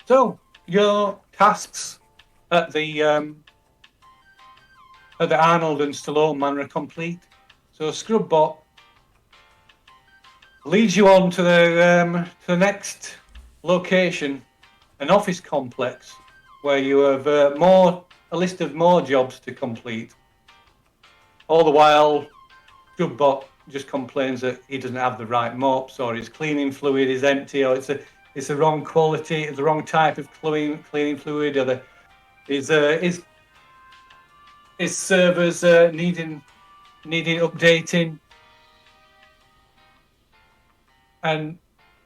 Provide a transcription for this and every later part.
So your tasks at the Arnold and Stallone manor are complete. So Scrubbot leads you on to the next location, an office complex, where you have a list of more jobs to complete. All the while, Scrubbot just complains that he doesn't have the right mops, or his cleaning fluid is empty, or it's the wrong quality, the wrong type of cleaning fluid, or his servers needing updating. And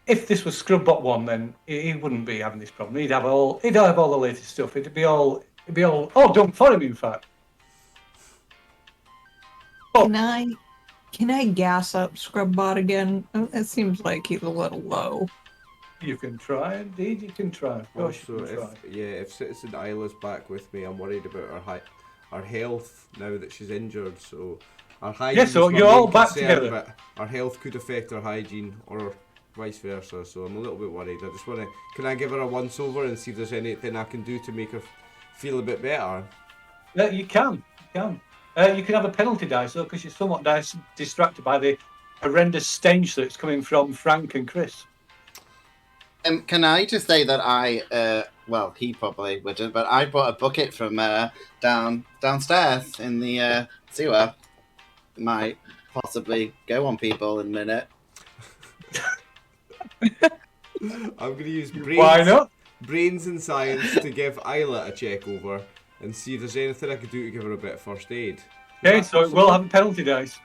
if this was Scrubbot one, then he wouldn't be having this problem. He'd have all the latest stuff. It'd be all done for him, in fact. Oh. Can I gas up Scrubbot again? It seems like he's a little low. You can try, indeed. You can try. Of course, also, if Citizen Isla's back with me, I'm worried about her health now that she's injured. So our hygiene. Yeah, so you're all back together. But our health could affect our hygiene, or vice versa. So I'm a little bit worried. I just want to. Can I give her a once over and see if there's anything I can do to make her feel a bit better? Yeah, you can. You can have a penalty dice though, because you're somewhat distracted by the horrendous stench that's coming from Frank and Chris. Can I just say that well, he probably wouldn't, but I brought a bucket from downstairs in the sewer. Might possibly go on people in a minute. I'm going to use brains and science to give Isla a check over and see if there's anything I could do to give her a bit of first aid. Okay, so it will have a penalty dice.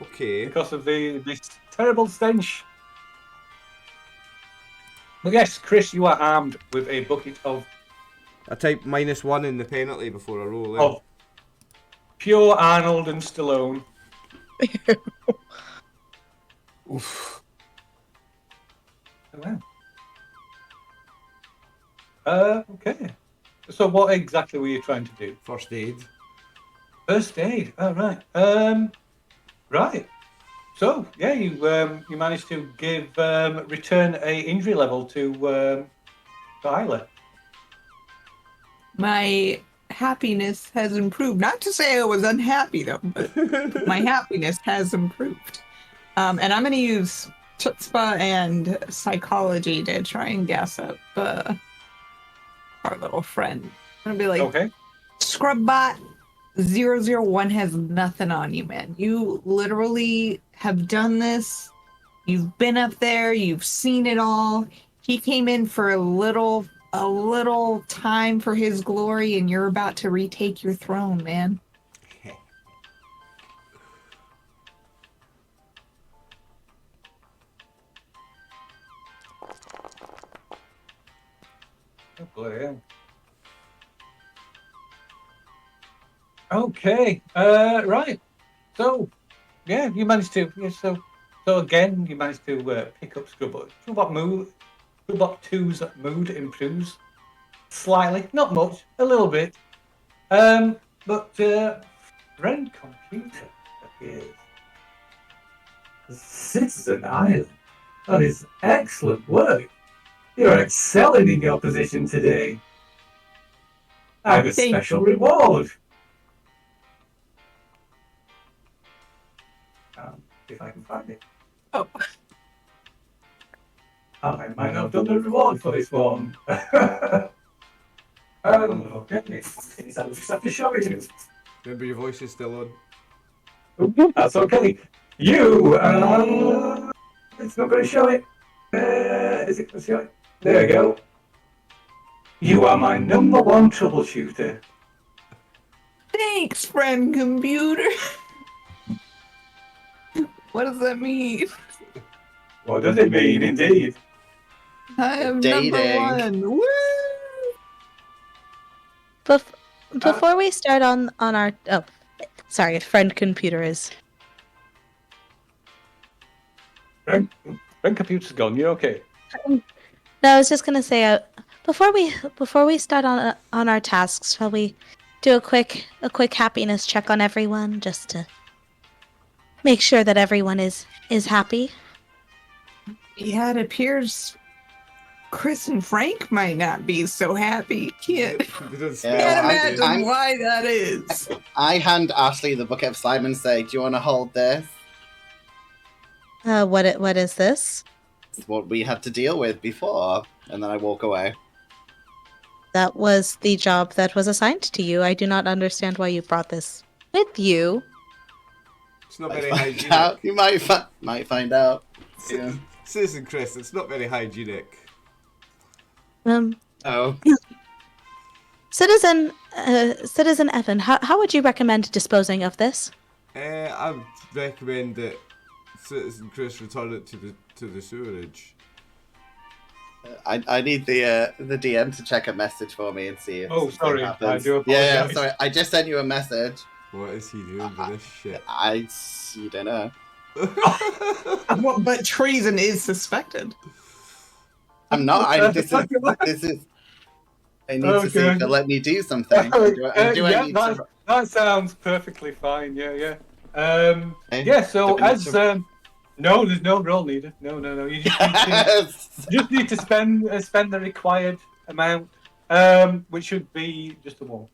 Okay. Because of this terrible stench. Well, yes, Chris, you are armed with a bucket of... I type -1 in the penalty before I roll in. Of pure Arnold and Stallone. Oof. Oh, wow. Okay. So what exactly were you trying to do? First aid. First aid. Oh, right. Right. So yeah, you managed to return a injury level to Isla. My happiness has improved. Not to say I was unhappy though, but my happiness has improved. And I'm going to use chutzpah and psychology to try and gas up our little friend. I'm going to be like, okay, Scrubbot 001 has nothing on you, man. You literally have done this. You've been up there. You've seen it all. He came in for a little time for his glory, and you're about to retake your throne, man. Oh, bloody hell. Okay, right. So, yeah, you managed to. Yeah, so again, you managed to pick up Scrubbot. Scrubbot 2's mood improves slightly, not much, a little bit. But friend computer appears. Citizen Island. That is excellent work. You're excelling in your position today. I have a special reward. If I can find it. Oh. I might not have done the reward for this one. Okay. I just have to show it to you. Remember, your voice is still on. That's okay. You, it's not going to show it. Is it going to show it? There we go. You are my #1 troubleshooter. Thanks, friend computer. What does that mean? What does it mean, indeed? I am Dating. #1. Woo! Before we start on our... Oh, sorry, friend computer is... Friend computer's gone. You okay? No, I was just going to say, before we start on our tasks, shall we do a quick happiness check on everyone, just to make sure that everyone is happy? Yeah, it appears Chris and Frank might not be so happy. Can't Yeah, imagine I'm- why that is. I hand Ashley the bucket of slime and say, "Do you want to hold this? What is this? It's what we had to deal with before." And then I walk away. That was the job that was assigned to you. I do not understand why you brought this with you. It's not Might very find hygienic. out. You might find out. Yeah. Citizen Chris, it's not very hygienic. Oh. Citizen Evan, how would you recommend disposing of this? I would recommend that Citizen Chris return it to the sewerage. I need the DM to check a message for me and see if Oh, something sorry, happens. I do Yeah, apologise. sorry. I just sent you a message. What is he doing with this shit? You don't know. But treason is suspected. I'm not. This is. I need to see if they'll let me do something. That sounds perfectly fine. Yeah. Okay. Yeah. So Do we need as no, there's no roll needed. No. You just need to spend the required amount, which should be just a one.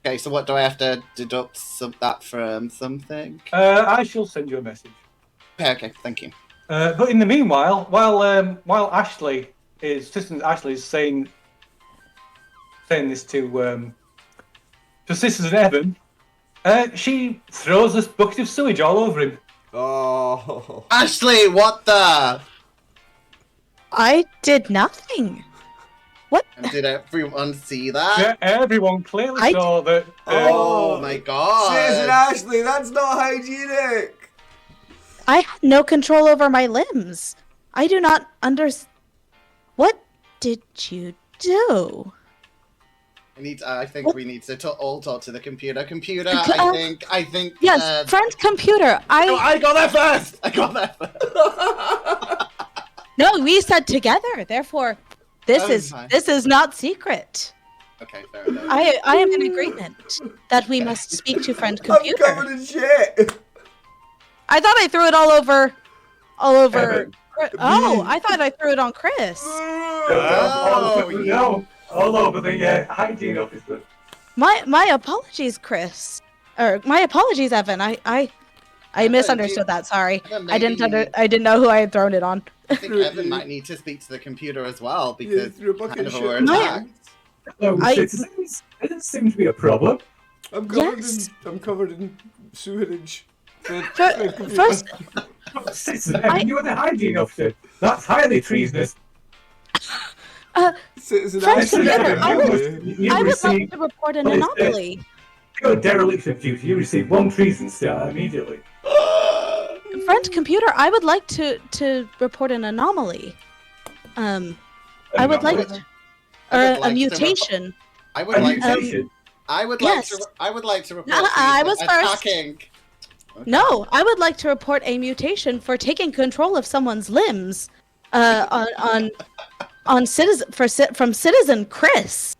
Okay, so what do I have to deduct that from something? I shall send you a message. Okay, thank you. But in the meanwhile, while Assistant Ashley is saying this to Citizen Evan, she throws this bucket of sewage all over him. Oh. Ashley, what the? I did nothing. What? And did everyone see that? Yeah, everyone clearly I saw that. Oh my god! Citizen Ashley, that's not hygienic! I had no control over my limbs. I do not What did you do? I think we need to all talk to the computer. Computer, I think. Yes, friend computer. I got there first. I got there first. No, we said together. Therefore, this Oh, is fine. this is not secret. Okay, fair enough. I am in agreement that we must speak to friend I'm computer. covered in shit! I thought I threw it all over. Evan. Oh, I thought I threw it on Chris. Oh, all over the hygiene officer. My apologies, Chris. Or my apologies, Evan. I misunderstood that. Sorry. Evan, I didn't maybe- I didn't know who I had thrown it on. I think Evan might need to speak to the computer as well because threw a bucket kind of of shit. were No. attacked. Hello, I- citizens. It doesn't seem to be a problem. I'm covered Yes. I'm covered in sewerage. First, Citizen Evan, you are the hygiene officer. That's highly treasonous. Citizen Friend Ashley. computer, I You I would like receive to report an What is this? anomaly. your dereliction of duty. You receive 1 treason star immediately. Friend computer, I would like to report an anomaly. I would like Anomaly? or I would a like to mutation. I would A like to. mutation. I would Yes. like to report. I treason was first. attacking. No, I would like to report a mutation for taking control of someone's limbs. On from Citizen Chris.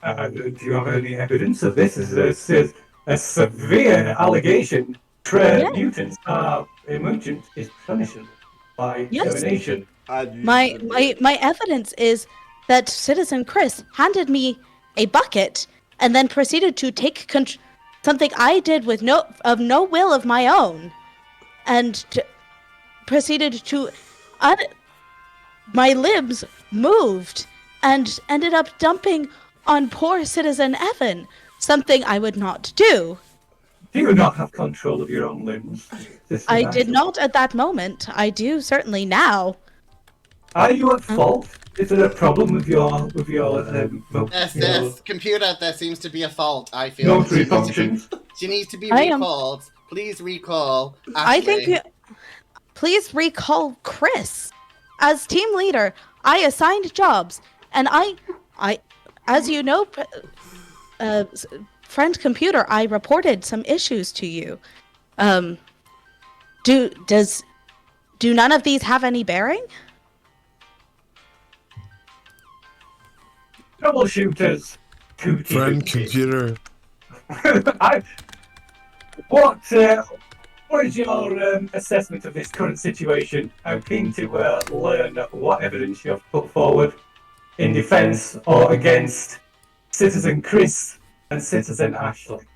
Do you have any evidence of this? This is a severe allegation. Yeah. Mutants are a mutant is punishable by Yes. termination. My evidence is that Citizen Chris handed me a bucket and then proceeded to take something I did with no will of my own, and proceeded to my limbs moved and ended up dumping on poor Citizen Evan, something I would not do. Do you not have control of your own limbs? I did not at that moment. I do certainly now. Are you at fault? Is there a problem with your Yes, computer. There seems to be a fault. I feel. notary functions? She needs to be I am- recalled. Please recall. I Ashley. think please recall Chris as team leader. I assigned jobs, and I, as you know, friend computer, I reported some issues to you. Do none of these have any bearing? Troubleshooters. Friend computer. What What is your assessment of this current situation? I'm keen to learn what evidence you have put forward in defence or against Citizen Chris and Citizen Ashley.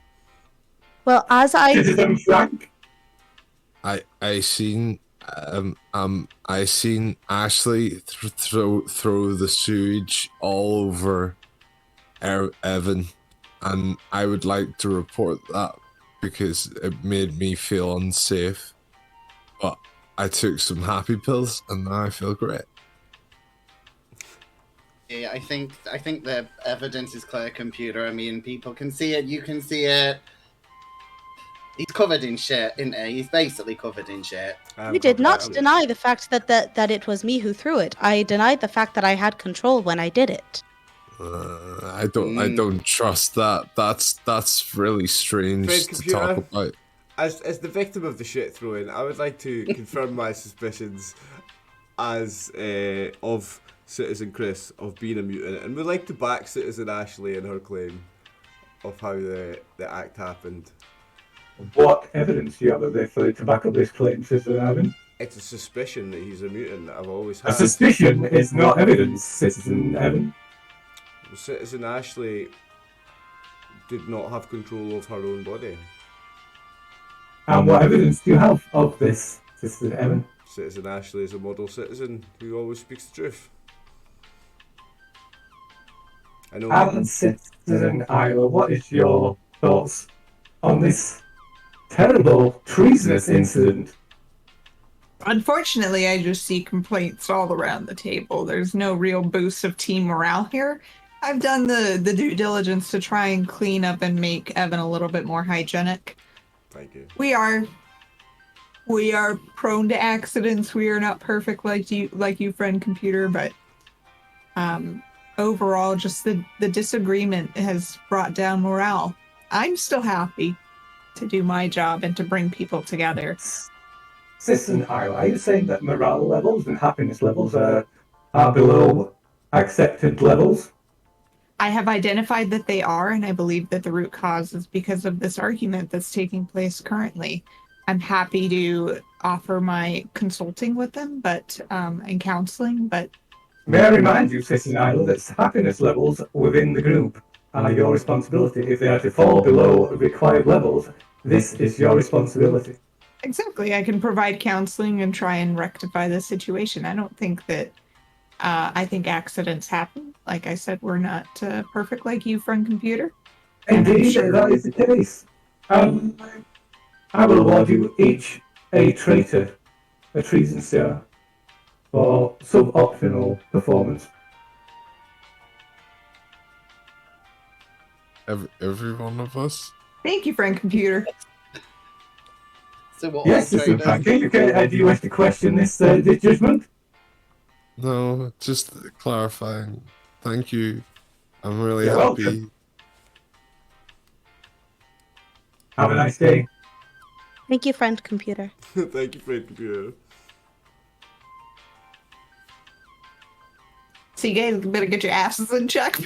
Well, as I Citizen Frank? I seen Ashley throw the sewage all over Evan, and I would like to report that because it made me feel unsafe. But I took some happy pills and now I feel great. Yeah, I think the evidence is clear, computer. I mean, people can see it. You can see it. He's covered in shit, isn't he? He's basically covered in shit. You did not deny the fact that it was me who threw it. I denied the fact that I had control when I did it. I don't trust that. That's really strange Fred, to computer? talk about. As the victim of the shit throwing, I would like to confirm my suspicions as of Citizen Chris of being a mutant, and would like to back Citizen Ashley in her claim of how the act happened. What evidence do you have there for to back up this claim, Citizen Evan? It's a suspicion that he's a mutant that I've always A had. suspicion is not evidence, Citizen Evan. Well, Citizen Ashley did not have control of her own body. And what evidence do you have of this, Citizen Evan? Citizen Ashley is a model citizen who always speaks the truth. I know. And Citizen Isla, what is your thoughts on this terrible, treasonous incident? Unfortunately, I just see complaints all around the table. There's no real boost of team morale here. I've done the due diligence to try and clean up and make Evan a little bit more hygienic. Thank you. We are prone to accidents. We are not perfect like you, friend computer, but overall, just the disagreement has brought down morale. I'm still happy to do my job and to bring people together. Citizen Isla, are you saying that morale levels and happiness levels are below accepted levels? I have identified that they are, and I believe that the root cause is because of this argument that's taking place currently. I'm happy to offer my consulting with them, and counseling, but... May I remind you, Citizen Isla, that happiness levels within the group are your responsibility. If they are to fall below required levels, this is your responsibility. Exactly. I can provide counseling and try and rectify the situation. I don't think that... I think accidents happen. Like I said, we're not perfect like you, friend computer. Indeed, that is the case. I will award you each a traitor, a treason star, for suboptimal performance. Every one of us? Thank you, friend computer. So what? Yes, Mr. Frankie, do you wish to question this judgment? No, just clarifying. Thank you. I'm really You're happy. welcome. Have a nice day. Thank you, friend computer. Thank you, Fred Computer. So you guys better get your asses in check.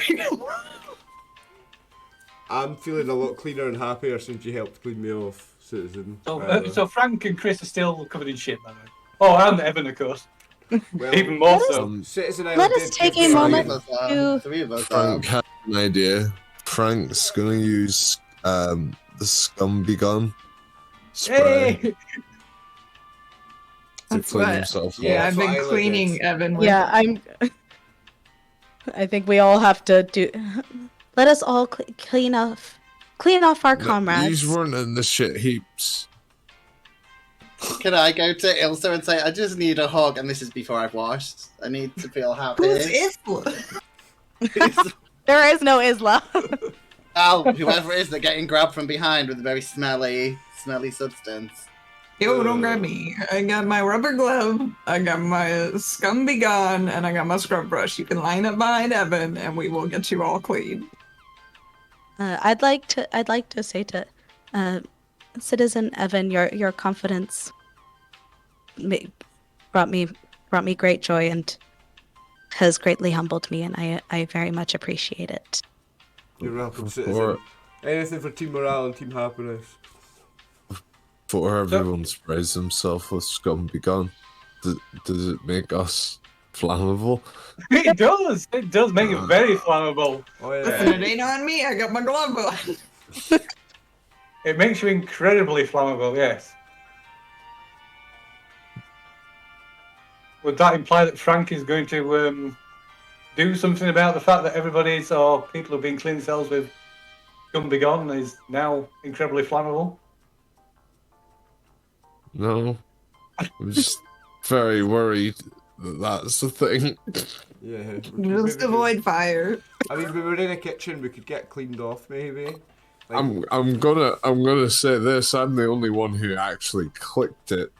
I'm feeling a lot cleaner and happier since you helped clean me off, Citizen. So Frank and Chris are still covered in shit, by the way. Oh, and Evan, of course. Well, Even more so. Citizen Let us take a moment to... Three of us Frank had an idea. Frank's gonna use the Scumby gun spray Hey! to That's clean what- himself Yeah, off. I've been Violet cleaning is. Evan with Yeah, I think we all have to do... Let us all clean off our comrades. These weren't in the shit heaps. Can I go to Ilsa and say, I just need a hug, and this is before I've washed. I need to feel happy. Who's Isla? There is no Isla. Oh, whoever it is, they're getting grabbed from behind with a very smelly substance. Yo, don't grab me. I got my rubber glove, I got my Scumby gun, and I got my scrub brush. You can line up behind Evan, and we will get you all clean. I'd like to say to Citizen Evan, your confidence brought me great joy and has greatly humbled me, and I very much appreciate it. You're welcome, Of Citizen. course. Anything for team morale and team happiness. before everyone sprays himself with scum be gone, does it make us flammable? It does. It does make it very flammable. Oh Listen, yeah. it ain't on me. I got my glove on. It makes you incredibly flammable. Yes. Would that imply that Frank is going to do something about the fact that everybody's or people who've been cleaning themselves with scum be gone is now incredibly flammable? No. I'm just very worried that that's the thing. Yeah. Just avoid fire. I mean, we were in a kitchen. We could get cleaned off, maybe. Like, I'm gonna say this. I'm the only one who actually clicked it.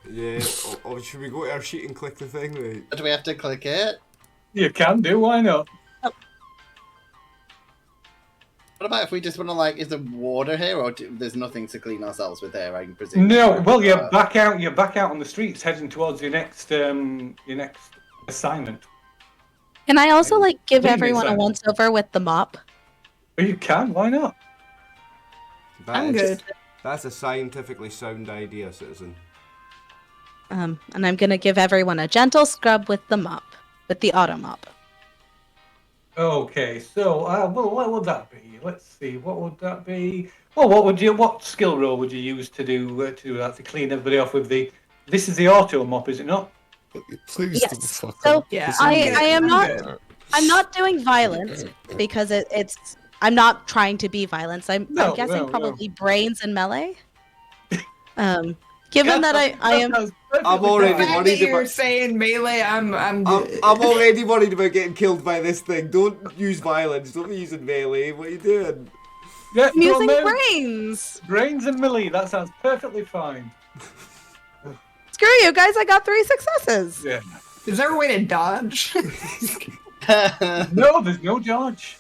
yeah. Or should we go to our sheet and click the thing? Mate? Do we have to click it? You can do. Why not? What about if we just want to, like, is there water here, or there's nothing to clean ourselves with here? I can presume. No. Well, you're back out. You're back out on the streets, heading towards your next assignment. Can I also like give Clean everyone a inside. once over with the mop? But you can. Why not? I'm good. That's a scientifically sound idea, citizen. And I'm gonna give everyone a gentle scrub with the mop, with the auto mop. Okay. So, well, what would that be? Let's see. What would that be? Well, what skill roll would you use to do that? To clean everybody off with the? This is the auto mop, is it not? Please Yes. don't fuck So, up. Yeah, I am I'm not. good. I'm not doing violence because it's. I'm not trying to be violence. I'm guessing No. probably brains and melee. Given that I am. I'm already The fact worried that you're about. saying melee, I'm good. I'm already worried about getting killed by this thing. Don't use violence. Don't be using melee. What are you doing? Yeah, I'm using no, brains. brains and melee. That sounds perfectly fine. Screw you guys! I got 3 successes. Yeah. Is there a way to dodge? No, there's no dodge.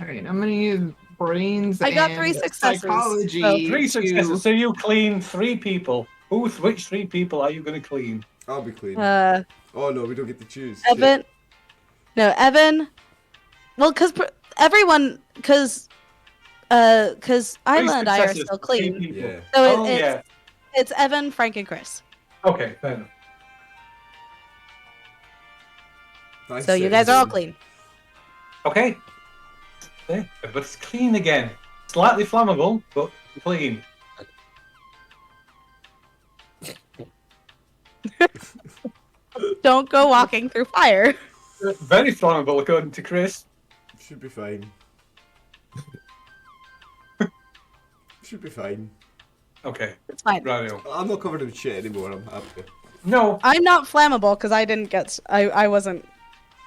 All right, I'm gonna use brains. I got and 3 successes. Psychology. So 3 to- successes. So you clean 3 people. Which 3 people are you going to clean? I'll be clean. Uh, Oh no, we don't get to choose. Evan. No, Evan. Well, everyone, because Isla and I are successes, still 3 clean. people. Yeah. So Oh, yeah. it's Evan, Frank, and Chris. Okay, fair enough. Nice So you guys are all citizen. clean. Okay. There, but it's clean again. Slightly flammable, but clean. Don't go walking through fire. Very flammable, according to Chris. Should be fine. Should be fine. Okay, It's fine. radio. I'm not covered in shit anymore. I'm happy. No, I'm not flammable because I didn't get. I wasn't.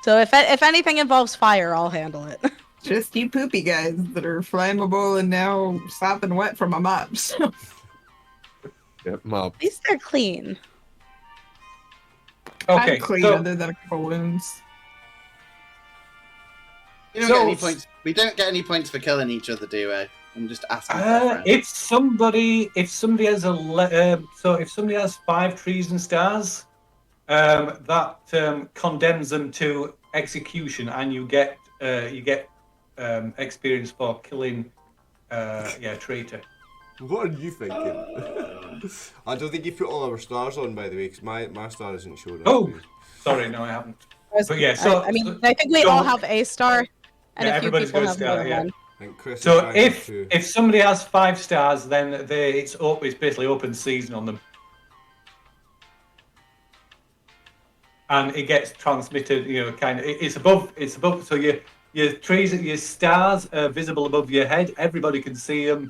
So if anything involves fire, I'll handle it. Just you poopy guys that are flammable and now sopping wet from a mop. So Get mob. At least they're clean. okay. I'm clean So, other than a couple wounds. We don't So- get any points. We don't get any points for killing each other, do we? I'm just asking. For a friend. if somebody has if somebody has 5 trees and stars, that condemns them to execution, and you get experience for killing traitor. What are you thinking? I don't think you put all our stars on, by the way, because my star isn't showing up. Oh, sorry, no, I haven't. But yeah, so I think we all have a star, and Yeah, a few everybody's people got a have star, more than yeah. one. I think Chris So and Frank have two. if somebody has 5 stars, then it's basically open season on them, and it gets transmitted. It's above. So your trees, your stars are visible above your head. Everybody can see them,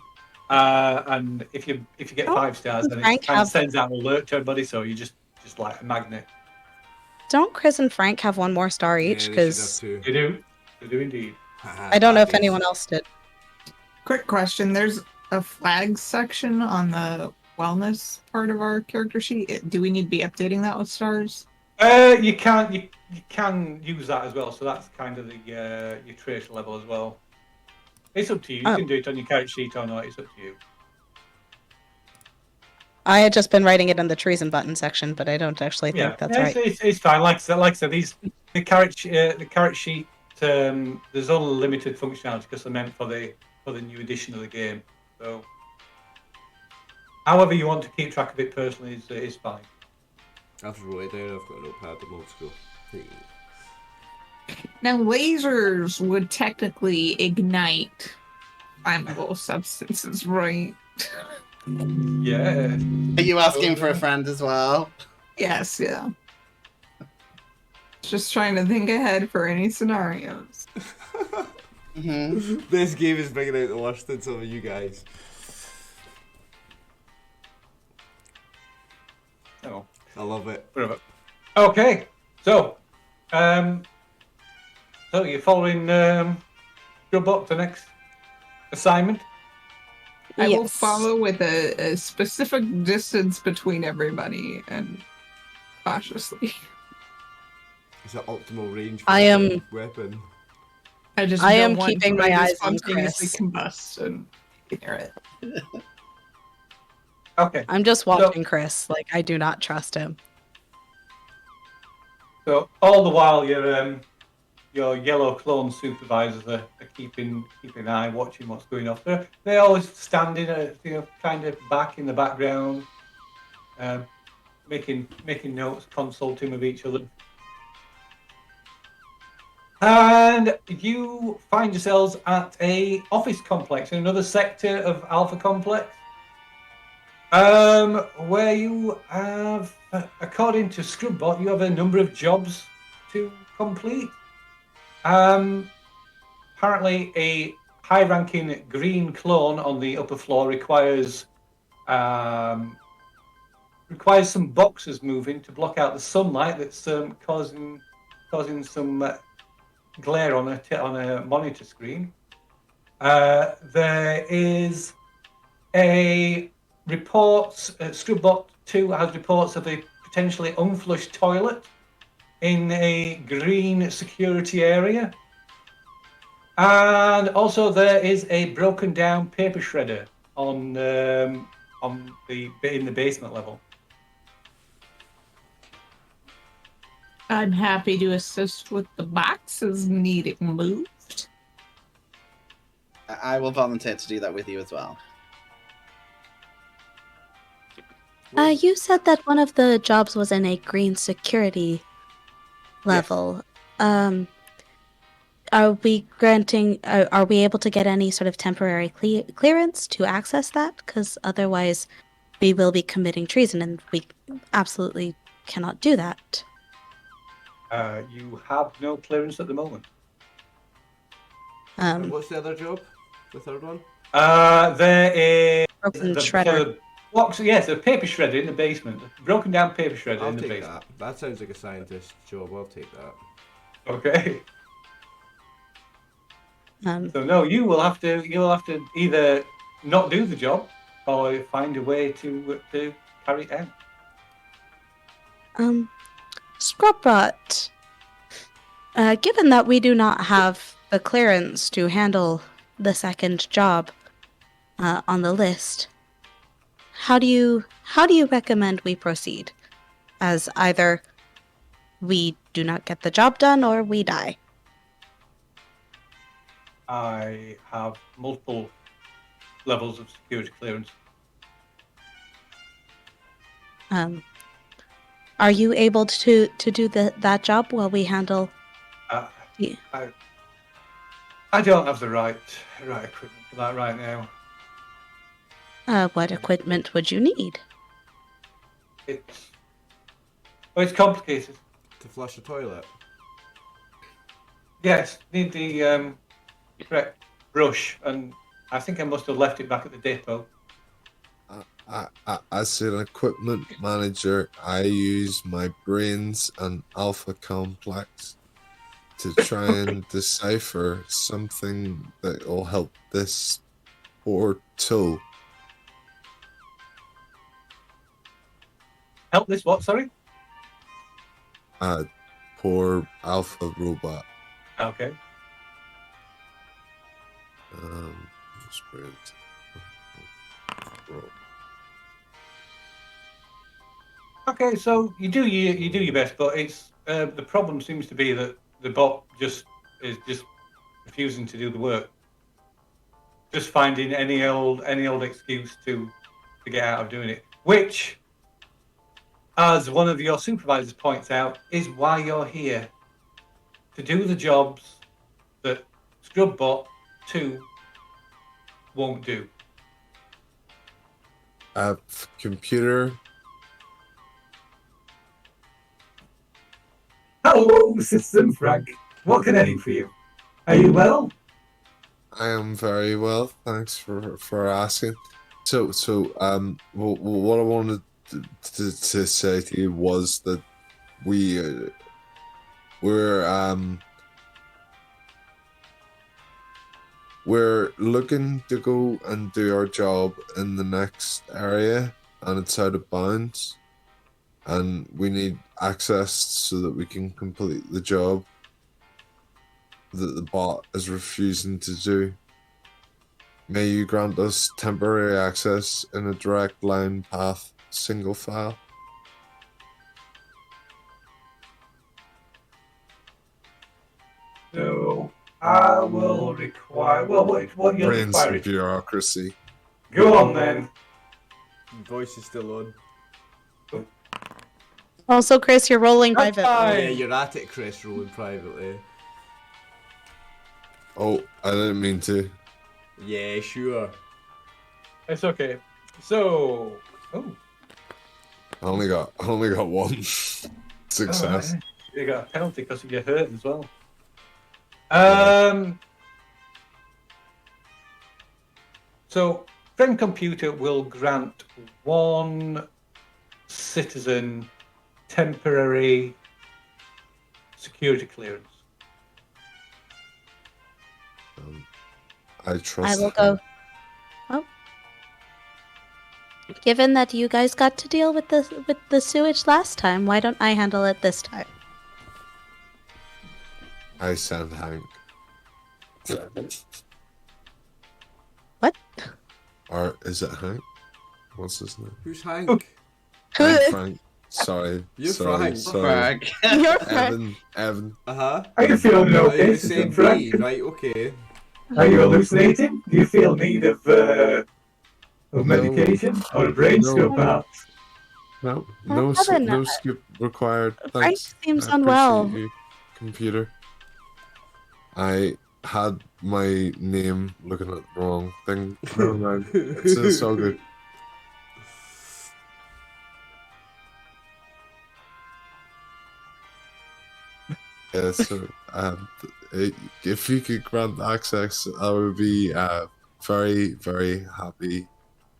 and if you get 5 stars, then Frank it kind of have- sends out an alert to everybody. So you just like a magnet. Don't Chris and Frank have one more star Yeah, each? they should Because have They do. They do indeed. two. I don't know if anyone else did. Quick question: there's a flags section on the wellness part of our character sheet. Do we need to be updating that with stars? You can use that as well. So that's kind of the your trait level as well. It's up to you. You Oh. can do it on your character sheet or not. It's up to you. I had just been writing it in the trees and button section, but I don't actually think that's right. It's fine. Like I said, the carrot sheet. There's only limited functionality because they're meant for the for the new edition of the game. So, however you want to keep track of it personally is fine. After wrote it down, I've got a notepad at old school. Now, lasers would technically ignite flammable substances, right? Yeah. Are you asking for a friend as well? Yes, yeah. Just trying to think ahead for any scenarios. Hmm. This game is bringing out the worst in some of you guys. Oh, I love it. whatever. Okay, so you're following Scrubbot to the next assignment. I will Yes. follow with a specific distance between everybody and cautiously. It's an optimal range for I a am- weapon. I just I don't am want keeping somebody my to eyes on spontaneously Chris. combust and hear it. Okay, I'm just watching Chris. Like, I do not trust him. so all the while your yellow clone supervisors are keeping an eye, watching what's going on. They're always standing, kind of back in the background, making notes, consulting with each other. And you find yourselves at a office complex in another sector of Alpha Complex, where you have, according to Scrubbot, you have a number of jobs to complete. Apparently, a high-ranking green clone on the upper floor requires some boxes moving to block out the sunlight that's causing some glare on a monitor screen. There is a reports. Scrubbot 2 has reports of a potentially unflushed toilet in a green security area. And also there is a broken down paper shredder in the basement level. I'm happy to assist with the boxes needing moved. I will volunteer to do that with you as well. You said that one of the jobs was in a green security level. Are we are we able to get any sort of temporary clearance to access that? Because otherwise we will be committing treason and we absolutely cannot do that. You have no clearance at the moment. And what's the other job? The third one? There is Broken the shredder. box. Yes, a paper shredder in the basement. Broken down paper shredder I'll in the take basement. that. That sounds like a scientist job. I'll take that. Okay. Um, So no, you'll have to either not do the job or find a way to carry it out. Scrubbot, given that we do not have the clearance to handle the second job on the list, how do you recommend we proceed? As either we do not get the job done or we die. I have multiple levels of security clearance. Are you able to do that job while we handle? Yeah. I don't have the right equipment for that right now. What equipment would you need? It's complicated. To flush a toilet. Yes, need the correct brush, and I think I must have left it back at the depot. As an equipment manager, I use my brains and Alpha Complex to try and decipher something that will help this poor tool. Help this what? Sorry. Poor Alpha robot. Okay. Sprint. Okay, so you do your best, but it's the problem seems to be that the bot is just refusing to do the work. just finding any old excuse to get out of doing it. Which, as one of your supervisors points out, is why you're here. To do the jobs that Scrubbot 2 won't do. Computer. Hello, System Frank. What can I do for you? Are you well? I am very well, thanks for asking. So, what I wanted to say to you was that we're looking to go and do our job in the next area, and it's out of bounds, and we need access so that we can complete the job that the bot is refusing to do. May you grant us temporary access in a direct line path, single file. So, I will require... Well, what you'll Brains require and is... bureaucracy. Go on, then. Voice is still on. Also, Chris, you're rolling That's private. fine. Yeah, you're at it, Chris, rolling privately. Oh, I didn't mean to. Yeah, sure. It's okay. So... Oh. I only got one success. Alright. You got a penalty because you're hurt as well. So, Friend Computer will grant one citizen temporary security clearance. I trust. I will go. Oh. Given that you guys got to deal with the sewage last time, why don't I handle it this time? I send Hank. What? Or is it Hank? What's his name? Who's Hank? Hank Frank. Sorry. You're sorry, Frank. Sorry. You're fine. Evan. Uh-huh. Are you feeling Are okay, you saying System me? Frank? Right, okay. Are you hallucinating? Do you feel need of medication or a brain No. scrub, perhaps? No, Evan, no skip required. Frank Thanks. seems I appreciate unwell. you, computer. I had my name looking at the wrong thing. Never mind. It's all good. Yeah, so if you could grant access, I would be very, very happy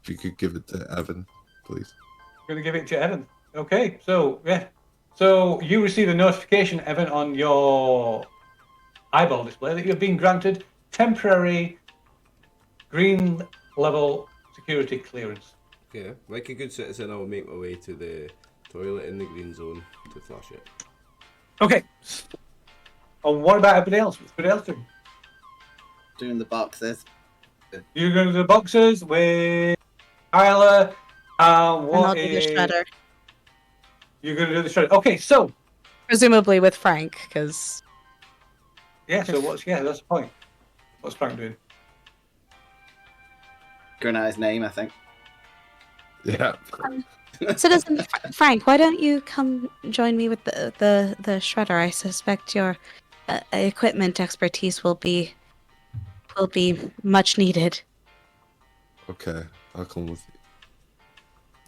if you could give it to Evan, please. I'm going to give it to Evan. Okay, so, yeah. So, you receive a notification, Evan, on your eyeball display that you've been granted temporary green level security clearance. Okay, like a good citizen, I will make my way to the toilet in the green zone to flush it. Okay. And what about everybody else? What's everybody else doing? Doing the boxes. You're going to the boxes with Isla. And I'll What do the is... shredder. You're going to do the shredder. Okay, so... Presumably with Frank, because... Yeah, so what's... Yeah, that's the point. What's Frank doing? Grenadi's name, I think. Yeah. Citizen Frank, why don't you come join me with the shredder? I suspect your equipment expertise will be much needed. Okay, I'll come with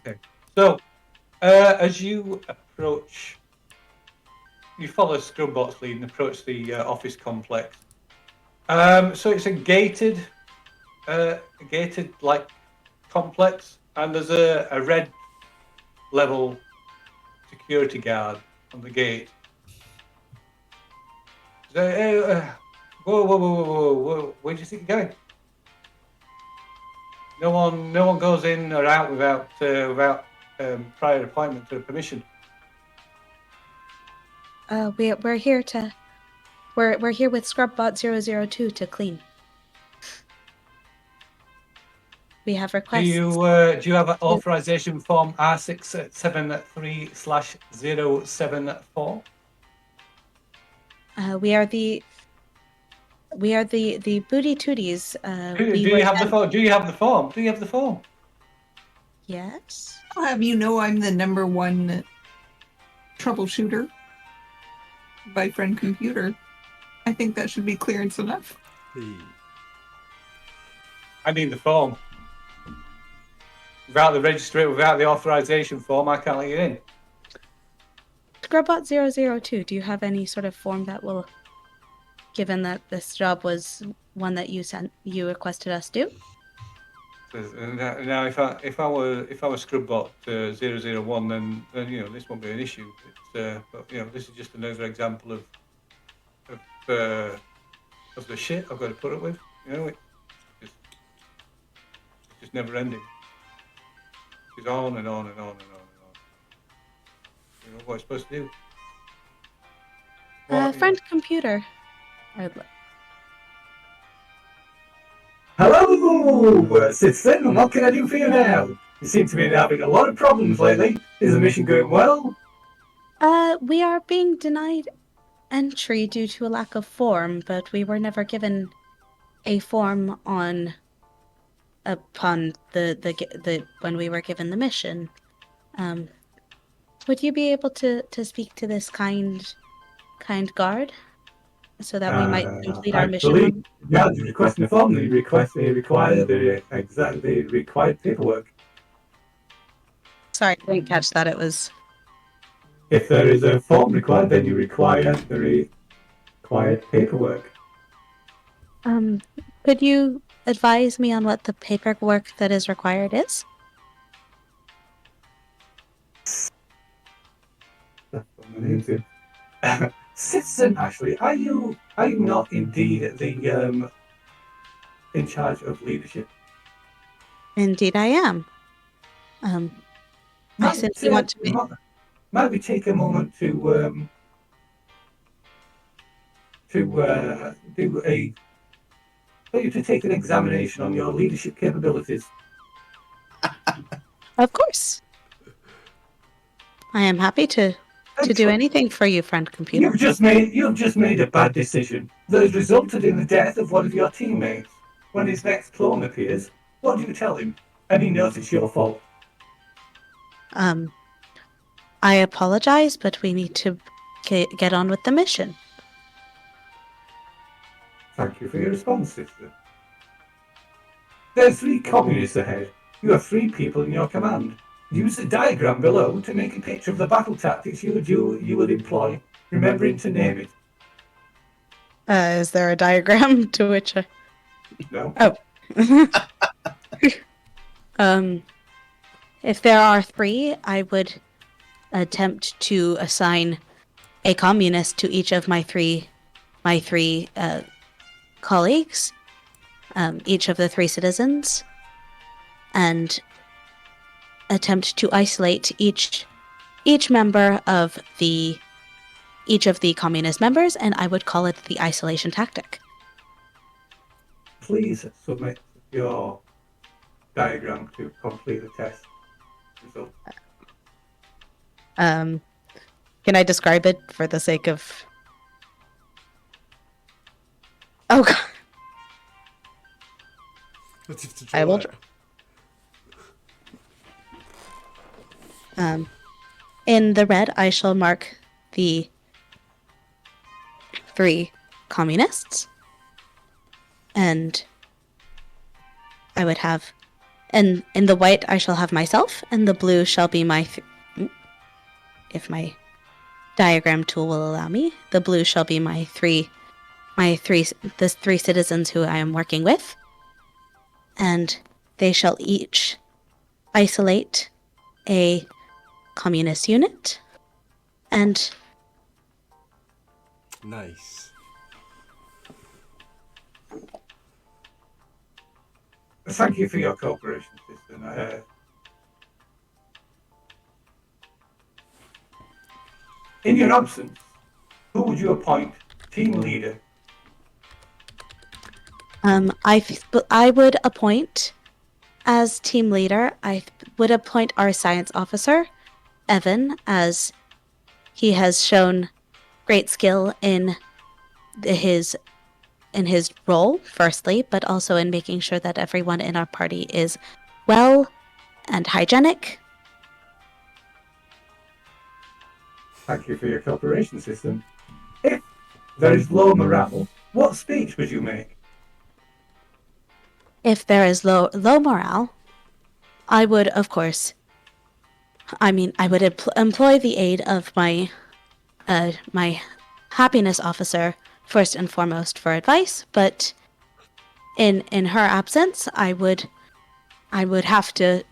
you. Okay. So, as you approach... You follow Scrubbot's lead and approach the office complex. So it's a gated like complex, and there's a red level security guard on the gate. So, whoa! Where do you think you're going? No one goes in or out without prior appointment or permission. We're here with Scrubbot 002 to clean. We have requests. Do you have an authorization form R673/074? We are the We are the Booty Tooties. Do We you were have the sent- form? Do you have the form? Do you have the form? Yes. I'll have you know I'm the number one troubleshooter by friend computer. I think that should be clearance enough. Hey. I need the form. Without the registry, without the authorization form, I can't let you in. Scrubbot 002, do you have any sort of form that will, given that this job was one that you requested us do? Now, if I were Scrubbot 001, then this won't be an issue. But this is just another example of the shit I've got to put up with. It's just never ending. It's on and on and on and on and on. What am I supposed to do? Friend computer. Hello, citizen. What can I do for you now? You seem to be having a lot of problems lately. Is the mission going well? We are being denied entry due to a lack of form, but we were never given a form upon the when we were given the mission. Would you be able to speak to this kind guard so that we might complete our mission? Yeah, you're requesting a form. You require the exactly required paperwork. Sorry, I didn't catch that. It was. If there is a form required, then you require the required paperwork. Could you advise me on what the paperwork that is required is? That's what my name's in. Citizen Ashley, are you not indeed the in charge of leadership? Indeed, I am. I simply want to be. Might we take a moment to take an examination on your leadership capabilities? Of course. I am happy to do anything for you, friend computer. You've just made a bad decision that has resulted in the death of one of your teammates. When his next clone appears, what do you tell him? And he knows it's your fault. I apologize, but we need to get on with the mission. Thank you for your response, sister. There's 3 communists ahead. You have 3 people in your command. Use the diagram below to make a picture of the battle tactics you would employ, remembering to name it. Is there a diagram to which I... No. Oh. If there are 3, I would attempt to assign a communist to each of my three colleagues, each of the 3 citizens, and attempt to isolate each member of each of the communist members, and I would call it the isolation tactic. Please submit your diagram to complete the test result. Can I describe it for the sake of... Oh, God. I will... In the red, I shall mark the 3 communists, and I would have, and in the white, I shall have myself, and the blue shall be my, if my diagram tool will allow me, the blue shall be the 3 citizens who I am working with, and they shall each isolate a communist unit, and nice. Thank you for your cooperation, sister. In your absence, who would you appoint team leader? I would appoint, as team leader, I would appoint our science officer, Evan, as he has shown great skill in his his role, firstly, but also in making sure that everyone in our party is well and hygienic. Thank you for your cooperation, System. If there is low morale, what speech would you make? If there is low morale, I would, of course, I would employ the aid of my happiness officer first and foremost for advice, but in her absence, I would have to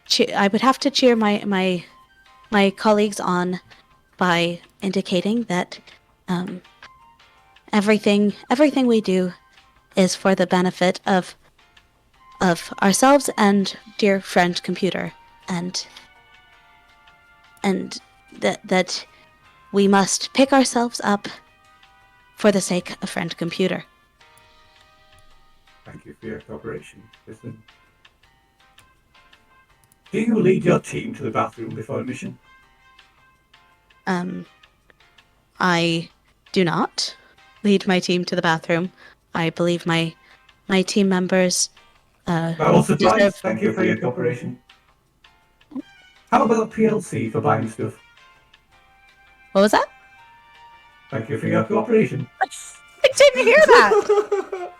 cheer my colleagues on by indicating that everything we do is for the benefit of ourselves and dear friend computer, and that we must pick ourselves up for the sake of friend computer. Thank you for your cooperation, System. Do you lead your team to the bathroom before a mission? I do not lead my team to the bathroom. I believe my team members That will suffice. deserve... Thank you for your cooperation. How about PLC for buying stuff? What was that? Thank you for your cooperation. I didn't hear that!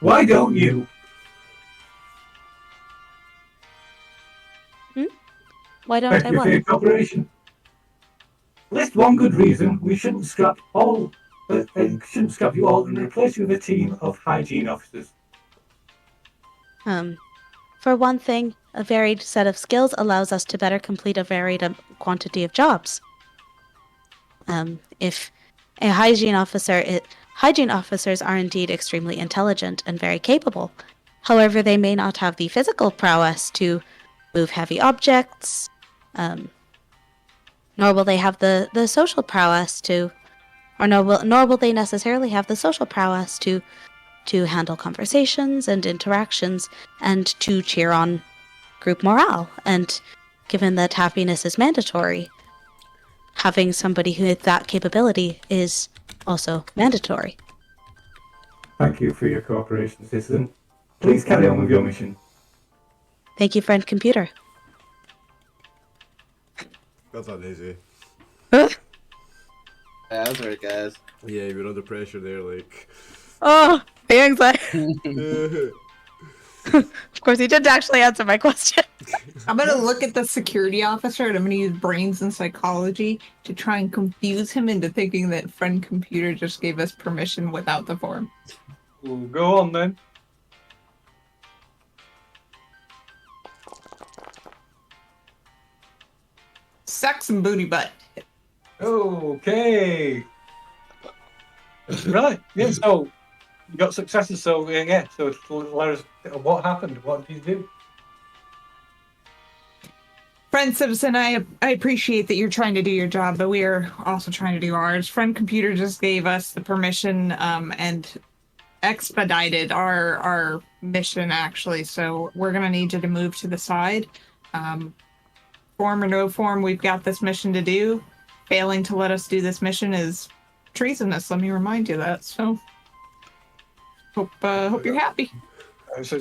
Why don't you? Why don't Thank I you for your what? cooperation. List one good reason we shouldn't scrap you all and replace you with a team of hygiene officers. For one thing, a varied set of skills allows us to better complete a varied quantity of jobs. If a hygiene officers are indeed extremely intelligent and very capable. However, they may not have the physical prowess to move heavy objects, nor will they have the social prowess to, or nor will they necessarily have the social prowess to handle conversations and interactions and to cheer on group morale. And given that happiness is mandatory, having somebody who has that capability is also mandatory. Thank you for your cooperation, citizen. Please carry on with your mission. Thank you, friend computer. That's not easy. Yeah, that was very good. Yeah, you were under pressure there, like. Oh, the anxiety. Of course, he didn't actually answer my question. I'm gonna look at the security officer and I'm gonna use brains and psychology to try and confuse him into thinking that friend computer just gave us permission without the form. Well, go on then. Sex and booty butt. Okay. Right. Yeah. So you got successes. So yeah. So let us. What happened? What did you do? Friend citizen, I appreciate that you're trying to do your job, but we are also trying to do ours. Friend computer just gave us the permission and expedited our mission actually. So we're gonna need you to move to the side. Form or no form, we've got this mission to do. Failing to let us do this mission is treasonous. Let me remind you that. So hope you're happy.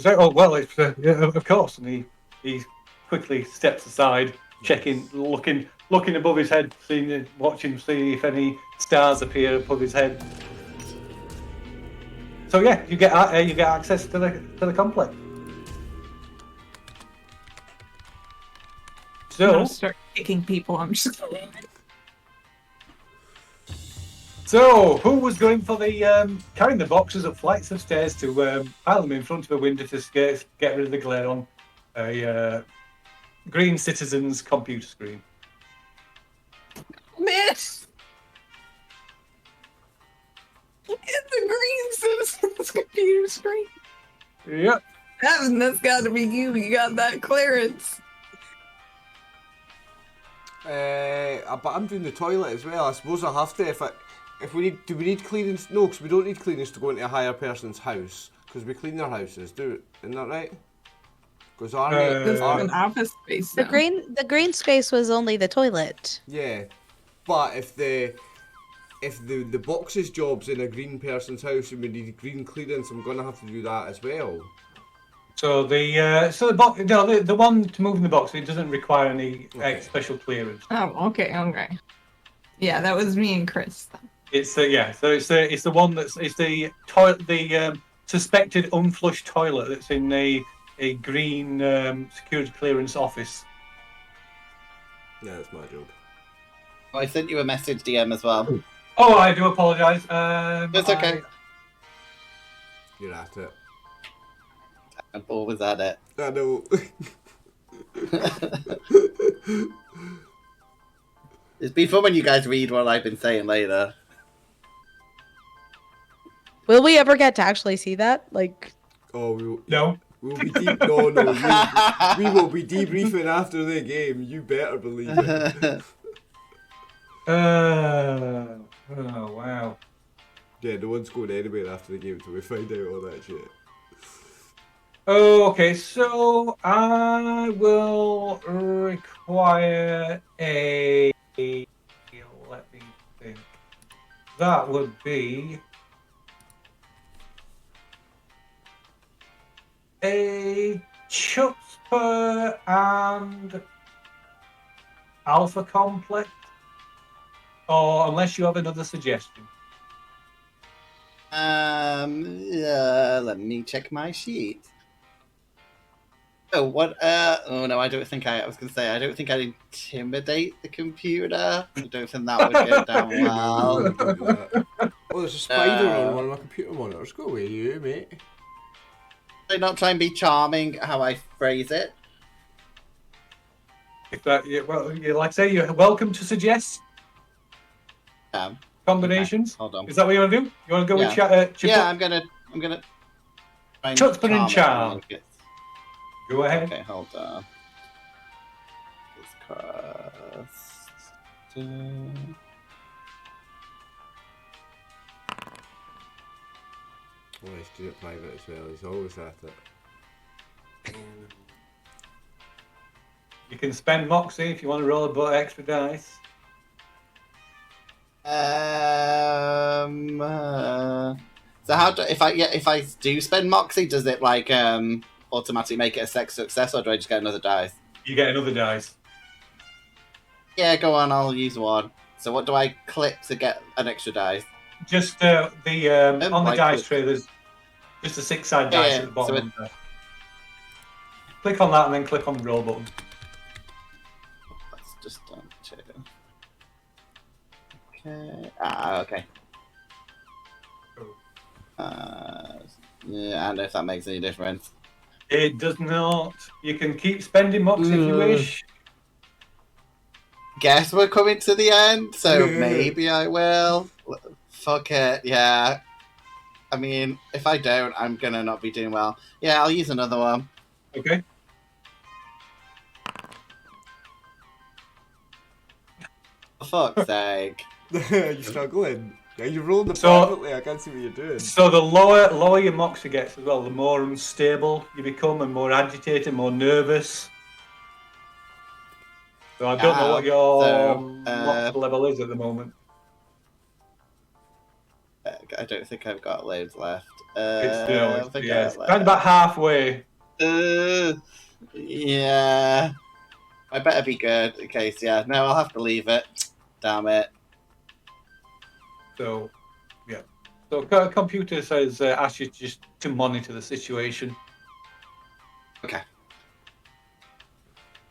Oh well, it's yeah, of course. And he quickly steps aside, checking, looking above his head, watching, see if any stars appear above his head. So yeah, you get access to the complex. I'm So gonna start kicking people. I'm just. So, who was going for the carrying the boxes up flights of stairs to pile them in front of a window to get rid of the glare on a green citizen's computer screen? Miss! It's a green citizen's computer screen. Yep. Evan, that's gotta be you. You got that clearance. But I'm doing the toilet as well. I suppose I have to if we need. Do we need cleanings? No, because we don't need cleanings to go into a higher person's house because we clean their houses. Isn't that right? Because This is an office space. The now. green space was only the toilet. yeah, but if the if the boxes job's in a green person's house and we need green clearance, I'm gonna have to do that as well. So the box, no, the one to move in the box, it doesn't require any Okay. special clearance. Oh, okay. Yeah, that was me and Chris. It's yeah. So it's the one it's the toilet, the suspected unflushed toilet that's in a green security clearance office. Yeah, that's my job. I sent you a message DM as well. Oh, I do apologise. It's okay. You're at it. I'm always at it. I know. It's been fun when you guys read what I've been saying later. Will we ever get to actually see that? Like, Oh, No. we'll be no. We will be debriefing after the game. You better believe it. Oh wow. Yeah, no one's going anywhere after the game until we find out all that shit. Oh, okay. So I will require a. Let me think. That would be a chutzpah and alpha complex, or unless you have another suggestion. Let me check my sheet. Oh, what? Oh no, I don't think I was gonna say I don't think I'd intimidate the computer. I don't think that would go down well. Don't do that. Oh, there's a spider on one of my computer monitors. Go away, you mate. Do not try and be charming. How I phrase it. If that, yeah, well, yeah, like I say, you're welcome to suggest combinations. Okay, hold on. Is that what you want to do? You want to go with Yeah, I'm gonna. try and Chutzpah and charm charm. it. Go ahead. Okay, hold on. It's crossed. Oh, he's doing it private as well. He's always at it. You can spend Moxie if you want to roll a bit extra dice. So how do if I do spend Moxie, does it like automatically make it a sex success, or do I just get another dice? You get another dice. Yeah, go on. I'll use one. So what do I click to get an extra dice? Just on the like dice it. tray, there's just a 6-sided dice Yeah, at the bottom. so Click on that and then click on the roll button. That's just done too. Okay. Okay. Yeah, I don't know if that makes any difference. It does not. You can keep spending Moxie if you wish. Guess we're coming to the end, so maybe I will. Fuck it, yeah. I mean, if I don't, I'm gonna not be doing well. Yeah, I'll use another one. Okay. For fuck's sake. You're struggling. Yeah, you're rolling the So- privately. I can't see what you're doing. So the lower your Moxie gets as well, the more unstable you become and more agitated, more nervous. So I don't know what your Moxie level is at the moment. I don't think I've got loads left. It's forget it's that. kind of about halfway. Yeah. I better be good in case, yeah. No, I'll have to leave it. Damn it. So, yeah. So computer says ask you just to monitor the situation. Okay.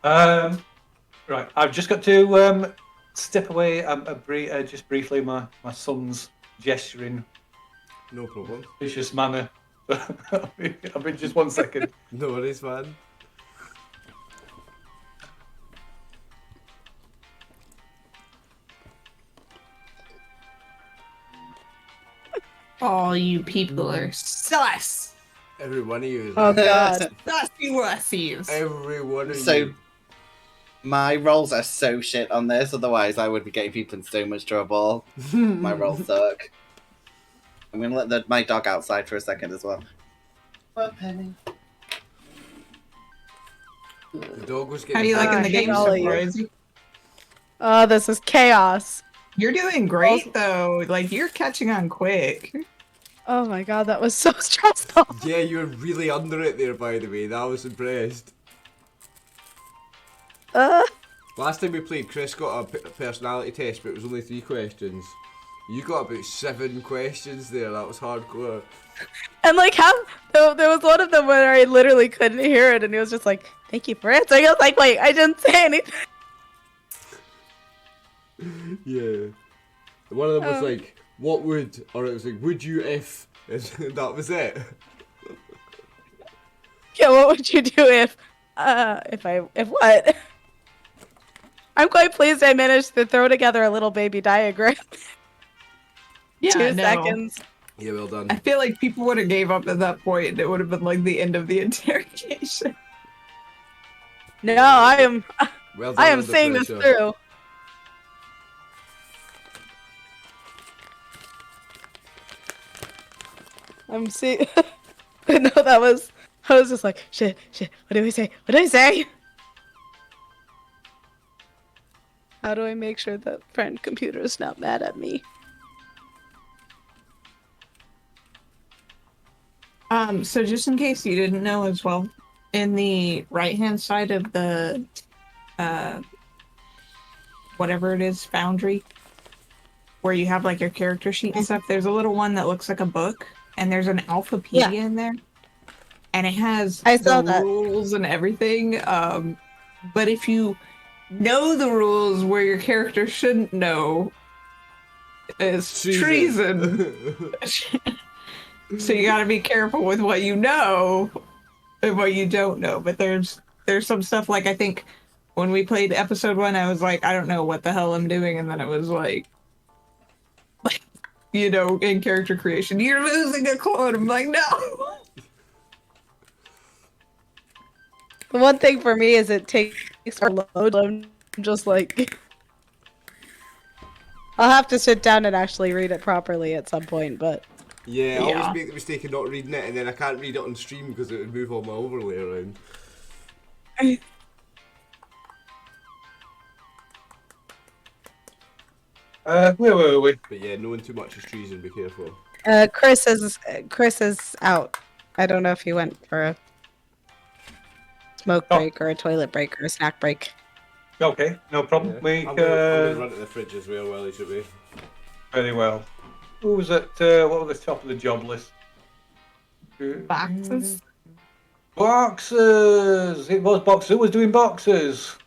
Right. I've just got to step away. Just briefly. My son's gesturing No problem. vicious manner. I'll be just 1 second. No worries, man. All you people are sus. Every one of you. oh god. Sussy wussies. Every one of So, you. my rolls are so shit on this, otherwise I would be getting people in so much trouble. My rolls suck. I'm gonna let my dog outside for a second as well. What, Penny? The dog was getting. How do you liking the game so golly. far, Izzy? Oh, this is chaos. You're doing great though. Like you're catching on quick. Oh my god, that was so stressful. Yeah, you're really under it there, by the way. I was impressed. Last time we played, Chris got a personality test, but it was only 3 questions. You got about 7 questions there. That was hardcore. And like how there was one of them where I literally couldn't hear it, and he was just like, "Thank you for answering." I was like, "Wait, I didn't say anything." Yeah. One of them was like, "What would?" Or it was like, "Would you if?" And that was it. Yeah, what would you do if what? I'm quite pleased I managed to throw together a little baby diagram. Yeah, 2 no. seconds. Yeah, well done. I feel like people would have gave up at that point, and it would have been like the end of the interrogation. No, I am Well done I am under seeing this pressure. through. I'm seeing. No, I was just like, shit. What do we say? What do I say? How do I make sure that friend computer is not mad at me? So just in case you didn't know as well, in the right-hand side of the, whatever it is, Foundry, where you have like your character sheet and stuff, there's a little one that looks like a book, and there's an alphapedia in there, and it has I saw the that. rules and everything. But if you know the rules where your character shouldn't know, is treason. So you gotta be careful with what you know and what you don't know. But there's some stuff, like I think when we played episode 1, I was like, I don't know what the hell I'm doing, and then it was like you know, in character creation, you're losing a clone. I'm like, no. The one thing for me is it takes a load. I'm just like, I'll have to sit down and actually read it properly at some point, but. Yeah, I Yeah. always make the mistake of not reading it, and then I can't read it on stream because it would move all my overlay around. Where were we? But yeah, knowing too much is treason. Be careful. Chris is out. I don't know if he went for a smoke break or a toilet break or a snack break. Okay, no problem. Yeah. I'm gonna run to the fridge as well while he's away. Very well. Who was at what was the top of the job list? Boxes. Boxes! It was boxes. Who was doing boxes?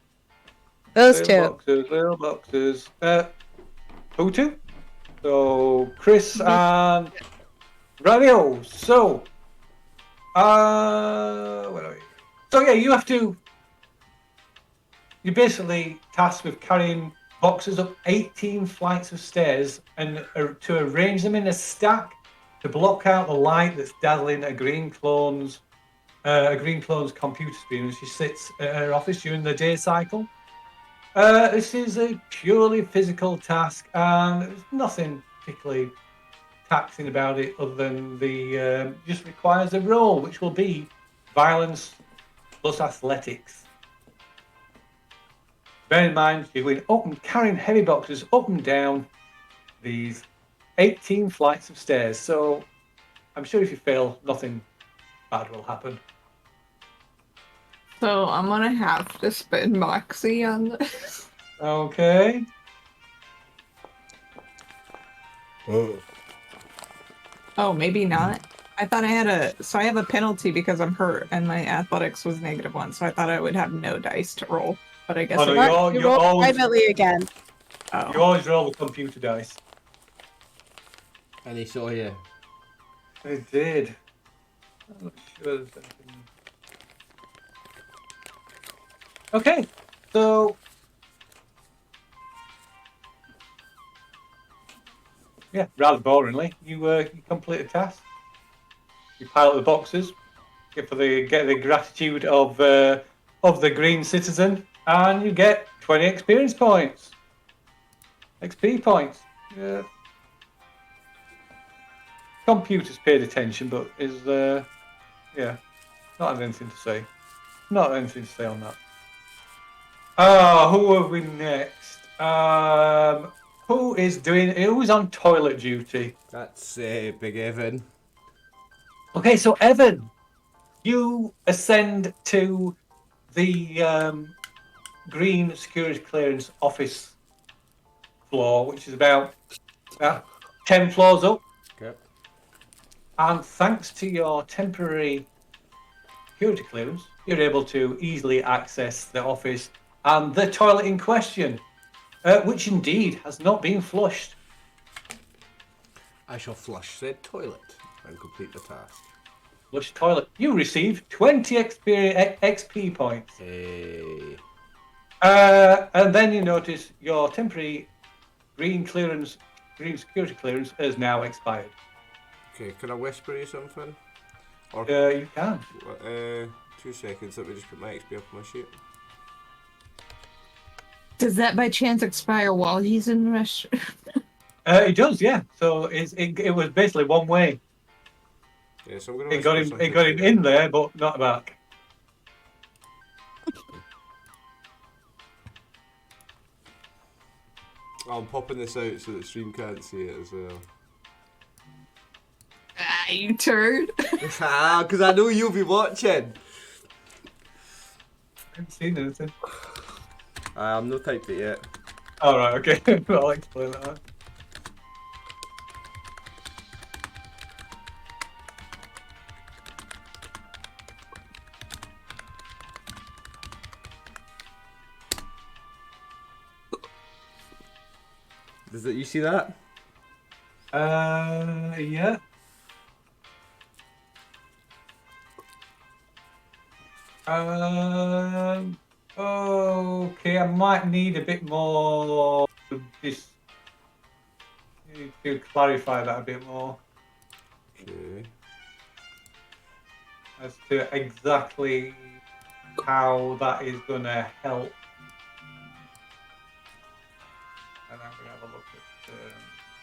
Those Little two. boxes. Who two? So, Chris and Radio. So, where are we? So yeah, you're basically tasked with carrying boxes up 18 flights of stairs and to arrange them in a stack to block out the light that's dazzling a green clone's computer screen as she sits at her office during the day cycle. This is a purely physical task, and there's nothing particularly taxing about it other than the just requires a roll, which will be violence plus athletics. Bear in mind, you're going up and carrying heavy boxes up and down these 18 flights of stairs. So I'm sure if you fail, nothing bad will happen. So I'm gonna have to spend Moxie on this. Okay. Oh, maybe not. I thought I had I have a penalty because I'm hurt and my athletics was -1, so I thought I would have no dice to roll. But I guess Oh, no, You you're roll always, privately again. you always roll the computer dice. And he saw you. I did. I'm not sure there's anything. Okay, so yeah, rather boringly, you complete a task. You pile up the boxes, get the gratitude of the green citizen, and you get 20 experience points, XP points. Yeah. Computer's paid attention, but is yeah, not have anything to say. Not anything to say on that. Who are we next? Who's on toilet duty? That's Big Evan. Okay, so Evan, you ascend to the green security clearance office floor, which is about 10 floors up. Okay. And thanks to your temporary security clearance, you're able to easily access the office and the toilet in question, which indeed has not been flushed. I shall flush said toilet and complete the task. Flush toilet. You receive 20 XP points. Hey. And then you notice your temporary green security clearance has now expired. Okay, can I whisper you something? Or You can. 2 seconds, let me just put my XP up on my sheet. Does that by chance expire while he's in the restroom? It does, yeah. So it was basically one way. Yeah, so I'm gonna It got whisper him. something It got to him you. in there, but not back. I'm popping this out so the stream can't see it as well. Ah, you turd. Because I know you'll be watching. I haven't seen anything. I'm not typed it yet. All right, okay. I'll explain that. Does it? You see that? Yeah. Okay, I might need a bit more. This to clarify that a bit more Okay. as to exactly how that is going to help. And I'm going to have a look at.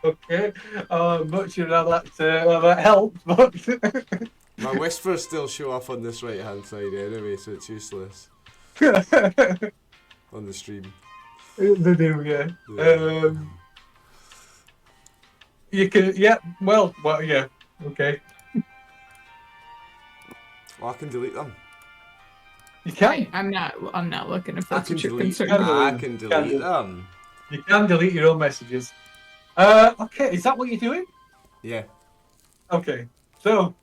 Okay, I'm not sure how that helped, but My whispers still show up on this right hand side anyway, so it's useless on the stream. they do, yeah. Yeah. You can, yeah. Well, yeah. Okay, Well, I can delete them. you can. I'm not looking if I that's can what you're delete. concerned I about. can delete them. You can delete your own messages. Okay, is that what you're doing? Yeah, Okay, so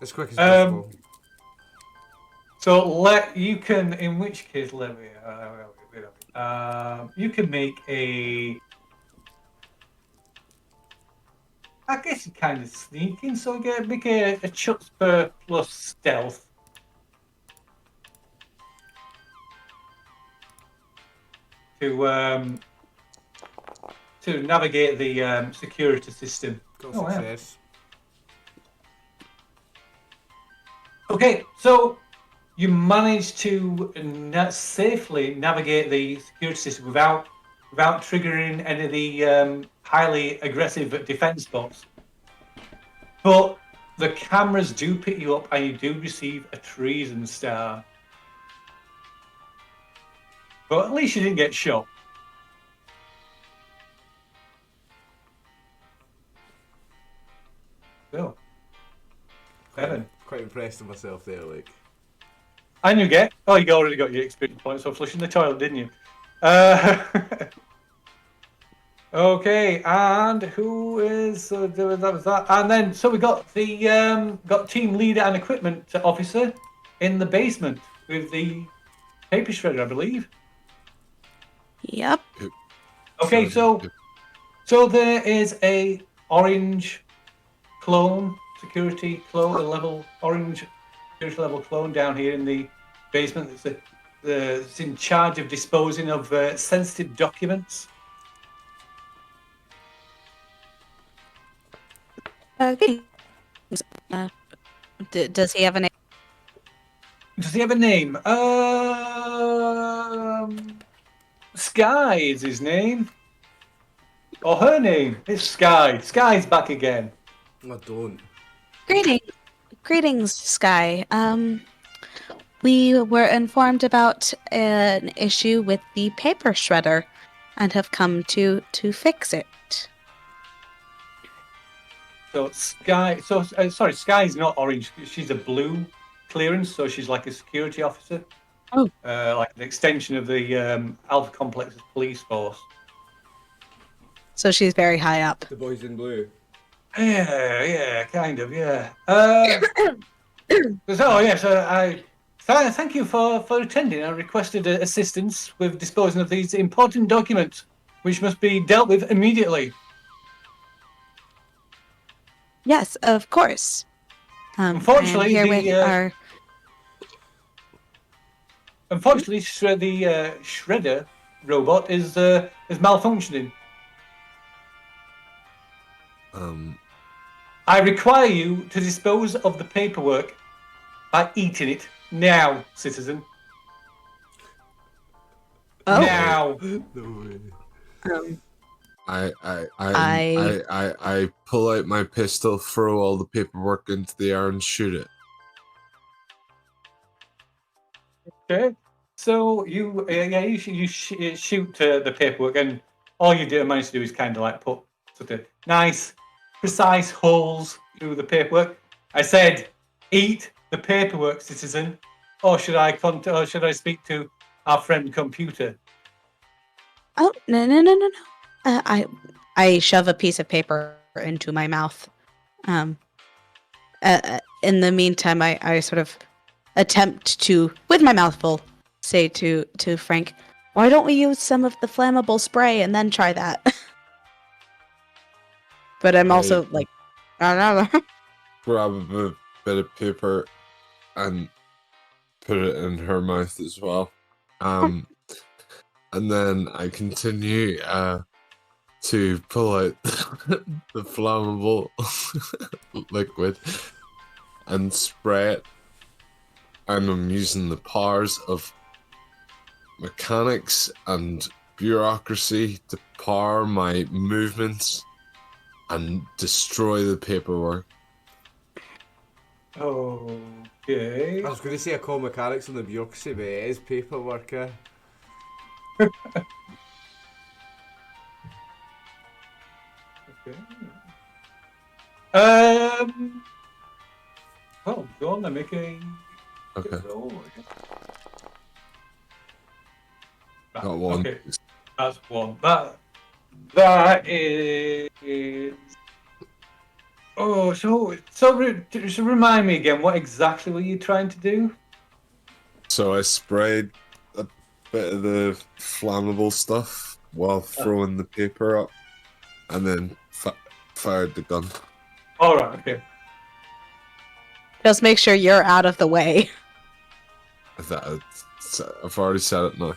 as quick as possible. you can, in which case, let me. You can make a. I guess you kind of sneaking, so make a chutzpah plus stealth. To navigate the security system. Got Oh, yeah. success. Okay, so you managed to safely navigate the security system without triggering any of the highly aggressive defense bots. But the cameras do pick you up, and you do receive a treason star. But at least you didn't get shot. So, Evan. Quite impressed with myself there, like. And you get. Oh, you already got your experience points for flushing the toilet, didn't you? Okay, and who is that? Was that? And then so we got the got team leader and equipment officer in the basement with the paper shredder, I believe. Yep. Okay, so there is a orange clone security clone level orange security level clone down here in the basement. It's in charge of disposing of sensitive documents. Okay. Does he have an? Does does he have a name? Sky is his name. Or her name. It's Sky. Sky's back again. I don't. Greetings, Sky. We were informed about an issue with the paper shredder and have come to fix it. So Sky. Sorry, Sky's not orange. She's a blue clearance, so she's like a security officer. Oh. Like an extension of the Alpha Complex's police force. So she's very high up. The boys in blue. Yeah, kind of, yeah. Thank you for attending. I requested assistance with disposing of these important documents, which must be dealt with immediately. Yes, of course. Unfortunately, here with our... Unfortunately, the shredder robot is malfunctioning. I require you to dispose of the paperwork by eating it now, citizen. Oh. Now. No way. I pull out my pistol, throw all the paperwork into the air, and shoot it. Okay. So you shoot the paperwork, and all you manage to do is kind of like put sort of nice, precise holes through the paperwork. I said, eat the paperwork, citizen, or should I speak to our friend computer? Oh, no. I shove a piece of paper into my mouth. In the meantime, I sort of attempt to, with my mouth full, say to Frank, why don't we use some of the flammable spray and then try that? But I'm also like, I don't know. Grab a bit of paper and put it in her mouth as well. And then I continue to pull out the flammable liquid and spray it. And I'm using the powers of mechanics and bureaucracy to power my movements and destroy the paperwork. Okay. I was going to say I call mechanics on the bureaucracy, but it is paperwork. Okay. Well, go on then, make a Okay. roll. Right, Got one. Okay. That's one. That is. Oh, so remind me again. What exactly were you trying to do? So I sprayed a bit of the flammable stuff while throwing the paper up, and then fired the gun. All right. Okay. Just make sure you're out of the way. I've already said it now.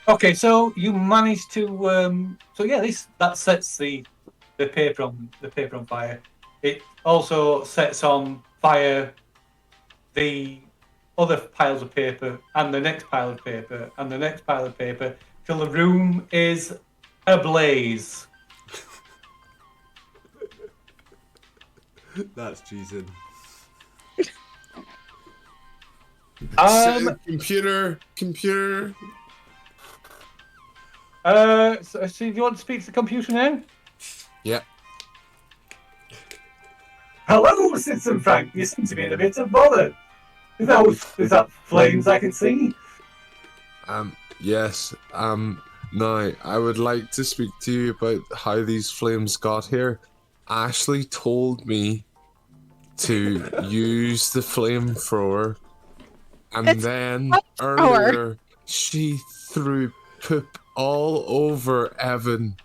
Okay. So you managed to. So yeah, that sets the paper on fire. It also sets on fire the other piles of paper and the next pile of paper and the next pile of paper till the room is ablaze. That's cheesing. Computer. So do you want to speak to the computer now? Yeah. Hello, Citizen Frank. You seem to be in a bit of bother. Is that flames I can see? Yes. Now, I would like to speak to you about how these flames got here. Ashley told me to use the flamethrower, and then earlier she threw poop all over Evan.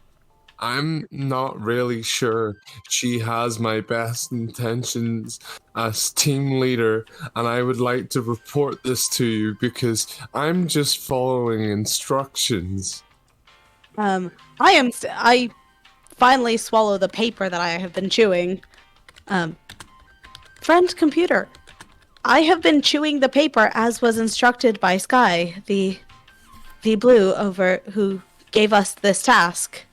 I'm not really sure she has my best intentions as team leader, and I would like to report this to you because I'm just following instructions. I finally swallow the paper that I have been chewing. Friend computer, I have been chewing the paper as was instructed by Sky, the blue over who gave us this task.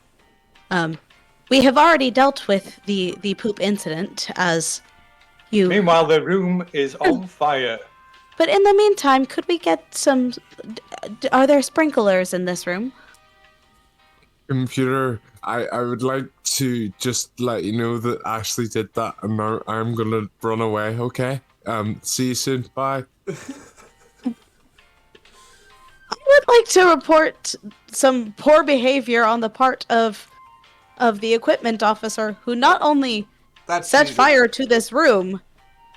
We have already dealt with the poop incident, as you. Meanwhile, the room is on fire. But in the meantime, could we get some? Are there sprinklers in this room? Computer, I would like to just let you know that Ashley did that, and now I'm gonna run away. Okay. See you soon. Bye. I would like to report some poor behavior on the part of the equipment officer, who not only set easy. fire to this room,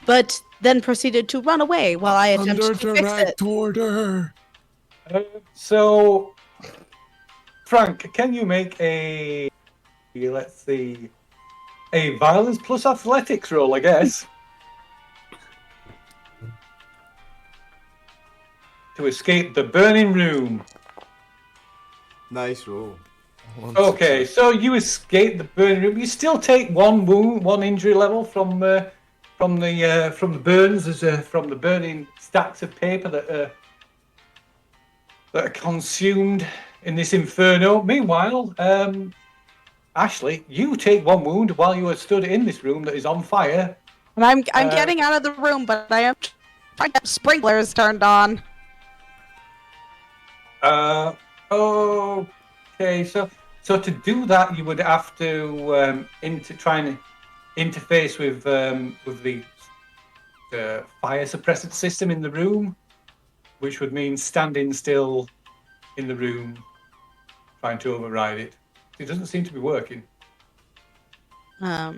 but then proceeded to run away while I Under attempted to fix it. direct order. So, Frank, can you make a, let's see, a violence plus athletics roll, I guess, to escape the burning room? Nice roll. Okay, so you escape the burning room. You still take one wound, one injury level from the burns, from the burning stacks of paper that are consumed in this inferno. Meanwhile, Ashley, you take one wound while you are stood in this room that is on fire. And I'm getting out of the room, but I am trying to get sprinklers turned on. Okay, so to do that, you would have to try and interface with the fire suppressant system in the room, which would mean standing still in the room, trying to override it. It doesn't seem to be working. How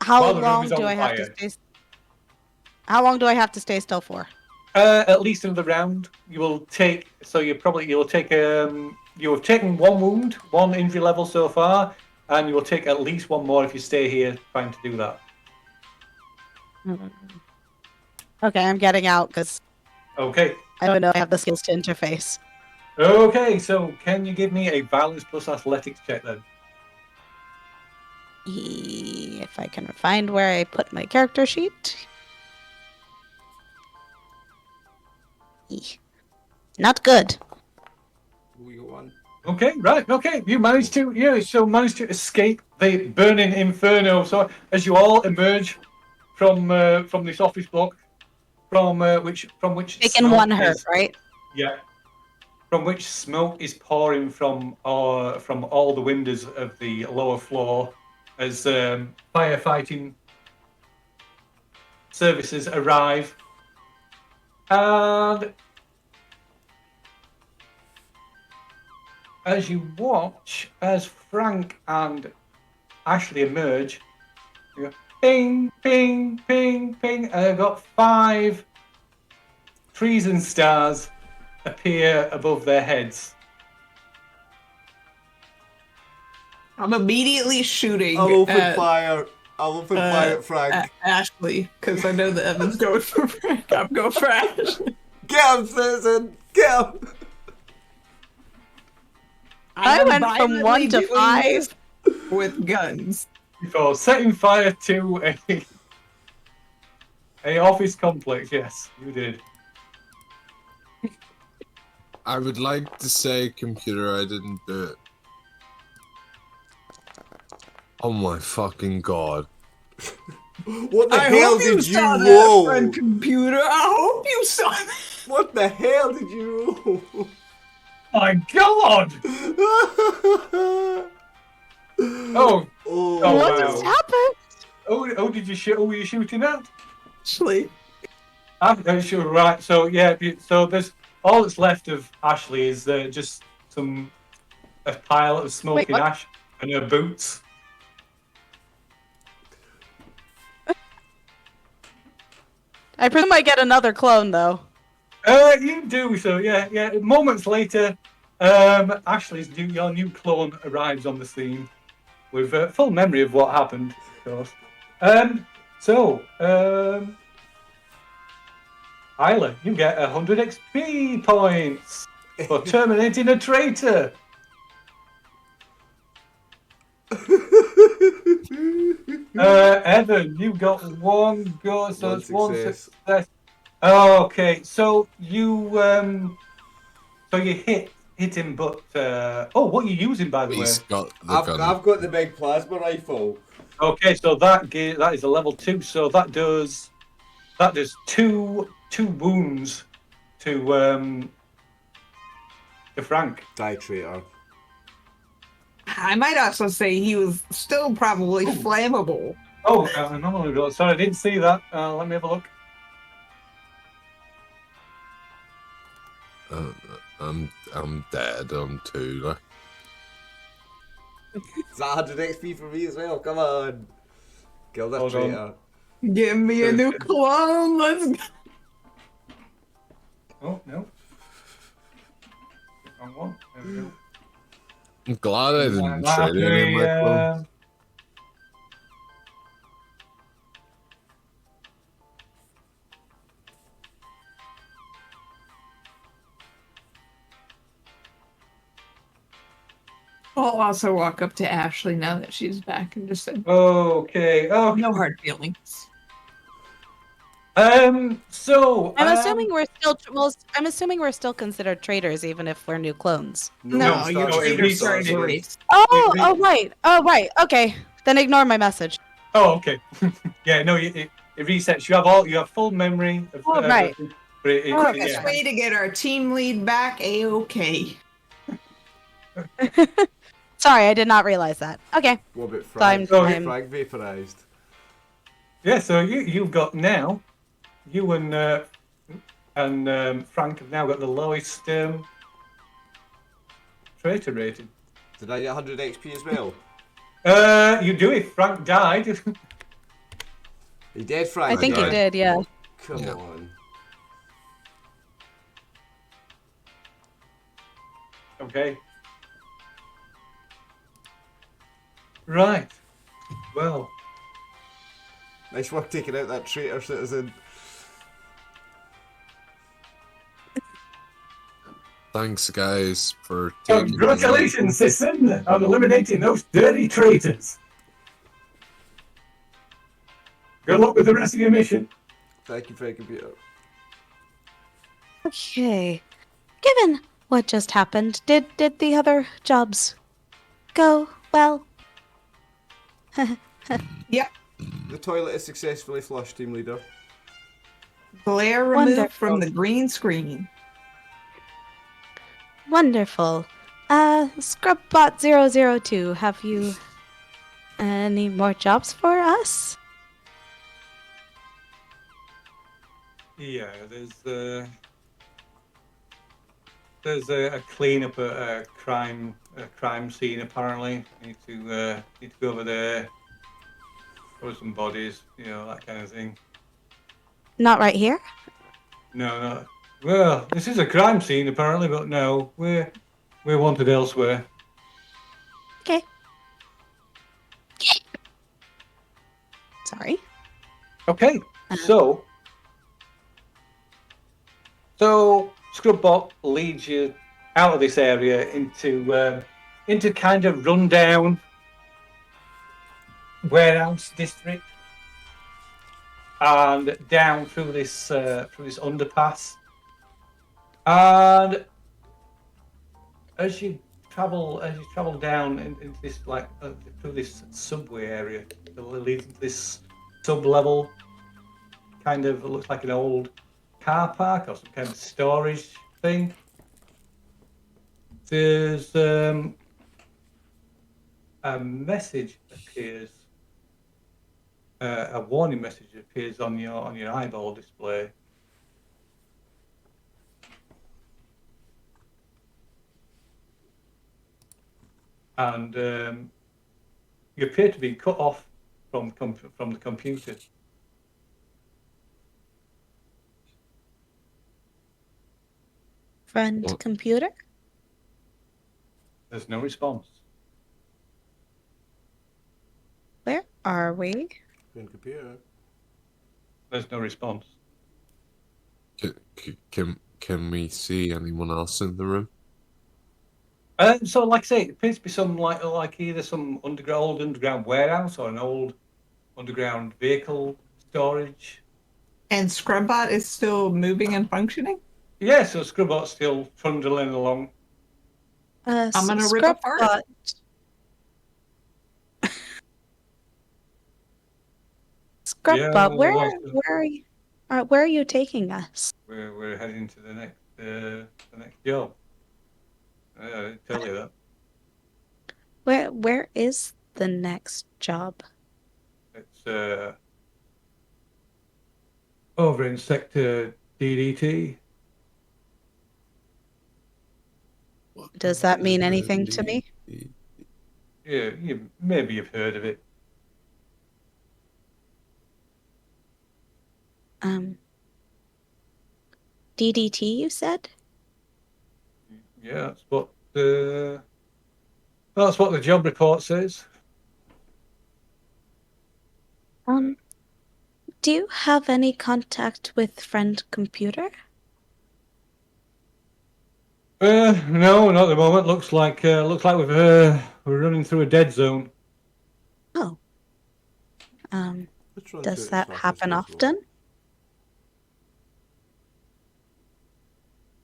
While the room long is do on I have to fire. stay? How long do I have to stay still for? At least another round. You'll take you have taken one wound, one injury level so far, and you will take at least one more if you stay here trying to do that. Okay, I'm getting out because Okay. I don't know if I have the skills to interface. Okay, so can you give me a violence plus athletics check then? If I can find where I put my character sheet. Not good. We go on. Okay, right, okay. You managed to escape the burning inferno. So as you all emerge from this office block, from which Taking smoke one hurt, is- right? Yeah. From which smoke is pouring from all the windows of the lower floor as firefighting services arrive. And as you watch, as Frank and Ashley emerge, you go ping, ping, ping, ping, and I've got 5 treason stars appear above their heads. I'm immediately shooting I'll open at, fire. I'll open fire at Frank. at Ashley because I know that Evan's going for Frank. I'm going for Ashley. Get him, citizen! Get him! I am went from violently 1 to doing 5. this with guns. Before setting fire to a office complex. Yes, you did. I would like to say, computer, I didn't do it. Oh my fucking god. What the I hell hope you did you saw roll? that, friend computer. I hope you saw that. What the hell did you roll? My God! Oh, Oh, What wow. just happened? oh! Did you shoot? Who were you shooting at? Ashley. I'm sure. Right. So yeah. So there's all that's left of Ashley is just a pile of smoking what? ash and her boots. I presume I get another clone, though. You do so. Yeah. Moments later, your new clone arrives on the scene with full memory of what happened, of course. Isla, you get 100 XP points for terminating a traitor. Evan, you got one go, so One it's one success. success. Oh, okay, so you hit him, but what are you using, by the way? He's got the I've gun. got the big plasma rifle. Okay, so that is a level 2, so that does two wounds to Frank. Die, traitor. I might also say he was still probably flammable. Oh, no, sorry, I didn't see that. Let me have a look. I'm dead on 2. Like. Is that 100 XP for me as well? Come on. Kill that Hold on. traitor. Give me a new clone. Let's go. Oh, no. Wrong one. There we go. I'm glad I didn't trade any of my clones. I'll also walk up to Ashley now that she's back and just say, Okay. Oh, no hard feelings. So I'm assuming we're still. Well, I'm assuming we're still considered traitors, even if we're new clones. No, you're no, traitors it starting to restarted. race. Oh, right. Oh, right. Okay. Then ignore my message. Oh, okay. Yeah, no, it resets. You have full memory of Oh, right. But it, Quickest yeah. way to get our team lead back, A-okay. Sorry, I did not realize that. Okay. What about I'm- Frank? I'm- Frank vaporized. Yeah, so you've got now, you and Frank have now got the lowest traitor rating. Did I get 100 XP as well? You do if Frank died. He did, Frank. I think you did. did, yeah. Come Yeah. on. Okay. Right. Well. Nice work taking out that traitor citizen. Thanks, guys, for taking. Congratulations, citizen, on eliminating those dirty traitors. Good luck with the rest of your mission. Thank you, Frank Computer. Okay. Given what just happened, did the other jobs go well? Yep. The toilet is successfully flushed, team leader. Glare removed Wonderful. from the green screen. Wonderful. Scrubbot 002, have you any more jobs for us? Yeah, there's a cleanup at a crime scene. Apparently, need to go over there, throw some bodies, that kind of thing. Not right here? No. Well, this is a crime scene apparently, but no, we're wanted elsewhere. Okay. Sorry. Okay, so Scrubbot leads you out of this area into kind of rundown warehouse district and down through this underpass. And as you travel down into this through this subway area, it leads into this sub-level, kind of looks like an old car park or some kind of storage thing. There's a message appears, a warning message appears on your eyeball display. And you appear to be cut off from the computer. Friend What? computer? There's no response. Where are we? Frank Computer. There's no response. Can we see anyone else in the room? So, like I say, it appears to be some like either some old underground warehouse or an old underground vehicle storage. And Scrubbot is still moving and functioning? Yeah, so Scrubbot's still trundling along. I'm gonna rip apart. Scrubbot. Scrubbot, Yeah, where are you taking us? we're heading to the next job. I didn't tell you that. Where is the next job? It's over in Sector DDT. Does that mean anything to me? Yeah, maybe you've heard of it. DDT, you said? Yeah, that's what the job report says. Do you have any contact with Friend Computer? No, not at the moment. Looks like we're running through a dead zone. Oh. Let's run through it Does as that fast as happen possible. often?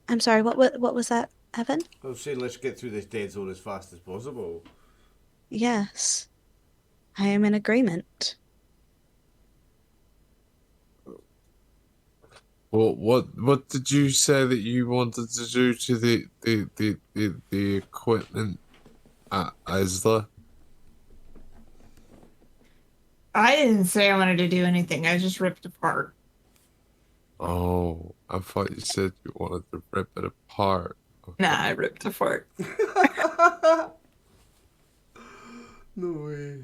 I'm sorry, what was that, Evan? I was saying let's get through this dead zone as fast as possible. Yes. I am in agreement. Well, what did you say that you wanted to do to the equipment at Isla? I didn't say I wanted to do anything. I just ripped apart. Oh, I thought you said you wanted to rip it apart. Nah, I ripped apart. No way.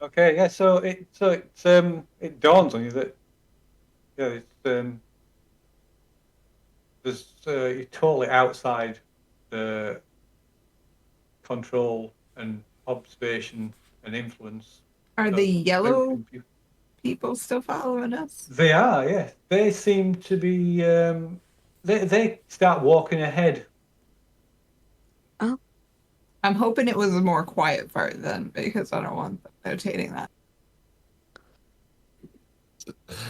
Okay, yeah. So it dawns on you that you're totally outside the control and observation and influence. Are of the yellow computer. people still following us? They are, yeah. They seem to be. They start walking ahead. Oh. I'm hoping it was a more quiet part then, because I don't want them notating that.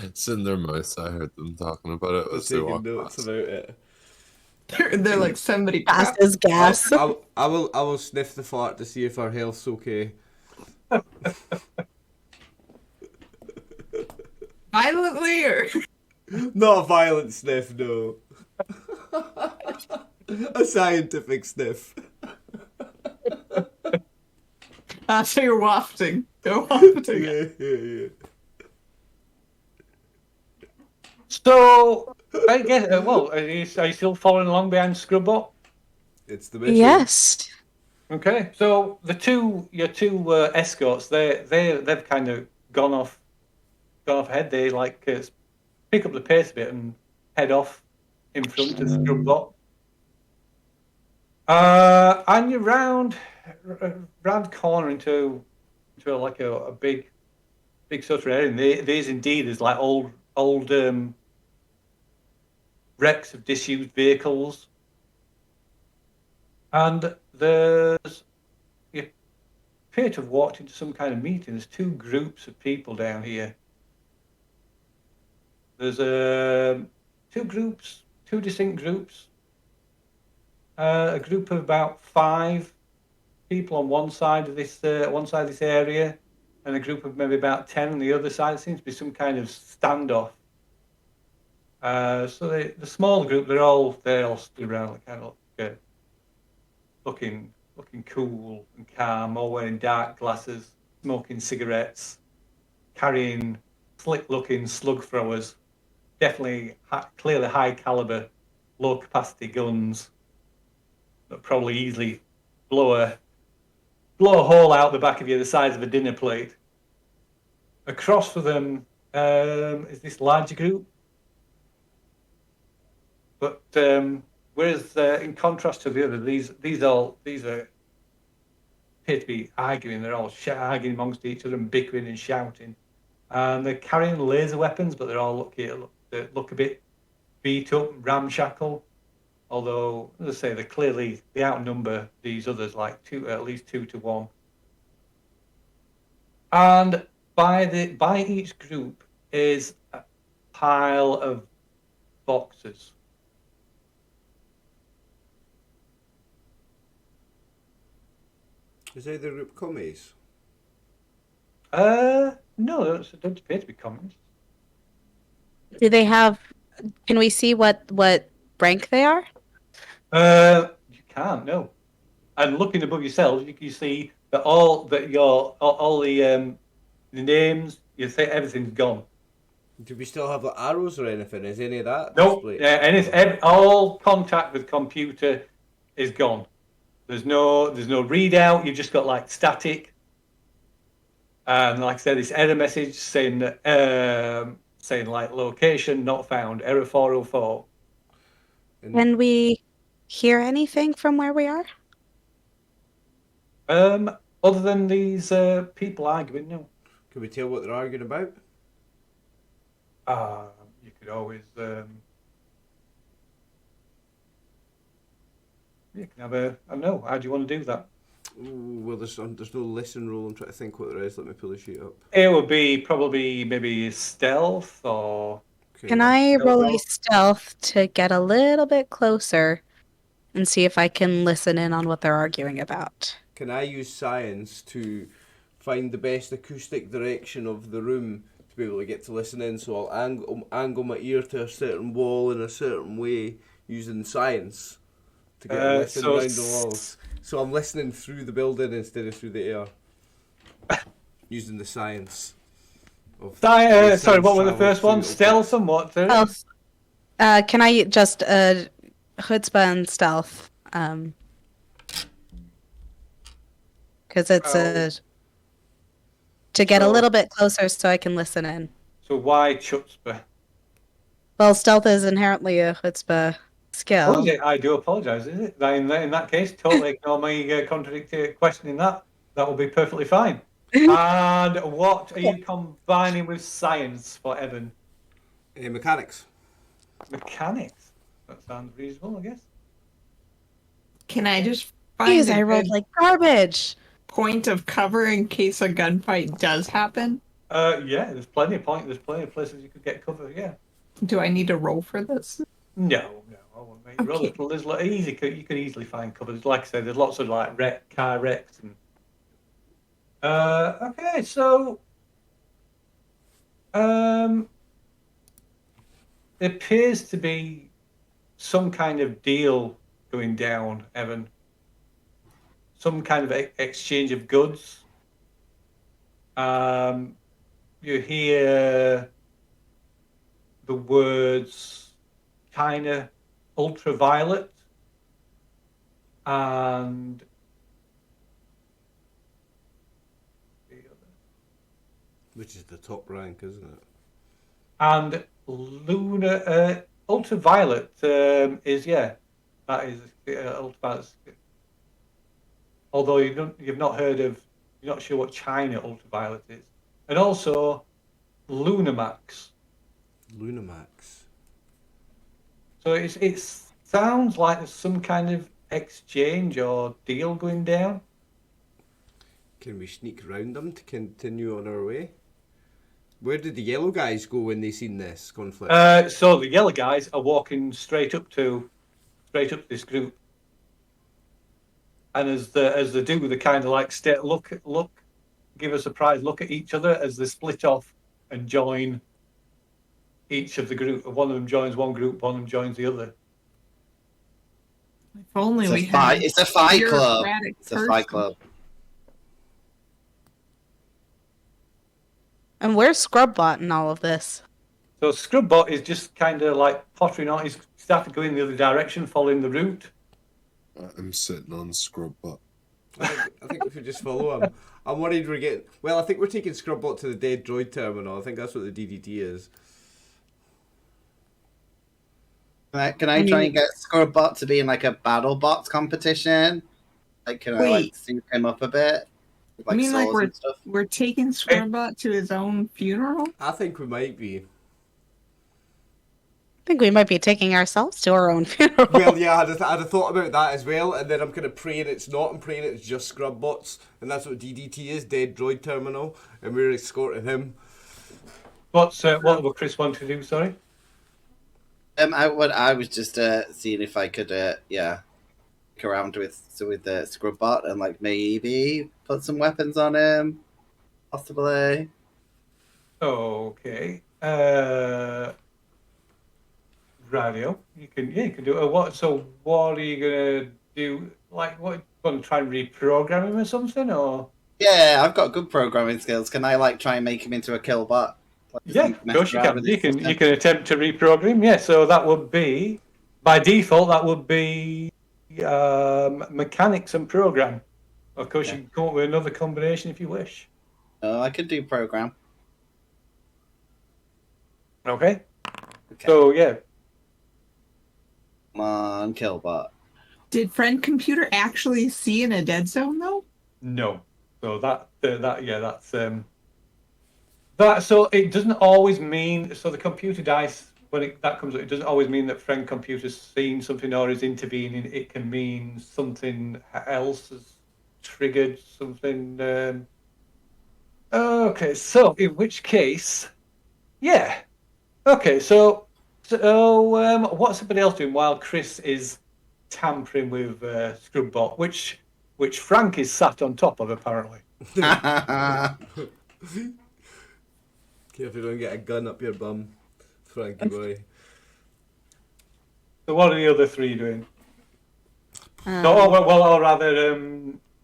It's in their mouths. I heard them talking about it They're as they taking walked notes past. about it. They're like somebody. Gas is gas. I will sniff the fart to see if our health's okay. Violently or Not a violent sniff, no. A scientific sniff. so you're wafting. Go wafting. Yeah. So I guess. Well, are you still following along behind Scrubbot? It's the mission. Yes. Okay, so your two escorts, they've kind of gone off ahead. They pick up the pace a bit and head off in front of Scrubbot. And you're round corner into like a big sort of area. And these indeed is like old wrecks of disused vehicles. And you appear to have walked into some kind of meeting. There's two groups of people down here. There's two distinct groups. A group of about 5 people on one side of this area, and a group of maybe about 10 on the other side. It seems to be some kind of standoff. So the small group, they're all stood around, like, kind of looking cool and calm, all wearing dark glasses, smoking cigarettes, carrying slick-looking slug throwers, definitely clearly high caliber, low capacity guns that probably easily blow a hole out the back of you the size of a dinner plate. Across from them is this larger group, but whereas in contrast to the other, these appear to be arguing. They're all arguing amongst each other and bickering and shouting. And they're carrying laser weapons, but they're all look a bit beat up, ramshackle. Although, as I say, they outnumber these others like at least 2 to 1. And by each group is a pile of boxes. Is either group commies? No, those don't appear to be communists. Do they have? Can we see what rank they are? You can't, no. And looking above yourselves, you can see that all the names, you say everything's gone. Do we still have like arrows or anything? Is any of that Nope. displayed? And it's all contact with computer is gone. There's no readout. You've just got like static. And like I said, this error message saying like location not found, error 404. Can we hear anything from where we are? Other than these people arguing, no. Can we tell what they're arguing about? You could always you can have a I don't know. How do you want to do that? Ooh, well, there's no listen rule. I'm trying to think what there is. Let me pull the sheet up. It would be probably maybe stealth or. Okay. Can I roll a roll. stealth to get a little bit closer and see if I can listen in on what they're arguing about? Can I use science to find the best acoustic direction of the room to be able to get to listen in? So I'll angle my ear to a certain wall in a certain way using science to get a listen so around the walls. So I'm listening through the building instead of through the air. Using the science. Sorry, what were the first ones? Stealth and what? Stealth. Can I just chutzpah and stealth? Because it's to get a little bit closer so I can listen in. So why chutzpah? Well, stealth is inherently a chutzpah skill. Oh, is it? I do apologise. Is it? In that case, totally ignore my contradictory questioning that. That will be perfectly fine. And what are you combining with science for Evan? Mechanics. Mechanics. That sounds reasonable, I guess. Can I just find Jeez, I a rolled good like garbage. point of cover in case a gunfight does happen? Yeah, there's plenty of places you could get cover. Yeah. Do I need to roll for this? No, I won't make Okay. There's easy. You could easily find covers. Like I said, there's lots of like car wrecks and. Okay, so. There appears to be some kind of deal going down, Evan. Some kind of exchange of goods. You hear the words China ultraviolet and Which is the top rank, isn't it? and lunar ultraviolet is that is ultraviolet. Although you're not sure what China ultraviolet is, and also Lunamax. Lunamax. So it sounds like there's some kind of exchange or deal going down. Can we sneak around them to continue on our way? Where did the yellow guys go when they seen this conflict? So the yellow guys are walking straight up to this group, and as they do, they kind of like look, give a surprised look at each other as they split off and join each of the group. One of them joins one group, one of them joins the other. If only we It's a fight. had It's a fight club. bureaucratic It's a fight person. club. And where's Scrubbot in all of this? So Scrubbot is just kind of like pottering on. He's started going the other direction, following the route. I'm sitting on Scrubbot. I think if we just follow him. I'm worried we're getting... Well, I think we're taking Scrubbot to the dead droid terminal. I think that's what the DDT is. Can I try and get Scrubbot to be in like a battle bots competition? Like, can I like Wait. sync him up a bit? With, You mean like swords and stuff? we're taking Scrubbot to his own funeral? I think we might be. think we might be taking ourselves to our own funeral. Well, yeah, I'd have thought about that as well, and then I'm kind of praying it's not. I'm praying it's just Scrubbots, and that's what DDT is, Dead Droid Terminal, and we're escorting him. What would Chris want to do? Sorry. I was just seeing if I could look around with the Scrubbot and like maybe put some weapons on him, possibly. Okay. Radio. You can do it. What are you gonna do? Like, what, going to try and reprogram him or something, or? Yeah, I've got good programming skills. Can I like try and make him into a killbot? Like, Yeah, of mess course you around can. with You his can system? you can attempt to reprogram him. Yeah, so that would be, by default, that would be mechanics and program. Of course, you can come up with another combination if you wish. Oh, I could do program. Okay. Okay. So yeah, Come on, killbot. Did friend computer actually see in a dead zone though? no. So that's that. So it doesn't always mean. So the computer dice when that comes up, it doesn't always mean that friend computer's seen something or is intervening. It can mean something else has triggered something. Okay, so in which case, yeah. Okay, so what's somebody else doing while Chris is tampering with Scrubbot, which Frank is sat on top of apparently. Careful you don't get a gun up your bum, Frankie boy. So what are the other three doing? Or rather,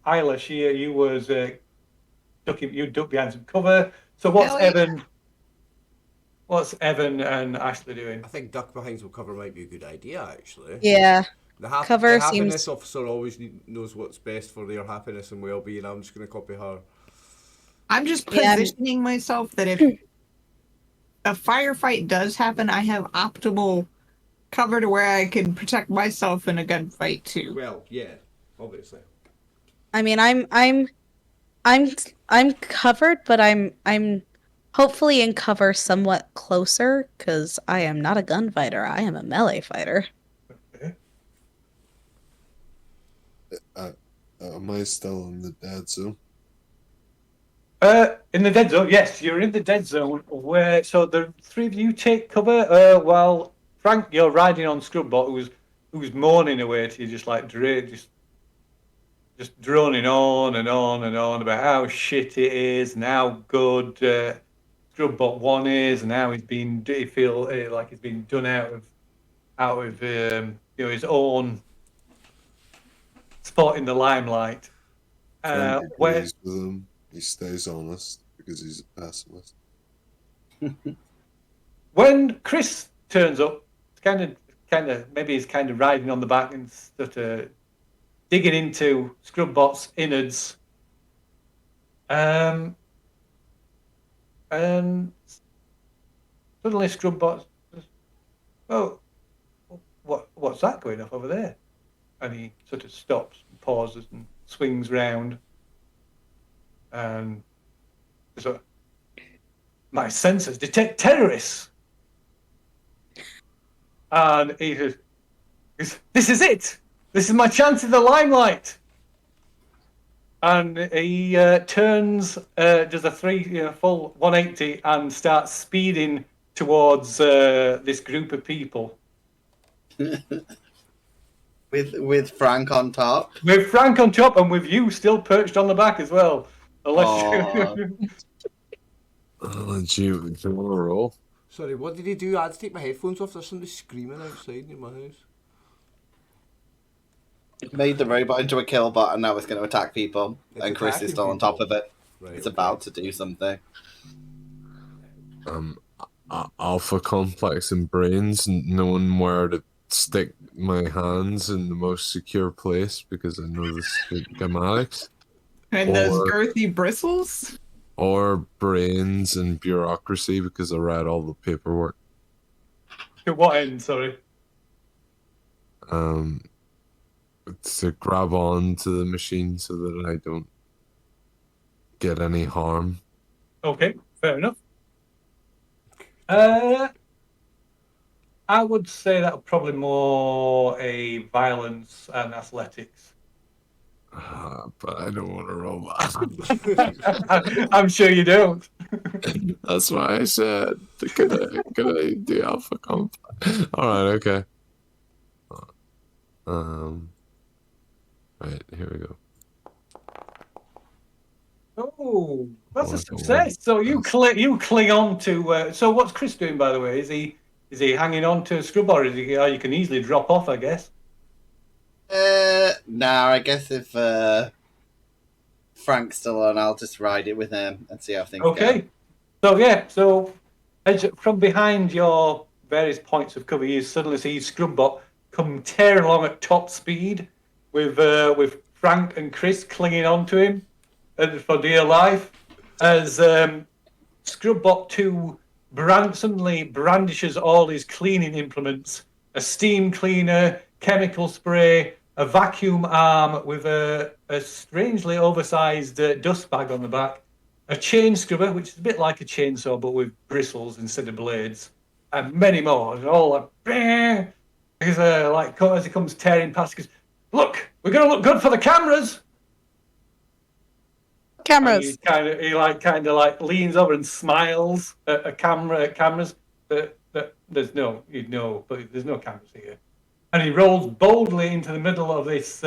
Isla, you was you ducked behind some cover. So what's Hell yeah. Evan? What's Evan and Ashley doing? I think duck behind some cover might be a good idea, actually. Yeah. the Cover happiness seems- officer always knows what's best for their happiness and well-being. I'm just going to copy her. I'm just Yeah. positioning myself that if a firefight does happen, I have optimal cover to where I can protect myself in a gunfight too. Well, yeah, obviously. I mean, I'm covered, but I'm hopefully in cover somewhat closer because I am not a gunfighter. I am a melee fighter. Okay. Am I still in the dead zone? In the dead zone, yes, you're in the dead zone. Where so the three of you take cover while Frank, you're riding on Scrubbot, who's moaning away to you, just like just droning on and on and on about how shit it is and how good Scrubbot 1 is, and how he feel like he's been done out of his own spot in the limelight. Frank Where agrees with him. He stays honest because he's a pessimist. when Chris turns up, kind of maybe he's kind of riding on the back and sort of digging into Scrubbot's innards. And suddenly Scrubbot says, "Oh, what's that going off over there?" And he sort of stops, and pauses, and swings round. And so, my sensors detect terrorists. And he says, "This is it. This is my chance in the limelight." And he turns, does a full 180, and starts speeding towards this group of people. With Frank on top. With Frank on top, and with you still perched on the back as well. Aw. Do you want to roll? Sorry, what did he do? I had to take my headphones off. There's somebody screaming outside near my house. Made the robot into a killbot and now it's going to attack people. It's and Chris attacking is still on people. top of it. Right. It's about to do something. Alpha complex and brains, knowing where to stick my hands in the most secure place because I know the schematics. And those Or- girthy bristles? Or brains and bureaucracy because I read all the paperwork. To what end, sorry? To grab on to the machine so that I don't get any harm. I would say that probably more a violence and athletics. But I don't want to roll that. I'm sure you don't. That's why I said, could I do alpha comp? Alright, okay. Right, here we go. Oh, that's a One, success. So you cling on to. So what's Chris doing, by the way? Is he hanging on to Scrub, or is he? You can easily drop off, I guess. No, I guess if Frank's still on, I'll just ride it with him and see how things Okay. So yeah, so as from behind your various points of cover, you suddenly see Scrubbot come tearing along at top speed with Frank and Chris clinging on to him for dear life as Scrubbot 2 suddenly brandishes all his cleaning implements, a steam cleaner, chemical spray, a vacuum arm with a strangely oversized dust bag on the back, a chain scrubber, which is a bit like a chainsaw but with bristles instead of blades, and many more. And all like, he's like as he comes tearing past, he goes, "Look, we're going to look good for the cameras." Cameras. And he kind of leans over and smiles at cameras. But there's no cameras here. And he rolls boldly into the middle of this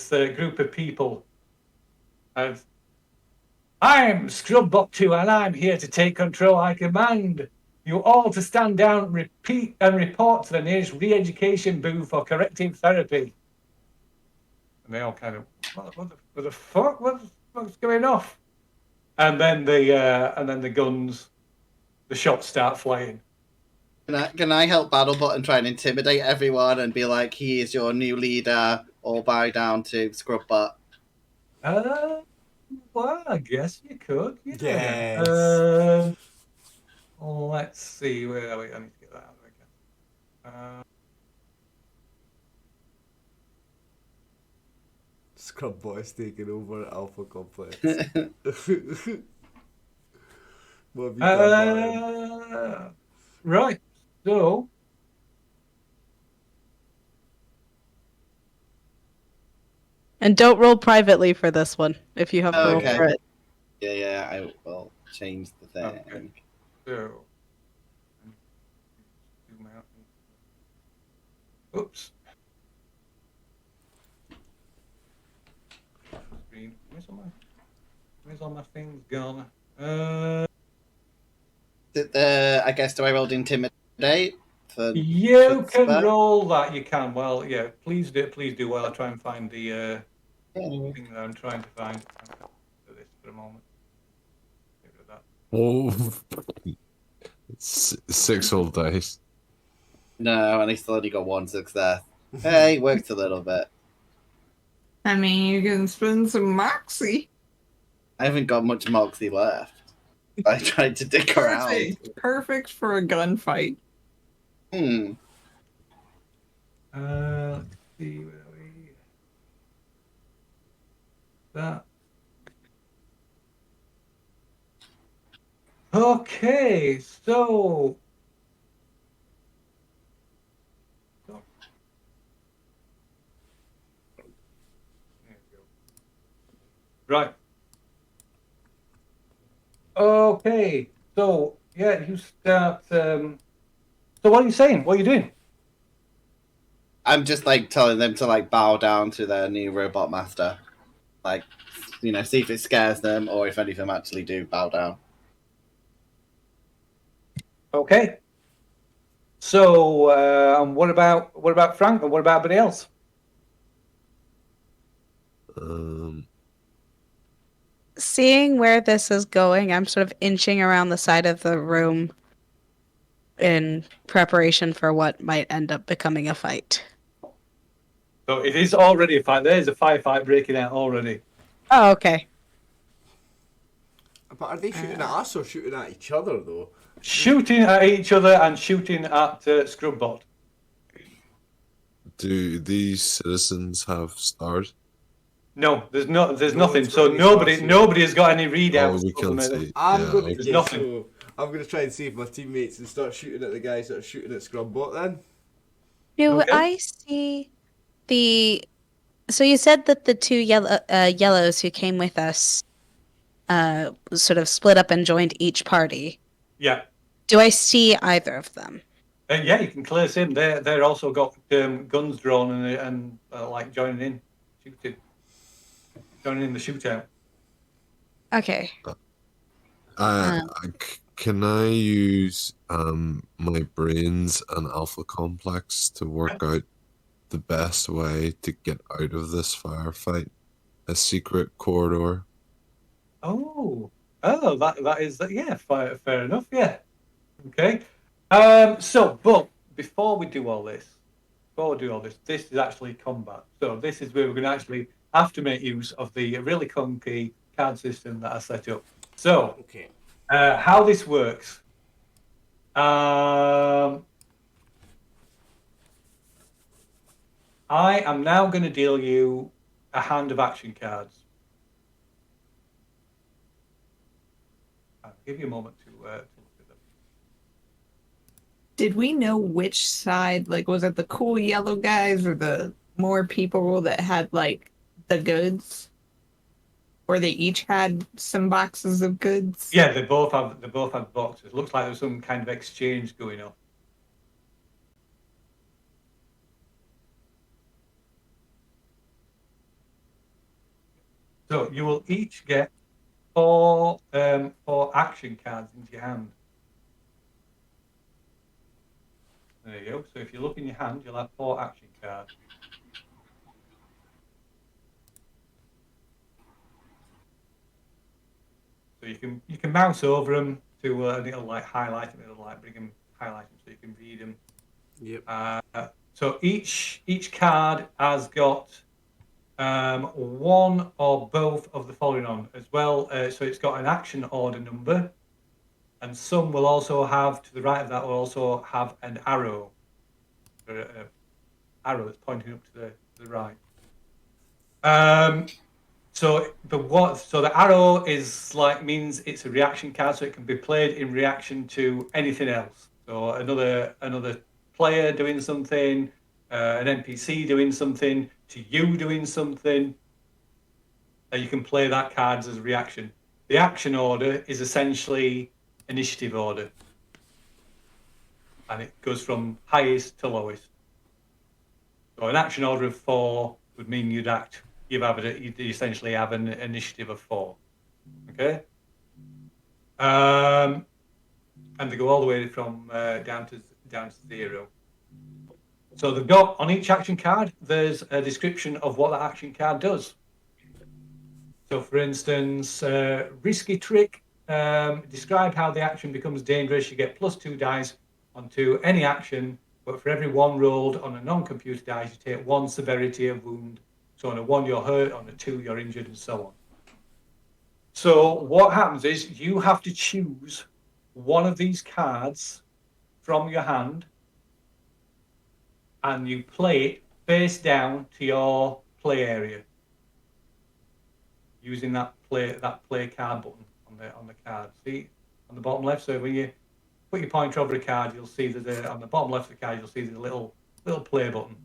group of people. And I'm Scrubbot 2, and I'm here to take control. I command you all to stand down, repeat, and report to the nearest re-education booth for corrective therapy. And they all kind of, what the fuck? What's going off? And then the guns, the shots start flying. Can I help Battlebot and try and intimidate everyone and be like, he is your new leader, or bow down to Scrubbot? Well, I guess you could. Yeah. Yes. Let's see. Where are we? I need to get that out again. Scrub Boy's taking over Alpha Complex. What have you done, Martin? Right. So. And don't roll privately for this one if you have to roll Okay. for it. Yeah, I will change the thing. Okay. So. Oops. Where's all my things gone? I guess, do I roll to intimidate? You can spell? roll that. You can. Well, yeah. Please do. While I try and find the thing that I'm trying to find. Do this for a moment. Get rid of that. Oh, 6 whole dice. No, and I still only got 1 success. Hey, worked a little bit. I mean, you can spend some moxie. I haven't got much moxie left. I tried to dick around. Perfect for a gunfight. Hmm. Let's see where are we. That. Okay, so. There we go. Right. Okay, so yeah, you start. So what are you saying? What are you doing? I'm just like telling them to like bow down to their new robot master. Like, see if it scares them or if any of them actually do bow down. Okay. So what about Frank and what about everybody else? Seeing where this is going, I'm sort of inching around the side of the room in preparation for what might end up becoming a fight. So it is already a fight. There's a firefight breaking out already. Oh, okay. But are they shooting at us or shooting at each other, though? Shooting at each other and shooting at Scrubbot. Do these citizens have stars? No, there's nothing. one's So got any nobody has got any Oh, readouts. we can't see. I'm Yeah, going to okay. guess nothing. so. I'm going to try and save my teammates and start shooting at the guys that are shooting at Scrubbot then. Do Okay. I see the? So you said that the two yellows who came with us, sort of split up and joined each party. Yeah. Do I see either of them? Yeah, you can clear sim. They're also got guns drawn and like joining in the shootout. Okay. Can I use my brains and alpha complex to work out the best way to get out of this firefight? A secret corridor? Oh, that is yeah, fair enough. Yeah, okay. But before we do all this, this is actually combat. So this is where we're going to actually have to make use of the really clunky card system that I set up. So, Okay. how this works. I am now going to deal you a hand of action cards. I'll give you a moment to look at them. Did we know which side? Like, was it the cool yellow guys or the more people that had like the goods? Or they each had some boxes of goods? Yeah, they both have boxes. Looks like there's some kind of exchange going on. So you will each get four action cards into your hand. There you go. So if you look in your hand, you'll have 4 action cards. So you can mouse over them to and it'll like highlight them. It'll like highlight them so you can read them. Yep. So each card has got one or both of the following on as well. So it's got an action order number, and some will also have, to the right of that, will also have an arrow. An arrow that's pointing up to the right. So the arrow is means it's a reaction card, so it can be played in reaction to anything else. So another player doing something, an NPC doing something, to you doing something. You can play that card as a reaction. The action order is essentially initiative order, and it goes from highest to lowest. So an action order of 4 would mean you'd essentially have an initiative of 4. Okay. And they go all the way from down to 0. So they've got on each action card, there's a description of what that action card does. So, for instance, risky trick. Describe how the action becomes dangerous. You get +2 dice onto any action, but for every 1 rolled on a non-computer dice, you take 1 severity of wound. So on a 1 you're hurt, on a 2 you're injured, and so on. So what happens is you have to choose one of these cards from your hand, and you play it face down to your play area using that play card button on the card. See on the bottom left. So when you put your pointer over a card, you'll see that on the bottom left of the card, you'll see the little play button.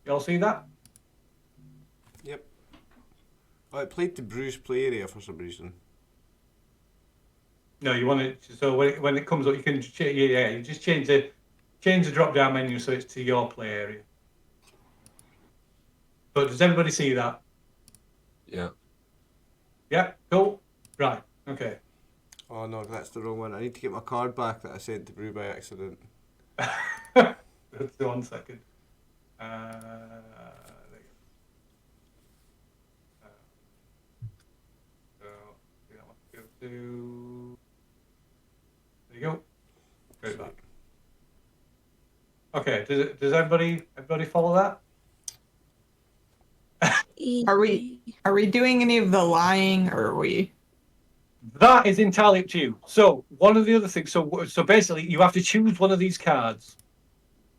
You all see that? Yep. Oh, it played to Bruce play area for some reason. No, you want it. So when it comes up, you can you just change the drop down menu so it's to your play area. But does everybody see that? Yeah. Yeah. Cool. Right. Okay. Oh no, that's the wrong one. I need to get my card back that I sent to Brew by accident. That's the 1 second. There you go. So that one go to. There you go. Go back. Okay. Does everybody follow that? Are we doing any of the lying, or are we? That is entirely up to you. So one of the other things. So basically, you have to choose one of these cards,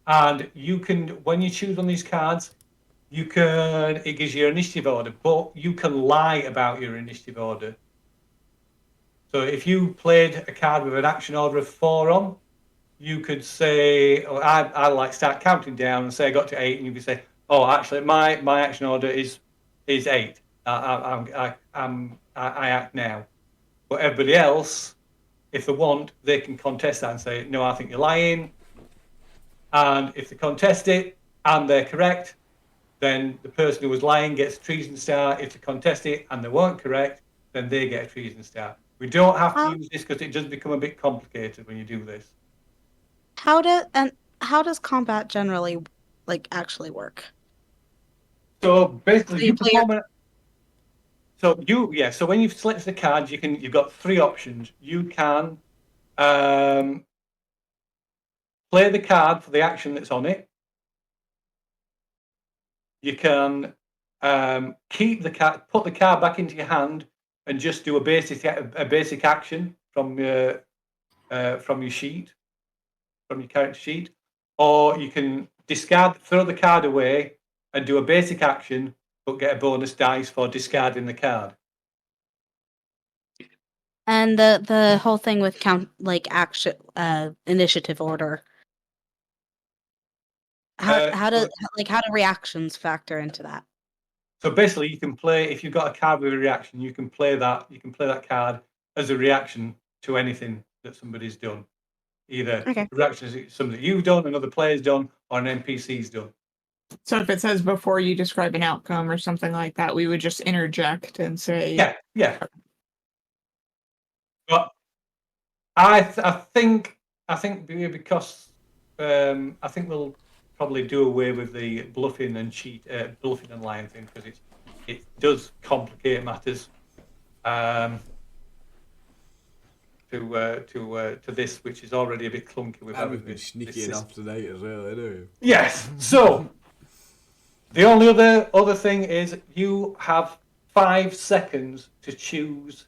and you can, when you choose one of these cards, it gives you your initiative order, but you can lie about your initiative order. So if you played a card with an action order of 4 on, you could say, or I like start counting down and say I got to 8, and you could say, oh, actually my action order is 8. I act now. But everybody else, if they want, they can contest that and say, no, I think you're lying. And if they contest it and they're correct, then the person who was lying gets a treason star. If they contest it and they weren't correct, then they get a treason star. We don't have to use this because it does become a bit complicated when you do this. How does combat generally actually work? So basically, So you you play perform So when you've selected the card, you've got 3 options. You can play the card for the action that's on it. You can keep the card, put the card back into your hand, and just do a basic action from your sheet, from your character sheet, or you can throw the card away, and do a basic action, but get a bonus dice for discarding the card. And the whole thing with action initiative order. How do reactions factor into that? So basically, you can play, if you've got a card with a reaction, you can play that card as a reaction to anything that somebody's done. Either Okay. reaction is something that you've done, another player's done, or an NPC's done. So if it says before you describe an outcome or something like that, we would just interject and say, Yeah. But I think because I think we'll probably do away with the bluffing and lying thing, because it does complicate matters to this, which is already a bit clunky with I've having been this sneaky enough tonight as well, I know. Yes. So the only other thing is you have 5 seconds to choose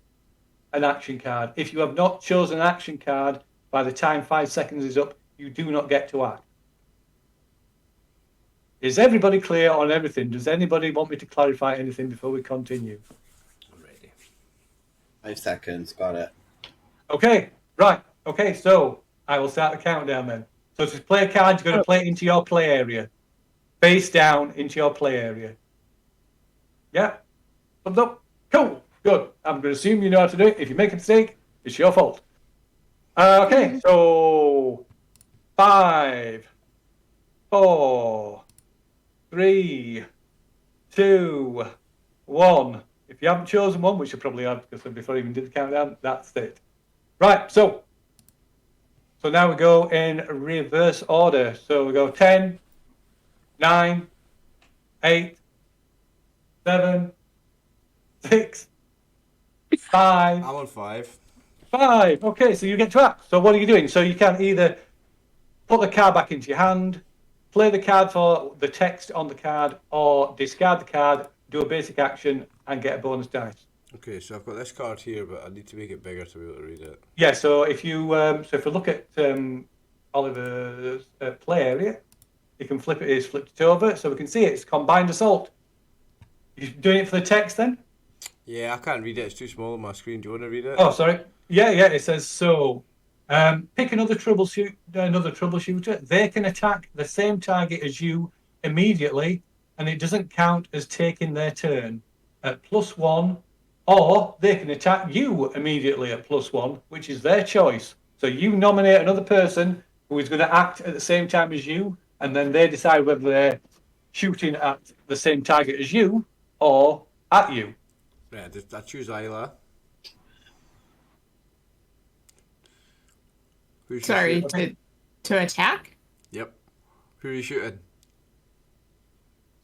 an action card. If you have not chosen an action card by the time 5 seconds is up, you do not get to act. Is everybody clear on everything? Does anybody want me to clarify anything before we continue? I'm ready. 5 seconds, got it. Okay, right. Okay, so I will start the countdown then. So to play a card, you're going to play it into your play area. Face down into your play area. Yeah? Thumbs up. Cool. Good. I'm going to assume you know how to do it. If you make a mistake, it's your fault. Okay, so 5, 4, 3, 2, 1. If you haven't chosen one, which you probably have because before I even did the countdown, that's it. Right, so now we go in reverse order. So we go 10, 9, 8, 7, 6, 5. I'm on 5. 5. Okay, so you get to act. So what are you doing? So you can either put the card back into your hand, play the card for the text on the card, or discard the card, do a basic action, and get a bonus dice. Okay, so I've got this card here, but I need to make it bigger to be able to read it. Yeah. So if you look at Oliver's play area, you can flip it over, so we can see it. It's combined assault. You doing it for the text then? Yeah, I can't read it. It's too small on my screen. Do you want to read it? Oh, sorry. Yeah. It says so. Pick another troubleshooter. They can attack the same target as you immediately, and it doesn't count as taking their turn at +1, or they can attack you immediately at +1, which is their choice. So you nominate another person who is going to act at the same time as you, and then they decide whether they're shooting at the same target as you or at you. Right, I choose Isla. Who's sorry, shooting? to attack? Yep. Who are you shooting?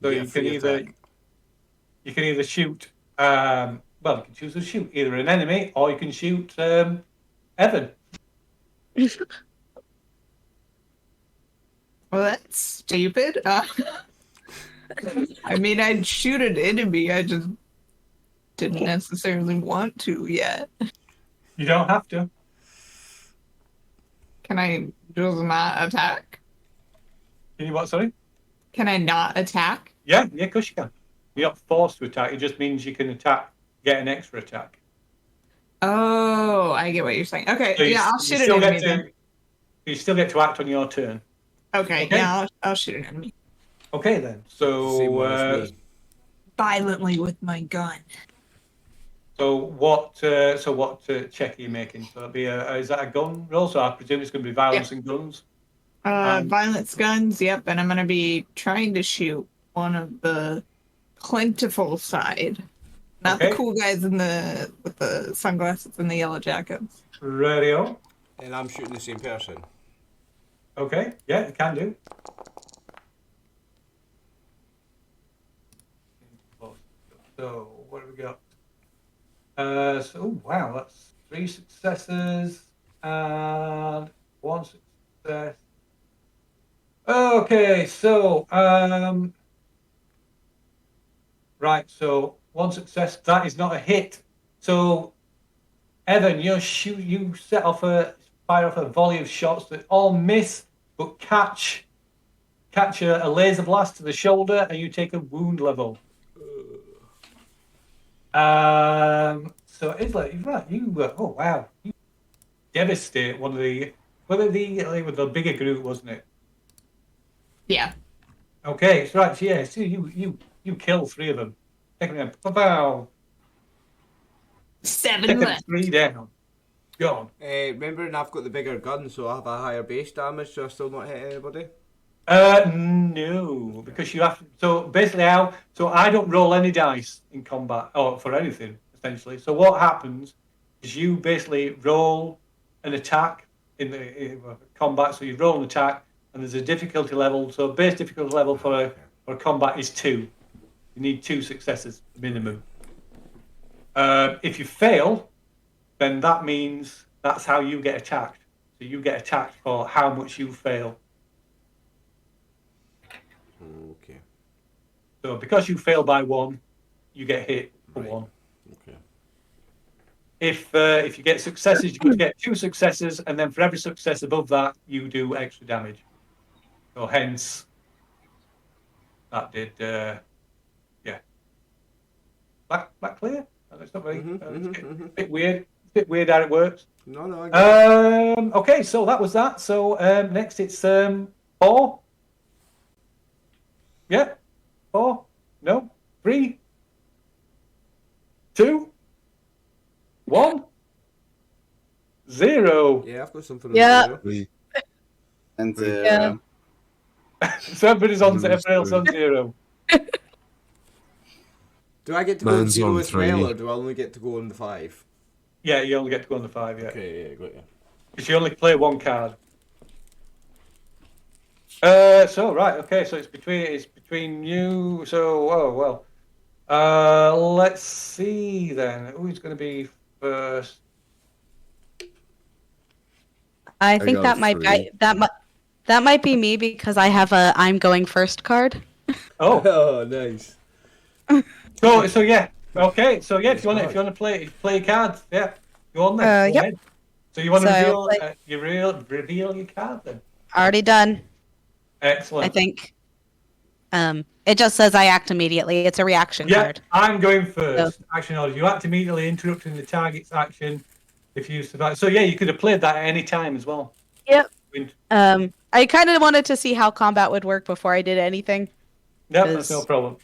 So get you a free attack. can either shoot. You can choose to shoot either an enemy or you can shoot Evan. Well, that's stupid. I mean, I'd shoot an enemy. I just didn't necessarily want to yet. You don't have to. Can I just not attack? Can you what? Sorry. Can I not attack? Yeah, of course you can. You're not forced to attack. It just means you can attack, get an extra attack. Oh, I get what you're saying. Okay, So yeah, I'll shoot an enemy then. You still get to act on your turn. Okay, Okay. yeah, I'll shoot an enemy. Okay then. Same one as me. Violently with my gun. So what check are you making? So that'll be is that a gun roll? So I presume it's going to be violence and guns. Violence guns, yep, and I'm gonna be trying to shoot one of the plentiful side. Not the cool guys with the sunglasses and the yellow jackets. Radio. And I'm shooting the same person. Okay, yeah, you can do. So what have we got? Wow, that's 3 successes and 1 success. Okay, so right, so 1 success. That is not a hit. So Evan, you fire off a volley of shots that all miss, but catch a laser blast to the shoulder, and you take a wound level. So it's like oh wow, you devastate one of the the bigger group, wasn't it? Yeah. Okay, so right, yeah, so you kill 3 of them, taking them. Wow. 7 left. 3 down. Gone. Remember, and I've got the bigger gun, so I have a higher base damage, so I still not hit anybody? No, because you have. So basically, I don't roll any dice in combat or for anything essentially. So what happens is you basically roll an attack in combat. So you roll an attack, and there's a difficulty level. So base difficulty level for combat is 2. You need 2 successes minimum. If you fail, then that means that's how you get attacked. So you get attacked for how much you fail. Okay. So because you fail by 1, you get hit for 1. Okay. If you get successes, you could get 2 successes, and then for every success above that, you do extra damage. So hence, that did yeah. That clear? It's not very. It's a bit weird. It's a bit weird how it works. No, I get it. Okay, so that was that. So next it's 4. Yeah, 4. No, 3, 2, 1, 0. Yeah, I've got something. Yeah. And Yeah. So everybody's on. Everybody else on 0. Do I get to go on Mine's 0 on as well, 3. or do I only get to go on the 5? Yeah, you only get to go on the 5. Yeah, Okay, yeah, got you. because you only play 1 card. So right, okay, so it's between you. So let's see then. Who's going to be first? I think got that might 3. be that might be me because I have a I'm going first card. Oh, Oh, nice. so yeah, okay, so yeah, if you want to play cards, yeah, go on then. Go Yep. ahead. So you want to So, reveal your card then? Already done, Excellent. I think. It just says I act immediately. It's a reaction Yeah, card. I'm going first. Action order. You act immediately, interrupting the target's action if you survive. So yeah, you could have played that at any time as well. Yep. Win- I kind of wanted to see how combat would work before I did anything. No, that's no problem.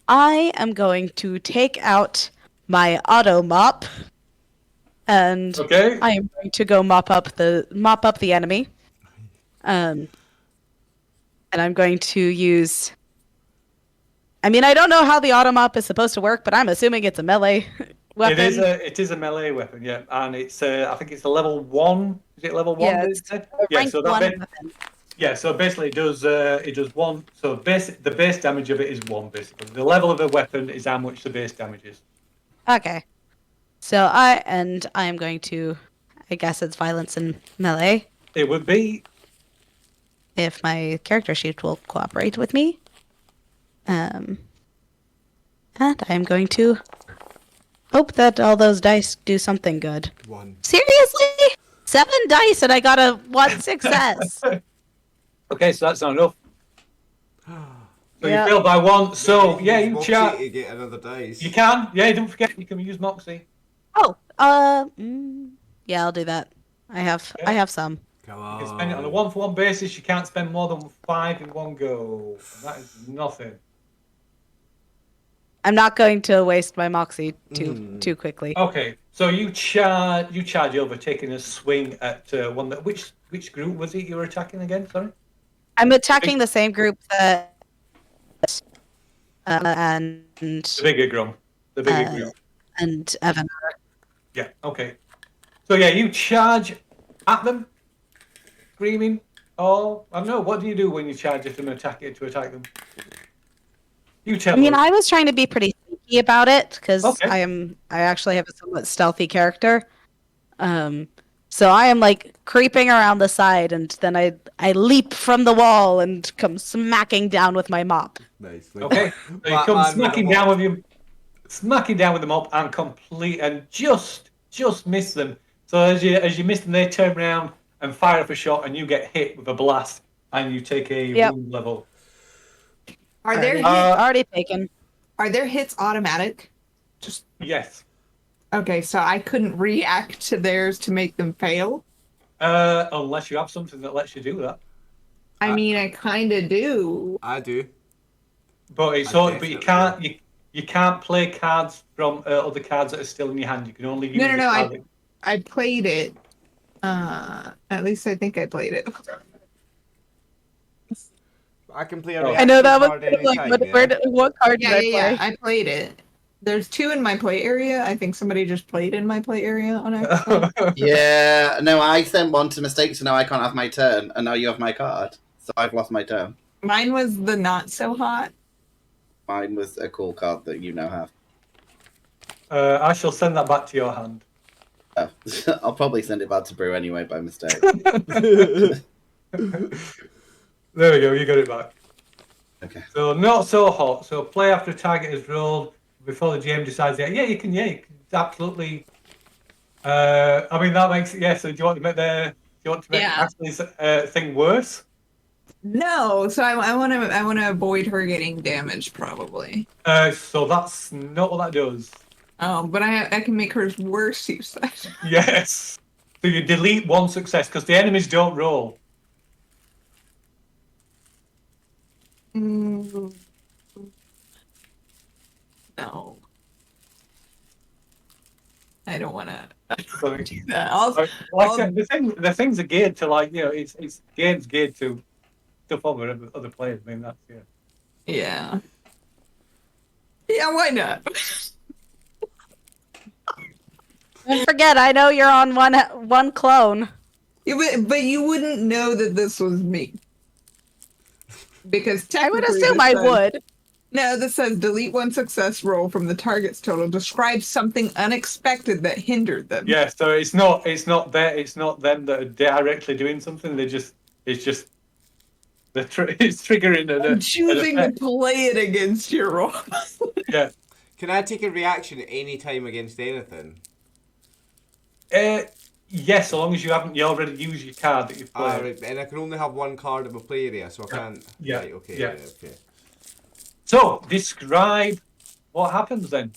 I am going to take out my auto mop, and Okay. I am going to go mop up the enemy. And I'm going to use. I mean, I don't know how the auto mop is supposed to work, but I'm assuming it's a melee weapon. It is a melee weapon, yeah, and it's I think it's a level 1. Is it level 1? Yeah, that it's it said? a rank So 1 that weapon. yeah, so basically it does 1. So the base damage of it is 1 basically. The level of the weapon is how much the base damage is. Okay. So I am going to. I guess it's violence and melee. It would be If my character sheet will cooperate with me. And I'm going to hope that all those dice do something good. 1. Seriously? 7 dice and I got a 1 success. okay. So that's not enough. So you fail by 1. So yeah, you Moxie charge. to get another dice. You can. Yeah, don't forget you can use Moxie. Oh, yeah, I'll do that. I have some. Come You can spend it on a on. 1-for-1 basis. You can't spend more than 5 in one go. And that is nothing. I'm not going to waste my moxie too quickly. Okay, so you charge over, taking a swing at one that. Which group was it you were attacking again? Sorry. I'm attacking the same group that and The bigger group. The bigger group. and Evan. Yeah. Okay. So yeah, you charge at them, screaming. Oh, I don't know. What do you do when you charge at them and attack them? You tell I mean, me. I was trying to be pretty sneaky about it because Okay. I actually have a somewhat stealthy character. So I am like creeping around the side, and then I leap from the wall and come smacking down with my mop. Nice. Okay. So you come smacking down with the mop and just miss them. So as you miss them, they turn around and fire off a shot, and you get hit with a blast, and you take a wound level. Are there already taken? Are their hits automatic? Just Yes. okay, so I couldn't react to theirs to make them fail. Unless you have something that lets you do that. I mean, I kind of do. I do. But you can't play cards from other cards that are still in your hand. You can only use No. I played it. At least I think I played it. I can play Oh. a I know that was card like anytime, what card did I play? Yeah. I played it. There's 2 in my play area. I think somebody just played in my play area on accident. Yeah, no, I sent one to mistake, so now I can't have my turn, and now you have my card. So I've lost my turn. Mine was the not so hot. Mine was a cool card that you now have. I shall send that back to your hand. Oh, I'll probably send it back to Brew anyway by mistake. There we go, you got it back. Okay. So not so hot. So play after a target is rolled before the GM decides. Yeah, you can absolutely. I mean that makes So do you want to make Ashley's thing worse? No, so I want to avoid her getting damaged probably. So that's not what that does. Oh, but I can make hers worse. You said. Yes. So you delete 1 success because the enemies don't roll. No. I don't want to do that. The things are geared to it's games geared to stuff over other players. I mean that's Yeah. Yeah, why not? Don't forget, I know you're on one clone. Yeah, but you wouldn't know that this was me. Because I would technically assume this I says- would. No, this says delete 1 success roll from the target's total. Describe something unexpected that hindered them. Yeah, so it's not them that are directly doing something. It's just it's triggering I'm choosing to play it against your roll. Yeah. Can I take a reaction at any time against anything? Yes, so long as you already used your card that you've played. Right, and I can only have 1 card in my play area, so I can't. Yeah. Right, okay. Yeah. Okay. So describe what happens then.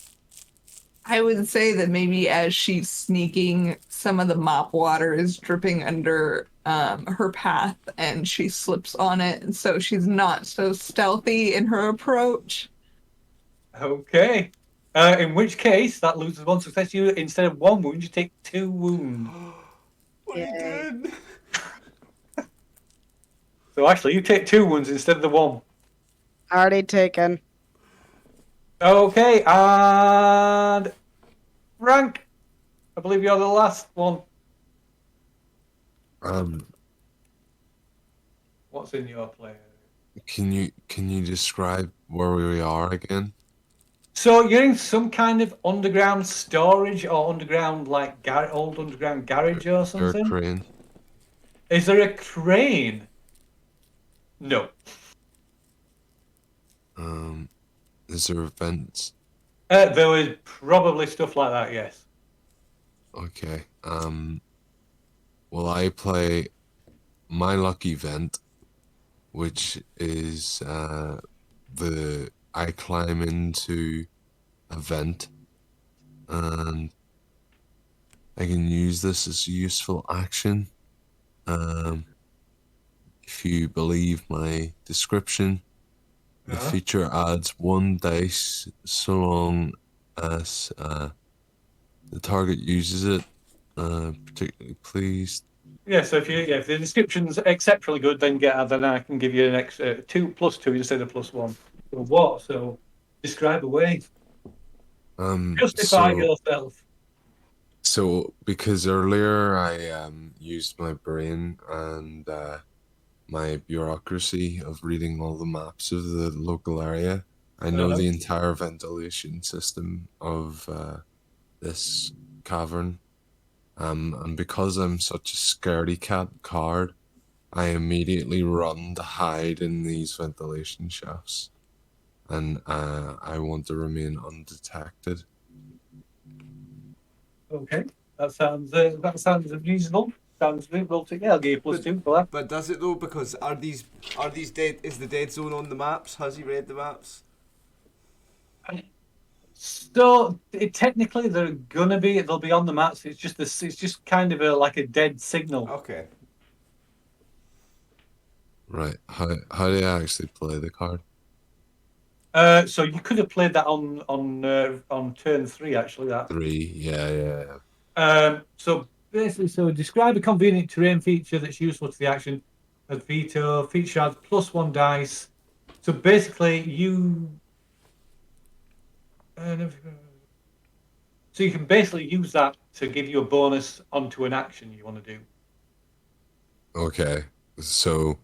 I would say that maybe as she's sneaking, some of the mop water is dripping under her path and she slips on it, and so she's not so stealthy in her approach. Okay. In which case, that loses 1 success. You instead of 1 wound, you take 2 wounds. What are you doing? So actually, you take 2 wounds instead of the 1. Already taken. Okay, and rank. I believe you're the last one. What's in your play? Can you describe where we are again? So you're in some kind of underground storage or underground old underground garage or Is there a something. crane? Is there a crane? No. Is there vents? There was probably stuff like that. Yes. Okay. Well, I play my lucky vent, which is I climb into a vent, and I can use this as a useful action. If you believe my description, the feature adds 1 dice so long as the target uses it. Particularly pleased. Yeah, so if the description's exceptionally good, then I can give you an extra 2 plus 2 instead of plus 1. So what? So describe away. Justify yourself. So because earlier I used my brain and my bureaucracy of reading all the maps of the local area, I know the entire ventilation system of this cavern. And because I'm such a scaredy cat card, I immediately run to hide in these ventilation shafts, and I want to remain undetected. Okay, that sounds reasonable. Sounds reasonable to I'll give you plus 2 for that. But does it though? Because are these dead? Is the dead zone on the maps? Has he read the maps? So technically, they'll be on the maps. It's just It's just kind of like a dead signal. Okay. Right. How do you actually play the card? So you could have played that on turn 3 actually. That 3. Yeah. So basically, describe a convenient terrain feature that's useful to the action. A veto feature adds plus 1 dice. So basically, so you can basically use that to give you a bonus onto an action you want to do. Okay. So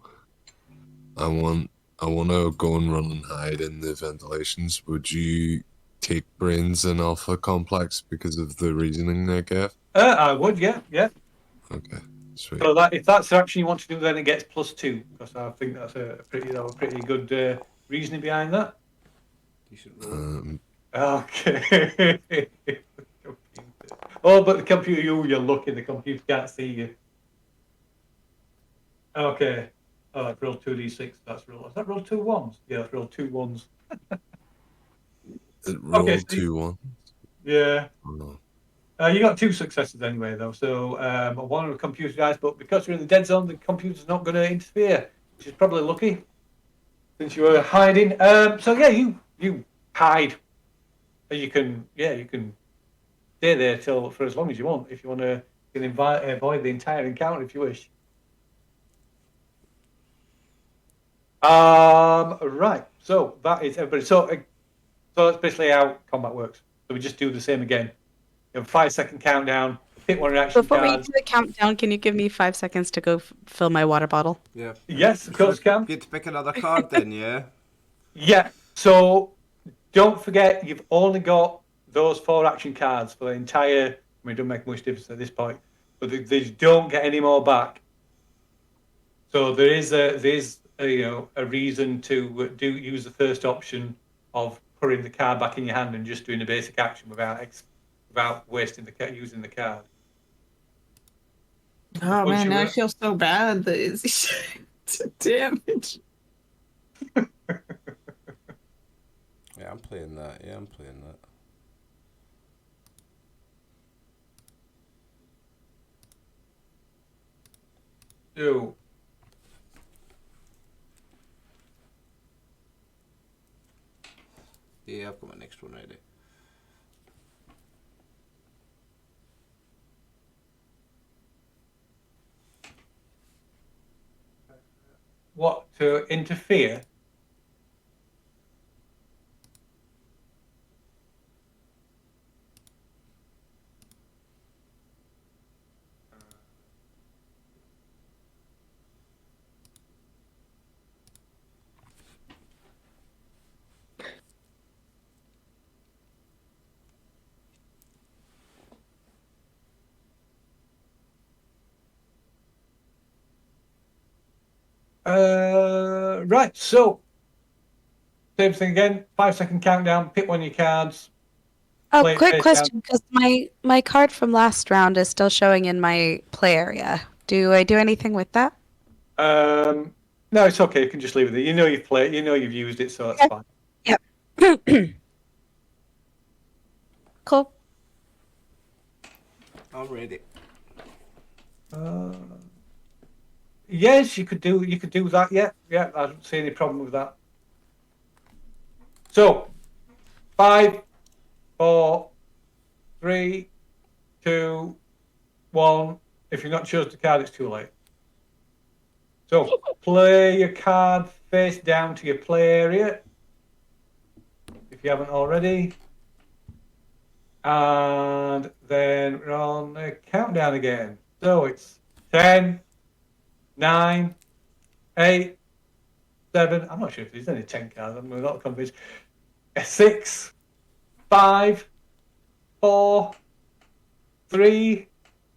I want to go and run and hide in the ventilations. Would you take brains and alpha complex because of the reasoning I gave? I would, yeah. Okay. Sweet. So if that's the action you want to do, then it gets plus 2 because I think that's a pretty good reasoning behind that. Decent roll. Okay. Oh, but the computer, you're lucky. The computer can't see you. Okay. Oh, roll 2d6. Is that roll 2 1s? Yeah, that's roll 2 1s. Roll 2 1. Yeah. Oh. You got 2 successes anyway, though. So one of the computer dice, but because you're in the dead zone, the computer's not going to interfere, which is probably lucky since you were hiding. So yeah, you hide. You can stay there for as long as you want. If you want to, you can avoid the entire encounter if you wish. Right. So that is everybody. So that's basically how combat works. So we just do the same again. You have a 5-second countdown. Pick one reaction Before we cards. do the countdown, can you give me 5 seconds to go fill my water bottle? Yeah. Yes, of course, Cam. Get to pick another card then, yeah. Yeah. So don't forget, you've only got those 4 action cards for the entire. I mean, it doesn't make much difference at this point, but they don't get any more back. So there is a reason to use the first option of putting the card back in your hand and just doing a basic action without wasting using the card. Oh man, now I feel so bad that it's damage. Yeah, I'm playing that. So Yeah, I've got my next one ready. what to interfere? Right, so same thing again. 5-second countdown. Pick one of your cards. Oh, Play it quick face question, because my card from last round is still showing in my play area. Do I do anything with that? No, it's okay. You can just leave it there. You know you've played. You know you've used it, so that's fine. Cool. I'm ready. Yes, you could do that. Yeah, I don't see any problem with that. So, 5, 4, 3, 2, 1. If you're not chosen the card, it's too late. So, play your card face down to your play area, if you haven't already. And then we're on the countdown again. So it's 10, 9, 8, 7. I'm not sure if there's any 10 cards. I'm not convinced. 6, 5, 4, 3.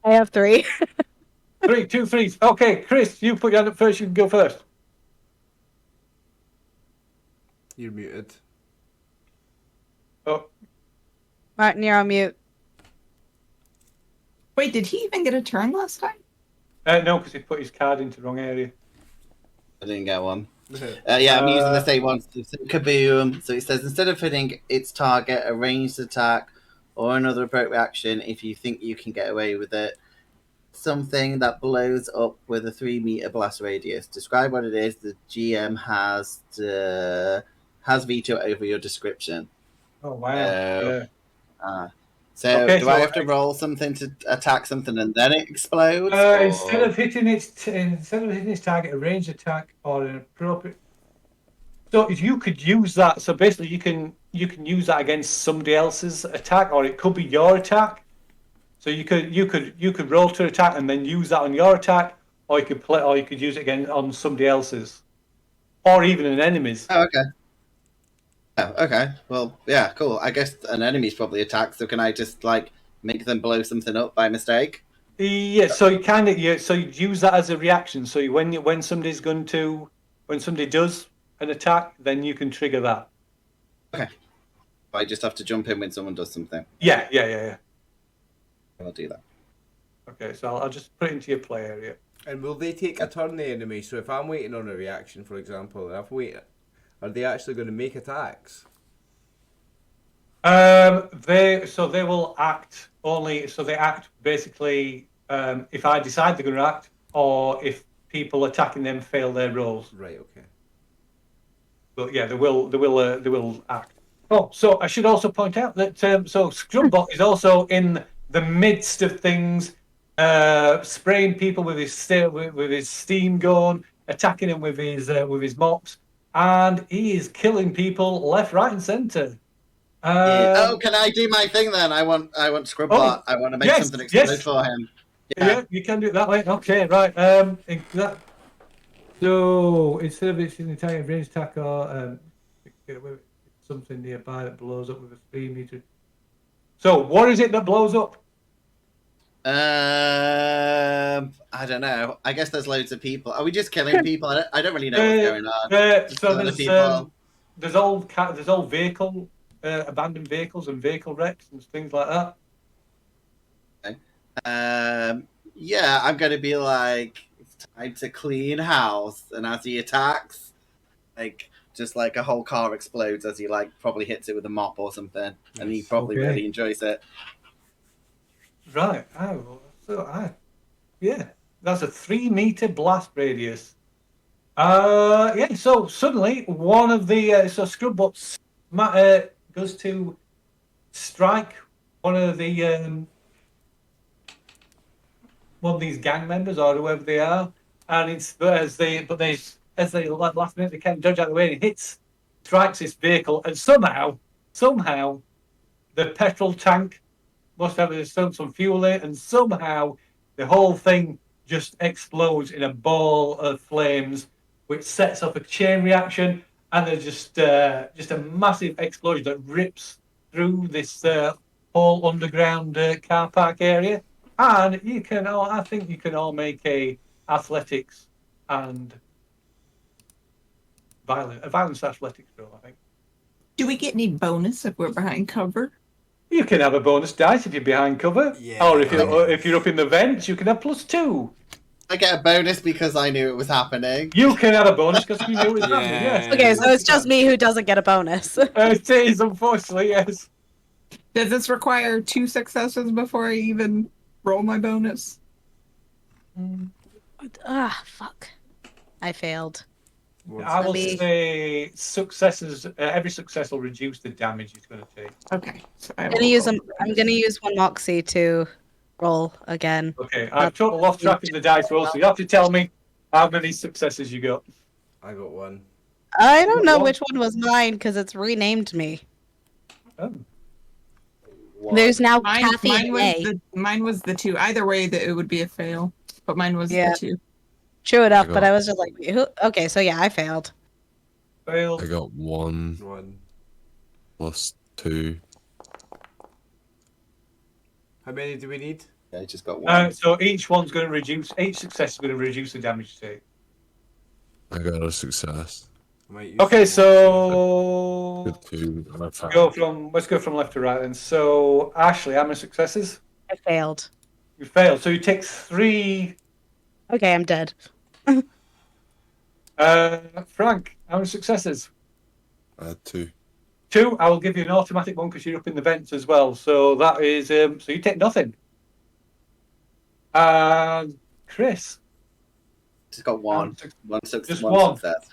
I have 3. 3, 2, 3. Okay, Chris, you put your hand up first. You can go first. You're muted. Oh, Martin, you're on mute. Wait, did he even get a turn last time? no, because he put his card into the wrong area. I didn't get one. Yeah, I'm using the same one. So kaboom. So it says instead of hitting its target, a ranged attack or another appropriate action, if you think you can get away with it, something that blows up with a 3-meter blast radius. Describe what it is. The GM has veto over your description. Oh, wow. Yeah. So Okay, do so I have to roll something to attack something and then it explodes? Instead of hitting its target, a ranged attack or an appropriate. So if you could use that, so basically you can use that against somebody else's attack, or it could be your attack. So you could roll to attack and then use that on your attack, or you could use it again on somebody else's, or even an enemy's. Oh, okay. Oh, okay. Well, yeah, cool. I guess an enemy's probably attacked, so can I just like make them blow something up by mistake? Yeah. So you so you use that as a reaction. So when somebody does an attack, then you can trigger that. Okay. I just have to jump in when someone does something. Yeah. I'll do that. Okay, so I'll just put it into your play area. And will they take a turn, the enemy? So if I'm waiting on a reaction, for example, and I've waited, are they actually going to make attacks? They will act only. So they act basically if I decide they're going to act, or if people attacking them fail their rolls. Right. Okay. But yeah, they will act. Oh, so I should also point out that so Scrubbot is also in the midst of things, spraying people with his steam gun, attacking them with his mops, and he is killing people left, right, and centre. Oh, can I do my thing then? I want Scrubbot. Oh, I want to make something explode for him. Yeah, you can do it that way. Okay, right. So instead of it's an entire range attack or something nearby that blows up with a 3-meter. So what is it that blows up? I don't know. I guess there's loads of people. Are we just killing people? I don't really know what's going on. So there's old vehicle, abandoned vehicles and vehicle wrecks and things like that. Okay. Yeah, I'm gonna be like, it's time to clean house, and as he attacks, like just like a whole car explodes as he like probably hits it with a mop or something, and he probably really enjoys it. Right. Yeah, that's a 3-meter blast radius. Yeah. So suddenly one of the Scrubbots goes to strike one of these gang members or whoever they are, and as they last minute they can't dodge out of the way, and it strikes this vehicle, and somehow the petrol tank must have some fuel in it, and somehow the whole thing just explodes in a ball of flames, which sets up a chain reaction, and there's just a massive explosion that rips through this whole underground car park area. And I think you can all make a athletics and violence athletics roll, I think. Do we get any bonus if we're behind cover? You can have a bonus dice if you're behind cover, or if you're up in the vents, you can have +2. I get a bonus because I knew it was happening. You can add a bonus because you knew it was happening. Yes. Okay, so it's just me who doesn't get a bonus. It is, unfortunately, yes. Does this require 2 successes before I even roll my bonus? Fuck. I failed. I will me- say successes. Every success will reduce the damage it's going to take. Okay. So I'm gonna use one moxie to roll again. Okay, I've totally lost track of the dice roll, so you have to tell me how many successes you got. I got one. I don't know One. which one was mine because it's renamed me. Oh. There's now Mine, Kathy mine and was A. mine was the 2. Either way, that it would be a fail. But mine was Yeah. the 2. True enough, I but got- I was just like, who? Okay, so yeah, I failed. Failed. I got 1 One. plus 2. How many do we need? I just got one. So each one's going to reduce. Each success is going to reduce the damage you take. I got a success. I might use Okay, some so Good 2 and a 5. let's go from left to right then. So Ashley, how many successes? I failed. You failed. So you take 3. Okay, I'm dead. Frank, how many successes? 2. 2. I will give you an automatic one because you're up in the vents as well. So that is so you take nothing. And Chris, Just got one. Just One one. success.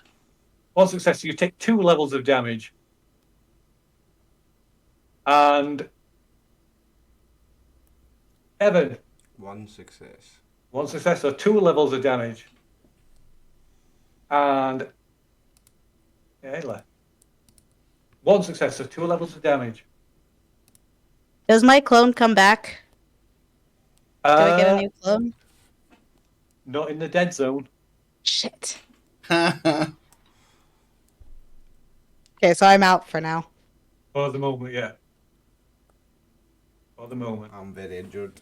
1 success. So you take 2 levels of damage. And Evan, one success. 1 success, so 2 levels of damage. And Ayla, 1 success, so 2 levels of damage. Does my clone come back? Do I get a new clone? Not in the dead zone. Shit. Okay, so I'm out for now. For the moment, yeah. For the moment. I'm very injured.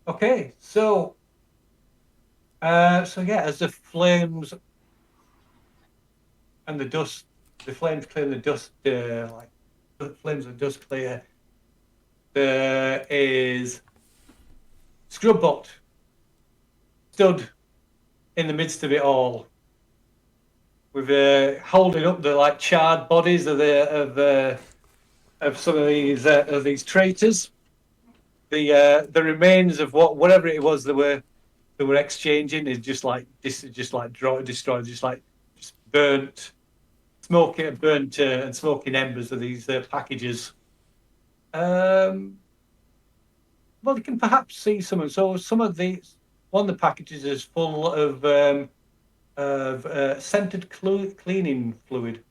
Okay, so yeah, as the flames and the dust, the flames clear, the dust, like the flames and dust clear, there is Scrubbot stood in the midst of it all, with holding up the like charred bodies of some of these traitors. The remains of whatever it was they were exchanging is just destroyed, just burnt, and smoking embers of these packages. Well, you can perhaps see some of one of the packages is full of scented cleaning fluid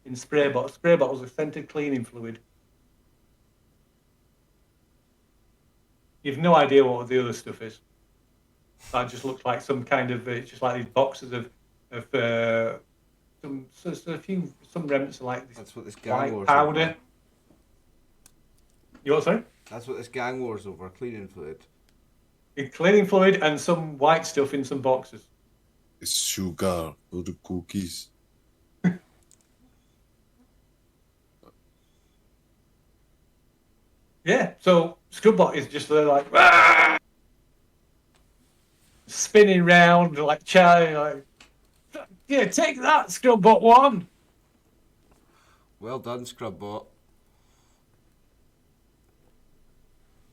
in spray bottles. Spray bottles of scented cleaning fluid. You've no idea what the other stuff is. That just looks like some kind of it's just like these boxes of some remnants of like this That's what this gang white war's powder. over. You what, sorry? That's what this gang war's over. Cleaning fluid. Cleaning fluid and some white stuff in some boxes. It's sugar for the cookies. Yeah, so Scrubbot is just there like "Rah!" spinning round like Charlie, like yeah, take that, Scrubbot one. Well done, Scrubbot.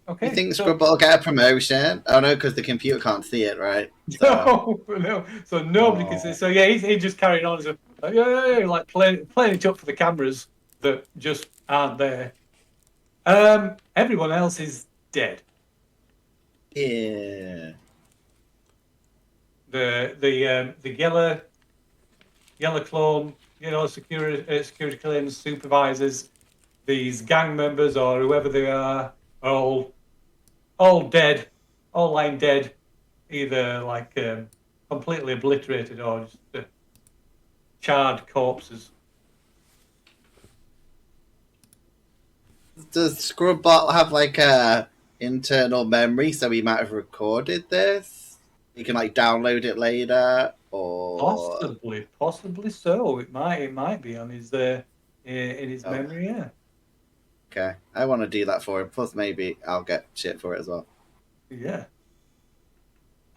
Okay. You think so, Scrubbot will get a promotion? Oh no, because the computer can't see it, right? So, no. So nobody can see. So yeah, he just carrying on as a like playing it up for the cameras that just aren't there. Everyone else is dead. yeah. The yellow clone, security clearance supervisors, these gang members or whoever they are all dead, all lying dead, either like completely obliterated or just charred corpses. Does Scrubbot have like a internal memory so he might have recorded this? You can like download it later, or Possibly so. It might be on his in his Oh. memory. Yeah. okay. I want to do that for him. Plus, maybe I'll get shit for it as well. Yeah.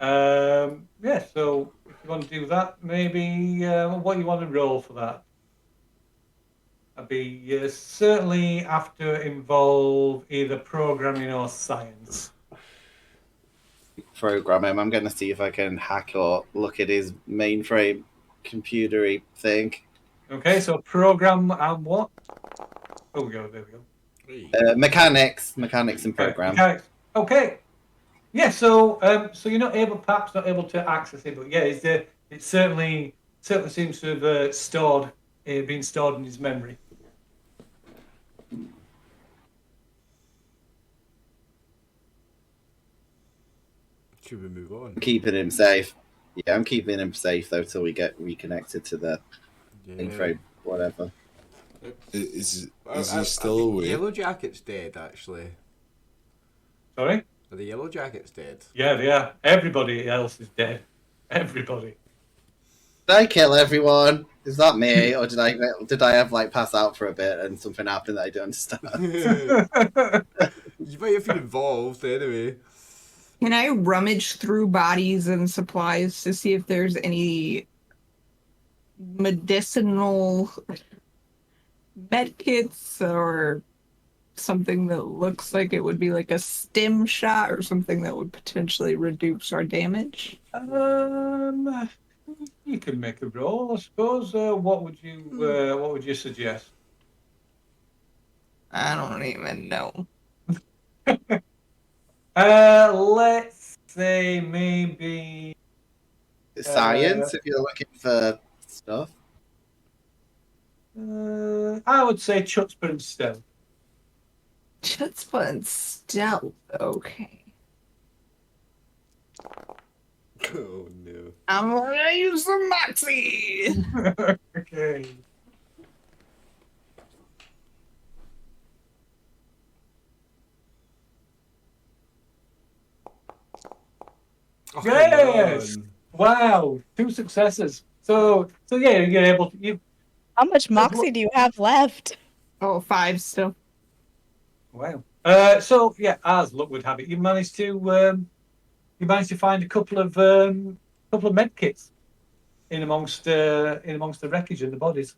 Yeah, so if you want to do that, maybe what you want to roll for that? I'd be certainly have to involve either programming or science. Program him. I'm going to see if I can hack or look at his mainframe computery thing. Okay, so program and what? Oh, there we go. Mechanics and program. Mechanics. Okay. Yeah, so you're not able, perhaps not able to access it, but yeah, it certainly seems to have been stored in his memory. Should we move on? Keeping him safe. Yeah, I'm keeping him safe though till we get reconnected to the mainframe, whatever. Is he still awake? Yellow Jacket's dead, actually. Sorry? Are the Yellow Jackets dead? Yeah, they are. Everybody else is dead. Everybody. Did I kill everyone? Is that me, or did I have like pass out for a bit and something happened that I don't understand? You might have been involved anyway. Can I rummage through bodies and supplies to see if there's any medicinal medkits or something that looks like it would be like a stim shot or something that would potentially reduce our damage? You can make a roll, I suppose. What would you suggest? I don't even know. Let's say maybe Science, if you're looking for stuff. I would say chutzpah and stealth. Chutzpah and stealth. Okay. Oh no. I'm gonna use some Moxie. Okay. Oh, Yes! come on. Wow, 2 successes. So yeah, you're able to. How much moxie do you have left? Oh, 5 still. Wow. So yeah, as luck would have it, you managed to find a couple of med kits in amongst the wreckage and the bodies.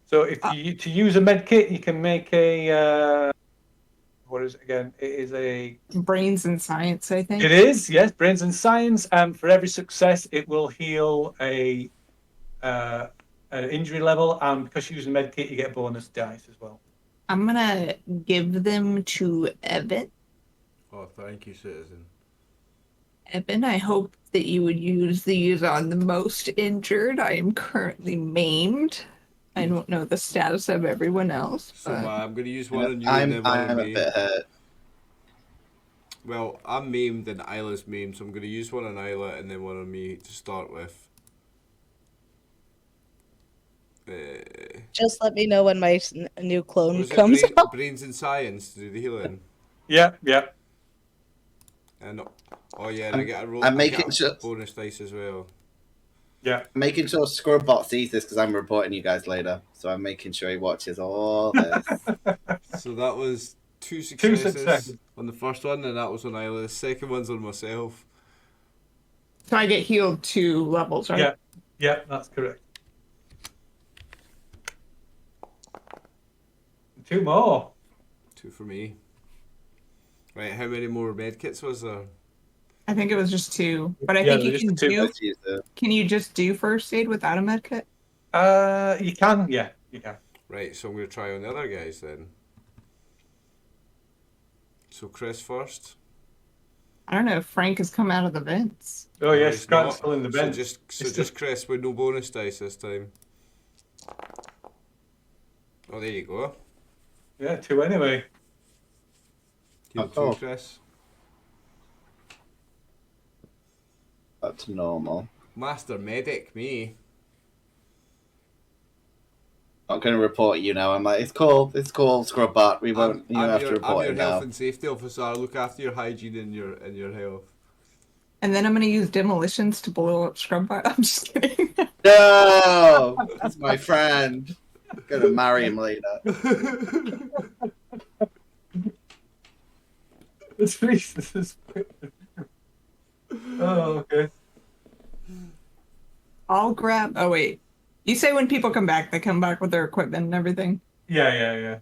So if you to use a med kit, you can make a what is it again? It is a Brains and science, I think. It is, yes, brains and science, and for every success, it will heal an injury level, and because you use a med kit, you get bonus dice as well. I'm gonna give them to Evan. Oh, thank you, citizen. Evan, I hope that you would use these on the most injured. I am currently maimed. I don't know the status of everyone else. So But... I'm going to use one on you and then one I'm on a me. bit hurt. Well, I'm maimed and Isla's maimed, so I'm going to use one on Isla and then one on me to start with. Just let me know when my new clone Was it comes up. brains and science to do the healing? Yeah. And oh yeah, and I get a roll. I'm I making get a sure- bonus dice as well. Yeah. Making sure Scrubbot sees this because I'm reporting you guys later. So I'm making sure he watches all this. So that was two successes, successes. on the first one, and that was on Isla. The second one's on myself. So I get healed 2 levels, right? Yeah, that's correct. 2 more. 2 for me. Right, how many more medkits was there? I think it was just 2. But I Yeah, think you just can 2. do. Let's use the- Can you just do first aid without a medkit? You can. Yeah, you can. Right, so I'm going to try on the other guys then. So Chris first. I don't know if Frank has come out of the vents. Oh yeah, he's Scrat's not. still in the bench. So just Chris with no bonus dice this time. Oh, there you go. Yeah, 2 anyway. Heal Oh. 2, Chris. That's normal. Master medic, me. Not going to report you now. I'm like, it's cool, Scrubbot. We won't. You have to I'm report your it health now. and safety officer. I look after your hygiene and your health. And then I'm going to use demolitions to blow up Scrubbot. I'm just kidding. No, that's my friend. I'm gonna marry him later. At least this is. Oh, okay. I'll grab. Oh wait, you say when people come back, they come back with their equipment and everything. Yeah.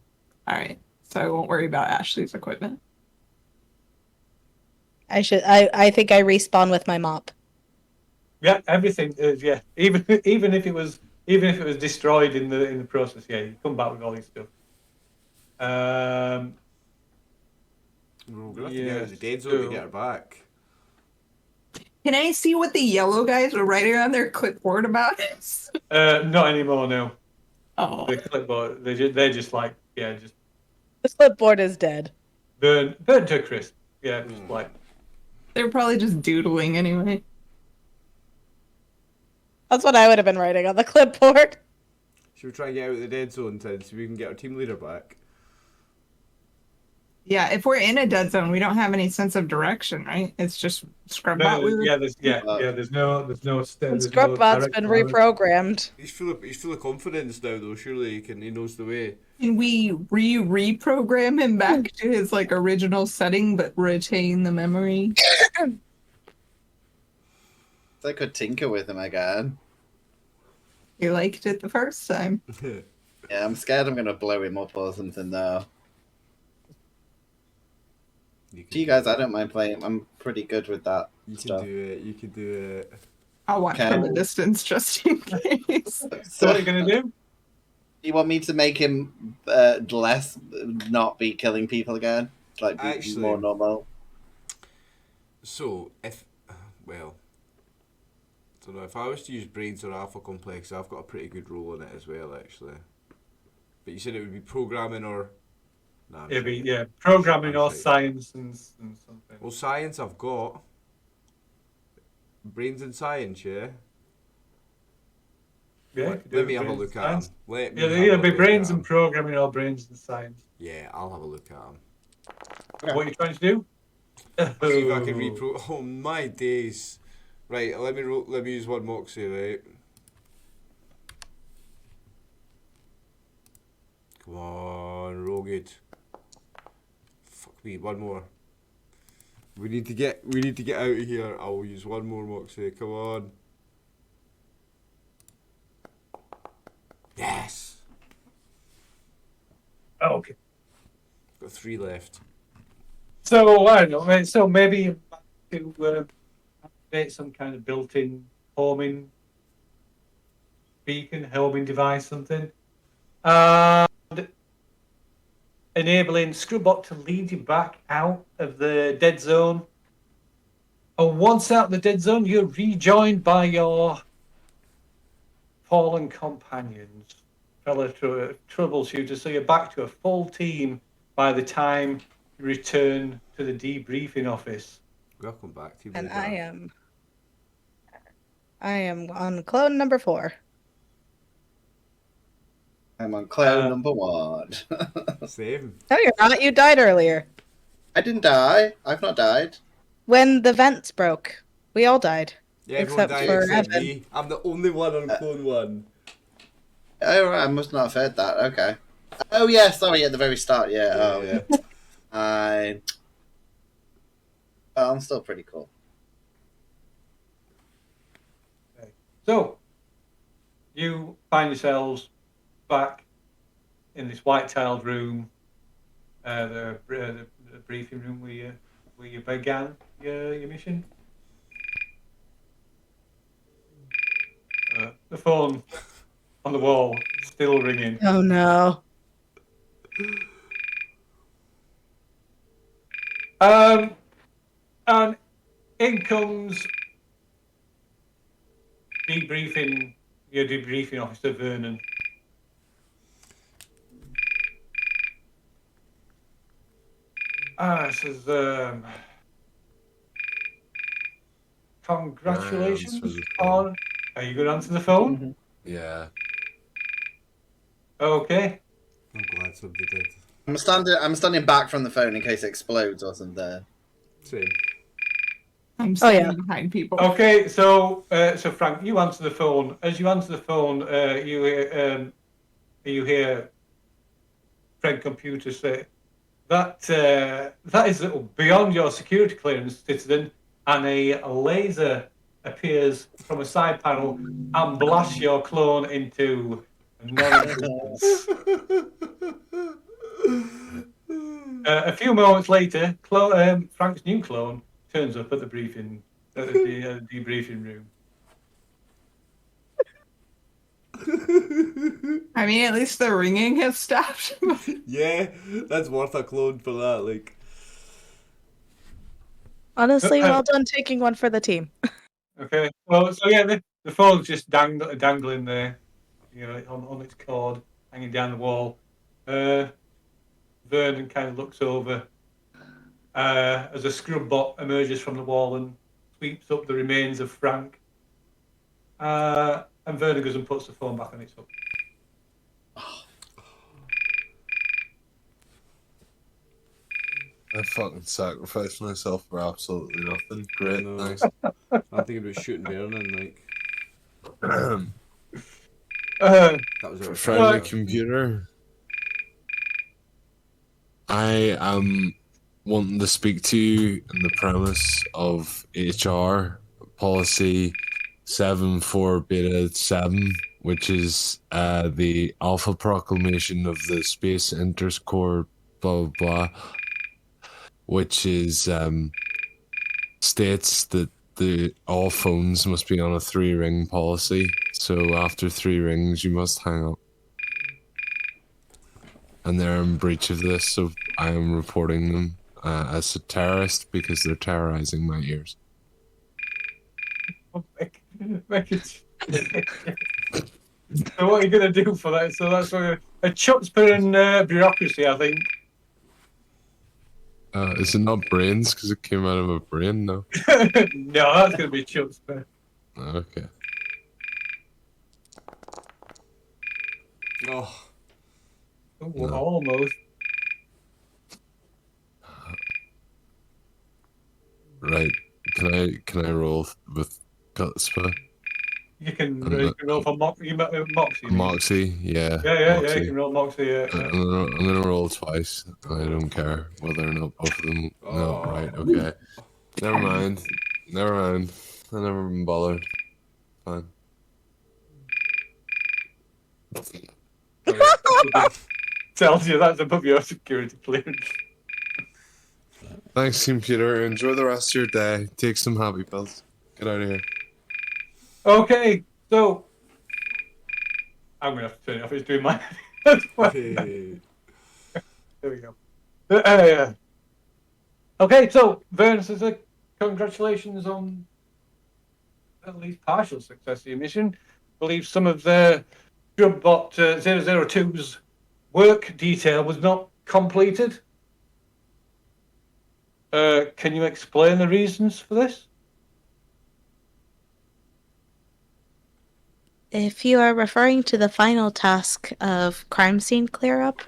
All right, so I won't worry about Ashley's equipment. I think I respawn with my mop. Yeah, everything is. Yeah, even if it was destroyed in the process, yeah, you come back with all this stuff. We're gonna have to get out of the dead zone to get her back. Can I see what the yellow guys were writing on their clipboard about this? Not anymore. No, Oh, the clipboard. They're just like just The clipboard is dead. burn to a crisp. Yeah, just like. they're probably just doodling anyway. That's what I would have been writing on the clipboard. Should we try and get out of the dead zone then so we can get our team leader back? Yeah, if we're in a dead zone, we don't have any sense of direction, right? It's just Scrubbot. There's no Scrubbot's been reprogrammed. He's full of confidence now though. Surely he knows the way. Can we reprogram him back to his like original setting, but retain the memory? I could tinker with him again. You liked it the first time. Yeah, I'm scared I'm gonna blow him up or something though. To you guys, I don't mind playing. I'm pretty good with that stuff. You can do it. I'll watch from a distance just in case. So what are you gonna do? You want me to make him less not be killing people again? Like be more normal? So if I don't know, if I was to use brains or alpha complex, I've got a pretty good role in it as well actually. But you said it would be programming or It'd be programming or science and something. Well, science I've got. Brains and science, yeah. Yeah. Let me have a look at them. It'll be brains and programming or brains and science. Yeah, I'll have a look at them. Okay. What are you trying to do? See if I can repro. Oh my days! Right, let me use one Moxie, right? Come on, roll good. Fuck me, one more. We need to get out of here. I will use one more Moxie. Come on. Yes. Oh, okay. Got 3 left. So I don't know. So maybe to create some kind of built-in homing beacon, homing device, something. Enabling Scrubbot to lead you back out of the dead zone. And once out of the dead zone, you're rejoined by your fallen companions, fellow troubleshooters. So you're back to a full team by the time you return to the debriefing office. Welcome back, team. And I am on clone number 4. I'm on cloud number 1. Same. No, you're not. You died earlier. I didn't die. I've not died. When the vents broke, we all died. Yeah, except everyone died for except Evan. me. I'm the only one on clone 1. Oh, right, I must not have heard that. Okay. Oh, yeah, sorry, at the very start, yeah. Yeah. I'm still pretty cool. Okay. So you find yourselves back in this white-tiled room, the briefing room where you began your mission. The phone on the wall still ringing. Oh no. And in comes your debriefing officer, Vernon. Says, congratulations on... Are you going to answer the phone? Mm-hmm. Yeah. Okay. I'm glad somebody did. I'm standing back from the phone in case it explodes or something. Same. I'm standing behind people. Okay, so Frank, you answer the phone. As you answer the phone, you hear Fred Computer say, that is beyond your security clearance, citizen, and a laser appears from a side panel and blasts your clone into non-existence. A few moments later, Frank's new clone turns up at the debriefing room. I mean, at least the ringing has stopped. Yeah, that's worth a clone for that. Like, Honestly, well done taking one for the team. Okay. Well, so yeah, the phone's just dangling there, on its cord, hanging down the wall. Vernon kind of looks over as a Scrubbot emerges from the wall and sweeps up the remains of Frank. And Vernon goes and puts the phone back on its hook. I fucking sacrificed myself for absolutely nothing. Great, No. nice. I'm thinking about shooting Vernon. Like, Uh, that was our Friendly Right. computer. I am wanting to speak to you on the premise of HR policy 74 beta 7, which is the alpha proclamation of the Space Intercore blah blah blah, which is states that all phones must be on a 3-ring policy. So after 3 rings, you must hang up. And they're in breach of this, so I am reporting them as a terrorist because they're terrorizing my ears. make it. So what are you going to do for that? So that's a chutzpah and bureaucracy, I think. Is it not brains because it came out of a brain? No. No, that's going to be chutzpah. Okay. oh, Ooh, No. Almost. Right. Can I roll with chutzpah? You can roll for Moxie. You mean? Moxie, yeah. Yeah, Moxie. you can roll Moxie. Yeah. I'm gonna roll twice. I don't care whether or not both of them. No, Oh. right, okay. Never mind. I never been bothered. Fine. Tells you that's above your security clearance. Thanks, computer. Enjoy the rest of your day. Take some happy pills. Get out of here. Okay, so I'm gonna have to turn it off. It's doing my. That's fine. hey. There we go. Yeah. Okay, so Vern says, congratulations on at least partial success of your mission. I believe some of the Scrubbot 002's work detail was not completed. Can you explain the reasons for this? If you are referring to the final task of crime scene clear up,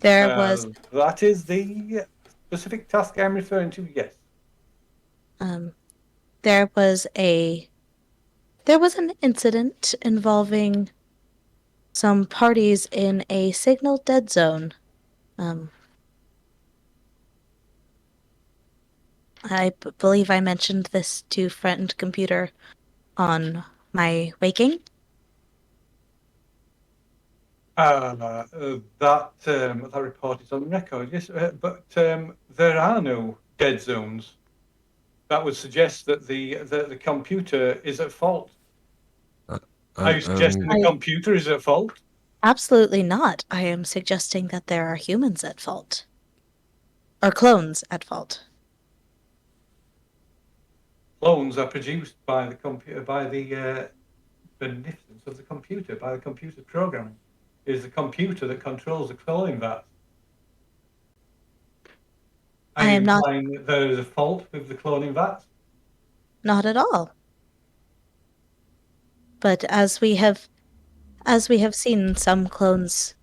there was That is the specific task I'm referring to, yes. there was an incident involving some parties in a signal dead zone. I believe I mentioned this to friend computer on my waking. That report is on record, yes, but there are no dead zones. That would suggest that the computer is at fault. Are you suggesting the computer is at fault? Absolutely not. I am suggesting that there are humans at fault. Or clones at fault. Clones are produced by the computer, by the beneficence of the computer, by the computer's programming. It is the computer that controls the cloning vat. Are I you am not- implying that there is a fault with the cloning vat? Not at all. But as we have seen, some clones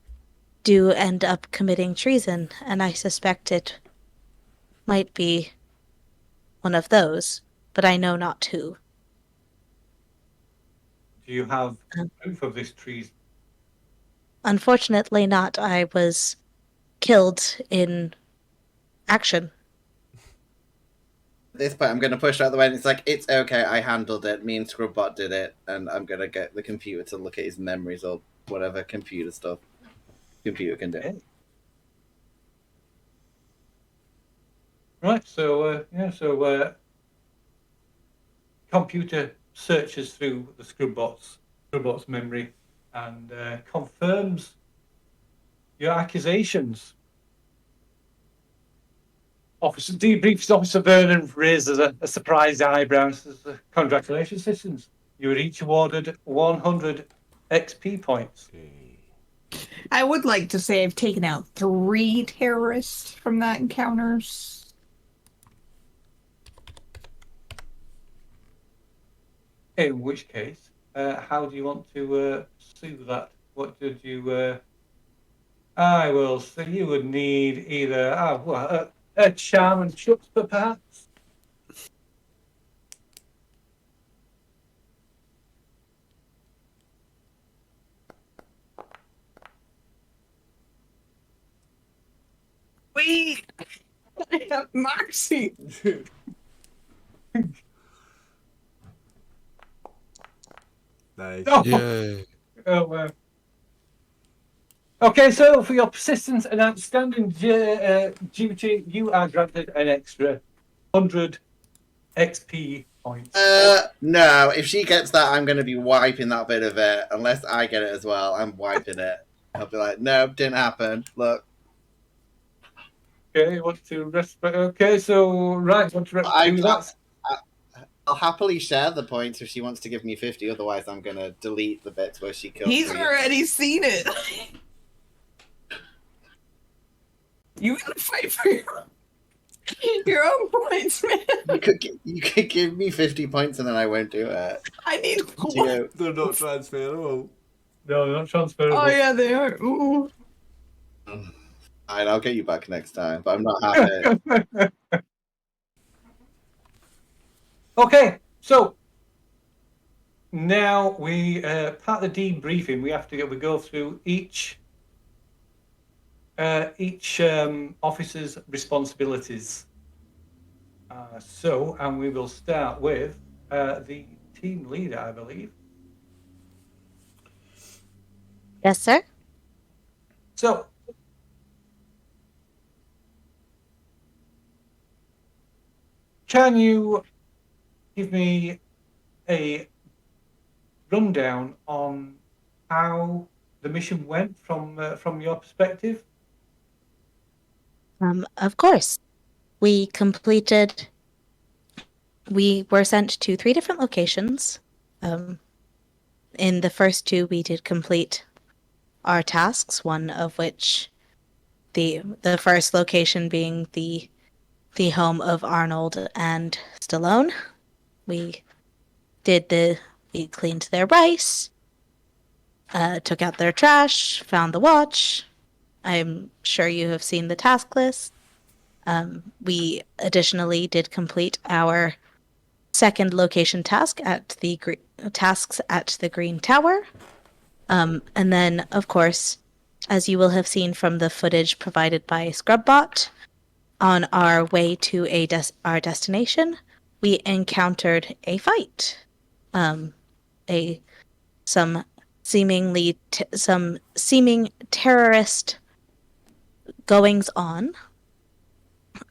do end up committing treason, and I suspect it might be one of those, but I know not who. Do you have proof of this treason? Unfortunately not. I was killed in Action. At this point, I'm going to push out the way, and it's like, it's okay, I handled it. Me and Scrubbot did it, and I'm going to get the computer to look at his memories or whatever computer stuff computer can do. Okay. Right, so computer searches through the Scrubbot's memory and confirms your accusations. Debriefs Officer Vernon raises a surprised eyebrow and says, "Congratulations, citizens. You were each awarded 100 XP points." I would like to say I've taken out 3 terrorists from that encounters. In which case, how do you want to sue that? What did you... I will say you would need either a charm and chutzpah, perhaps? Wait! I have Moxie! Nice. Oh, Yay. oh, okay, so for your persistence and outstanding duty, you are granted an extra 100 XP points. No, if she gets that, I'm going to be wiping that bit of it. Unless I get it as well, I'm wiping it. I'll be like, nope, didn't happen. Look. Okay, want to respect? Okay, so right, want to do that? I'll happily share the points if she wants to give me 50. Otherwise, I'm going to delete the bits where she kills He's me. already seen it! You gotta fight for your own points, man! You could give me 50 points and then I won't do it. I need To one! you. They're not transferable. No, they're not transferable. Oh yeah, they are. Ooh. Fine, I'll get you back next time, but I'm not happy. Okay, so now we part of the debriefing. We go through each officer's responsibilities. And we will start with the team leader, I believe. Yes, sir. So, can you give me a rundown on how the mission went from your perspective? Of course. We were sent to 3 different locations. In the first 2, we did complete our tasks, one of which the first location being the home of Arnold and Stallone. We cleaned their rice, took out their trash, found the watch. I'm sure you have seen the task list. We additionally did complete our second location task at the tasks at the Green Tower. And then, of course, as you will have seen from the footage provided by Scrubbot, on our way to our destination, we encountered a fight. Some seeming terrorist goings on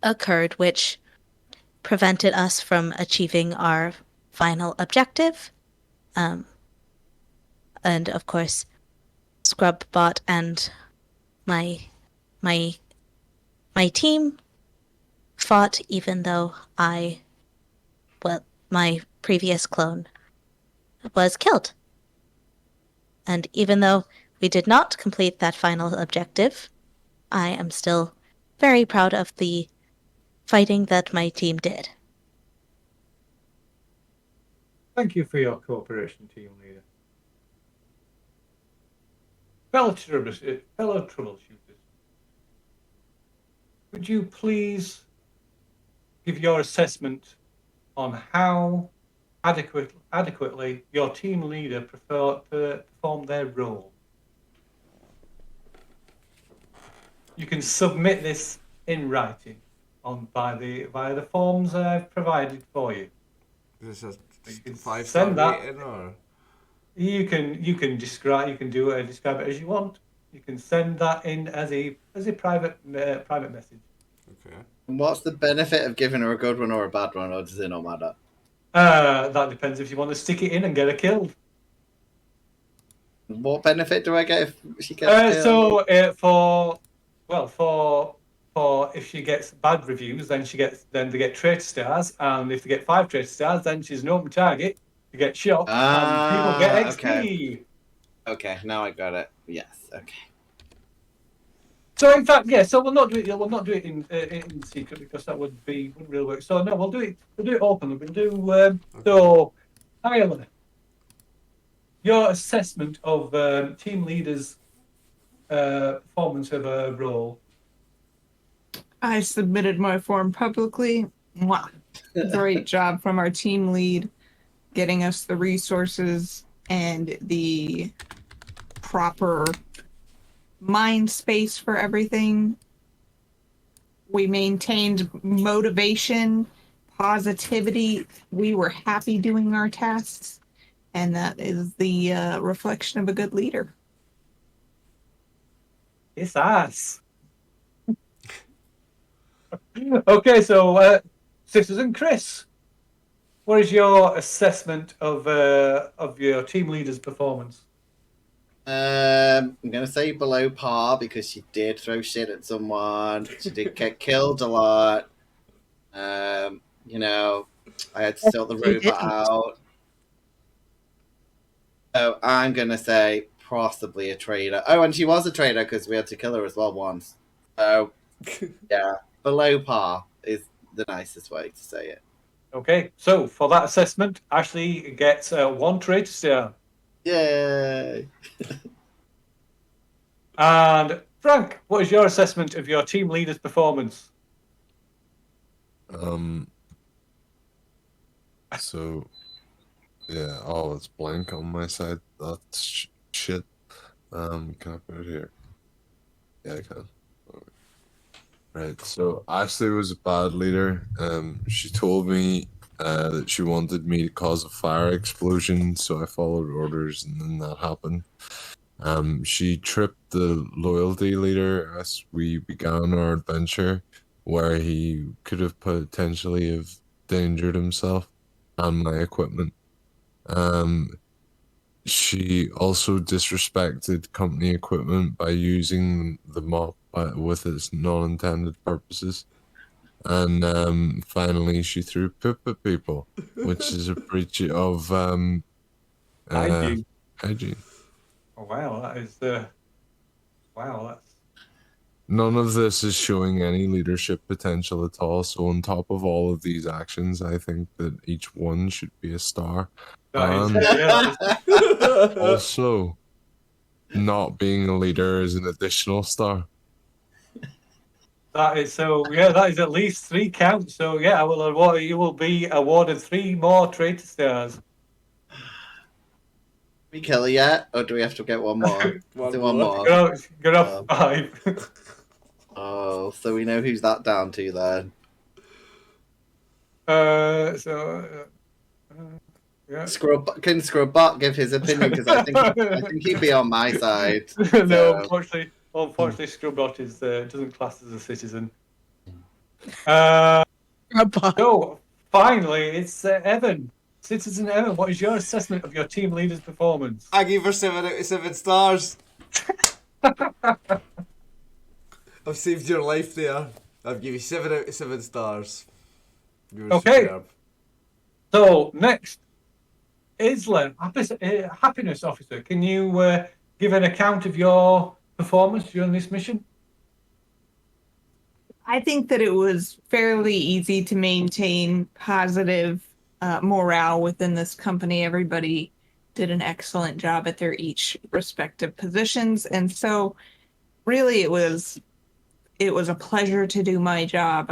occurred, which prevented us from achieving our final objective. And of course, Scrubbot and my team fought, even though my previous clone was killed. And even though we did not complete that final objective, I am still very proud of the fighting that my team did. Thank you for your cooperation, team leader. Fellow troubleshooters, would you please give your assessment on how adequately your team leader performed their role? You can submit this in writing. via the forms I've provided for you. This is You can 5-star send that. rating, or You can describe describe it as you want. You can send that in as a private message. okay. And what's the benefit of giving her a good one or a bad one, or does it not matter? That depends if you want to stick it in and get her killed. What benefit do I get if she gets killed? For if she gets bad reviews, then they get traitor stars, and if they get 5 traitor stars, then she's an open target to get shot, and people get XP. Okay, now I got it. Yes. Okay. So in fact, yeah. So we'll not do it. We'll not do it in secret because that wouldn't really work. So no, we'll do it. We'll do it openly. We'll do so. Tyler, your assessment of team leaders' performance of a role. I submitted my form publicly. Mwah. Great job from our team lead getting us the resources and the proper mind space for everything. We maintained motivation, positivity. We were happy doing our tasks, and that is the reflection of a good leader. It's us. Okay, so Citizen Chris, what is your assessment of your team leader's performance? I'm gonna say below par because she did throw shit at someone. She did get killed a lot. You know, I had to sort the She robot didn't. out. So I'm gonna say possibly a traitor. Oh, and she was a traitor because we had to kill her as well once. So yeah, below par is the nicest way to say it. Okay, so for that assessment, Ashley gets 1 traitor star. Yay! And Frank, what is your assessment of your team leader's performance? So, yeah, it's blank on my side. That's shit. Can I put it here? Yeah, I can. Okay. Right, so Ashley was a bad leader. She told me that she wanted me to cause a fire explosion, so I followed orders, and then that happened. She tripped the loyalty leader as we began our adventure, where he could have potentially have endangered himself and my equipment. She also disrespected company equipment by using the mop with its non-intended purposes. And finally, she threw poop at people, which is a breach of Hygiene. hygiene. Oh, wow, that is wow, that's None of this is showing any leadership potential at all. So on top of all of these actions, I think that each one should be a star. that is Also, not being a leader is an additional star. that is that is at least 3 counts. So yeah, you will be awarded 3 more traitor stars. We kill her yet, or do we have to get one more? One more. Go off 5. Oh, so we know who's that down to then. Yeah. Can Scrubbot give his opinion? Because I think he'd be on my side. No, So. unfortunately, Scrubbot doesn't class as a citizen. Robot. So finally, it's Evan. Citizen Evan, what is your assessment of your team leader's performance? I give her 7 out of 7 stars. I've saved your life there. I've given you 7 out of 7 stars. You're Okay. superb. So next, Isla, happiness officer. Can you give an account of your performance during this mission? I think that it was fairly easy to maintain positive morale within this company. Everybody did an excellent job at their each respective positions, and so really it was a pleasure to do my job.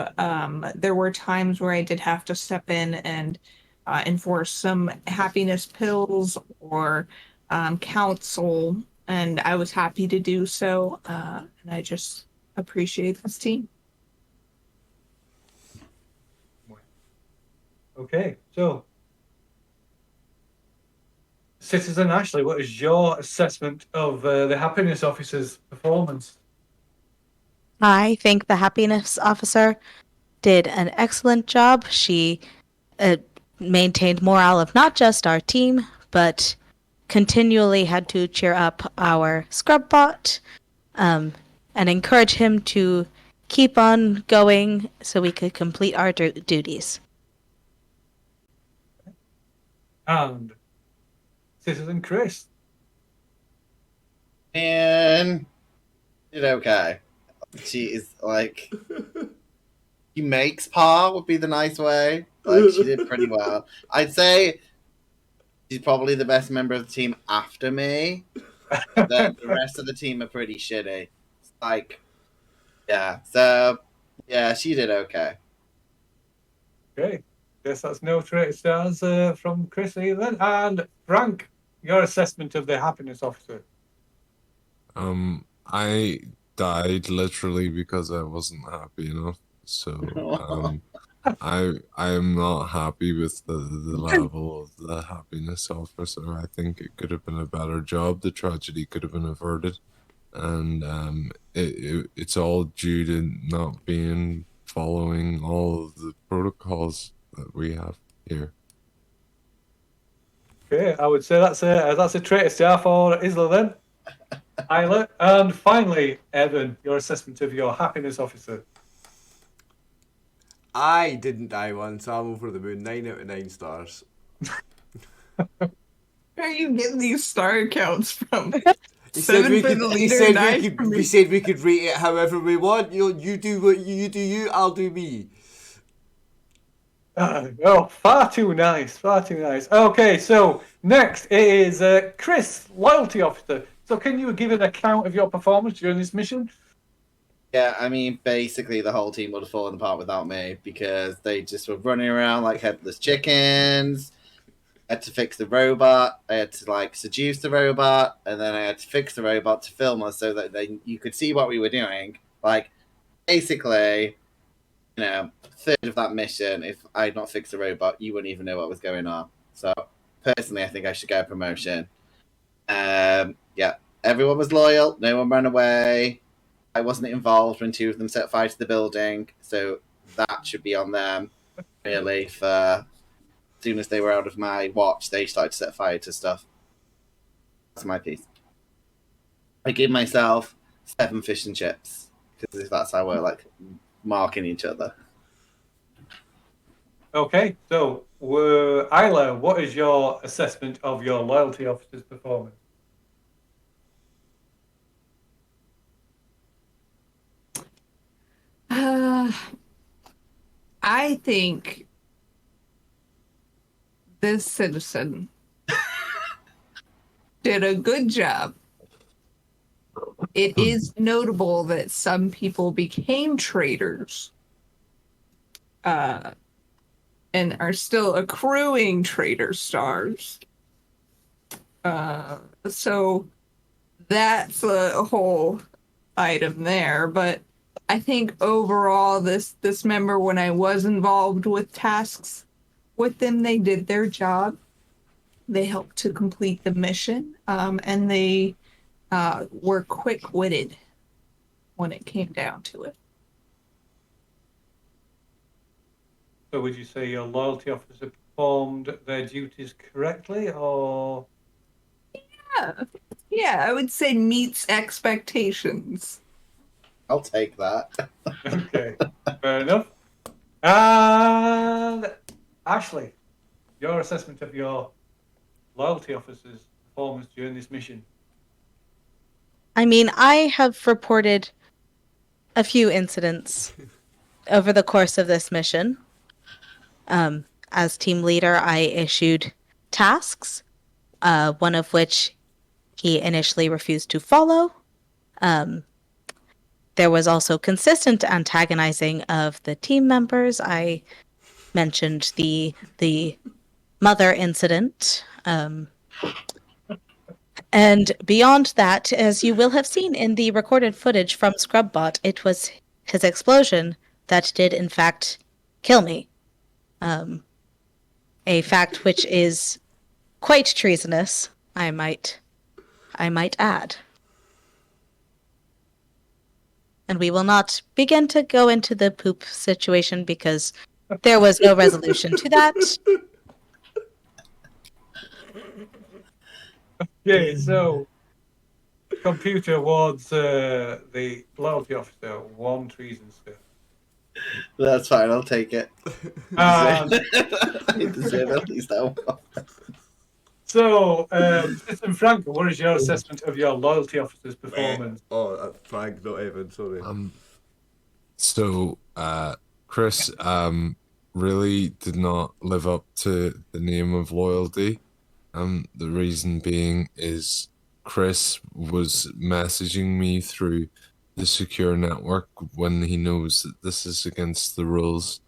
There were times where I did have to step in and enforce some happiness pills or counsel, and I was happy to do so. And I just appreciate this team. Okay, so Citizen Ashley, what is your assessment of the happiness officer's performance? I think the happiness officer did an excellent job. She uh, maintained morale of not just our team, but continually had to cheer up our Scrubbot and encourage him to keep on going so we could complete our duties. And Citizen Chris. And did okay. She is like, she makes par would be the nice way. Like she did pretty well. I'd say she's probably the best member of the team after me. The rest of the team are pretty shitty. Like, yeah. So, yeah, she did okay. Okay, guess that's no traitor stars from Chris either. And Frank, your assessment of the happiness officer. I died literally because I wasn't happy enough. So I am not happy with the level of the happiness officer. I think it could have been a better job. The tragedy could have been averted, and it's all due to not being following all of the protocols that we have here. Okay, I would say that's a traitor star for Isla then. Isla. And finally, Evan, your assessment of your happiness officer. I didn't die once, so I'm over the moon. 9 out of 9 stars. Where are you getting these star counts from? He said we could. He said We said we could rate it however we want. You do what you do. You, I'll do me. Oh, far too nice, far too nice. Okay, so next is Chris, loyalty officer. So can you give an account of your performance during this mission? Yeah, I mean, basically the whole team would have fallen apart without me because they just were running around like headless chickens. I had to fix the robot. I had to like seduce the robot, and then I had to fix the robot to film us so that you could see what we were doing. Like, basically, third of that mission, if I had not fixed the robot, you wouldn't even know what was going on. So, personally, I think I should get a promotion. Yeah, everyone was loyal. No one ran away. I wasn't involved when 2 of them set fire to the building, so that should be on them. Really, for as soon as they were out of my watch, they started to set fire to stuff. That's my piece. I give myself 7 fish and chips because that's how we're like marking each other. Okay, so Isla, what is your assessment of your loyalty officer's performance? I think this citizen did a good job. It is notable that some people became traitors and are still accruing traitor stars. So that's a whole item there. But I think overall, this member, when I was involved with tasks with them, they did their job. They helped to complete the mission, and they were quick-witted when it came down to it. So would you say your loyalty officer performed their duties correctly, or? Yeah, I would say meets expectations. I'll take that. Okay, fair enough. And Ashley, your assessment of your loyalty officer's performance during this mission. I mean, I have reported a few incidents over the course of this mission. As team leader, I issued tasks, one of which he initially refused to follow. There was also consistent antagonizing of the team members. I mentioned the mother incident. And beyond that, as you will have seen in the recorded footage from Scrubbot, it was his explosion that did, in fact, kill me. A fact which is quite treasonous, I might add. And we will not begin to go into the poop situation because there was no resolution to that. Okay, so computer awards the loyalty officer 1 treason stir. That's fine. I'll take it. And You deserve at least that one. so, Citizen Frank, what is your assessment of your loyalty officer's performance? Oh, Frank, not Evan, sorry. So, Chris really did not live up to the name of loyalty. The reason being is Chris was messaging me through the secure network when he knows that this is against the rules,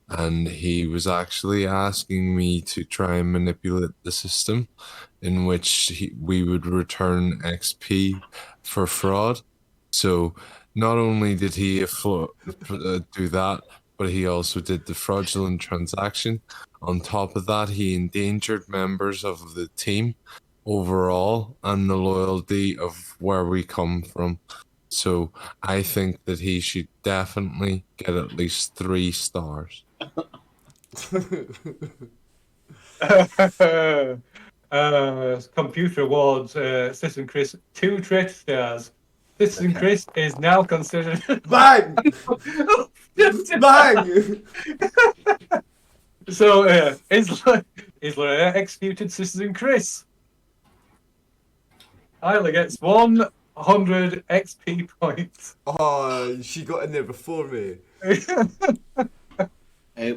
and he was actually asking me to try and manipulate the system in which we would return XP for fraud. So not only did he do that, but he also did the fraudulent transaction. On top of that, he endangered members of the team overall and the loyalty of where we come from. So I think that he should definitely get at least 3 stars. Computer awards Citizen Chris 2 traitor stars. Citizen Chris is now considered. Bang! Bang! So, is Lorena executed Citizen Chris? Tyler gets 100 XP points. Oh, she got in there before me.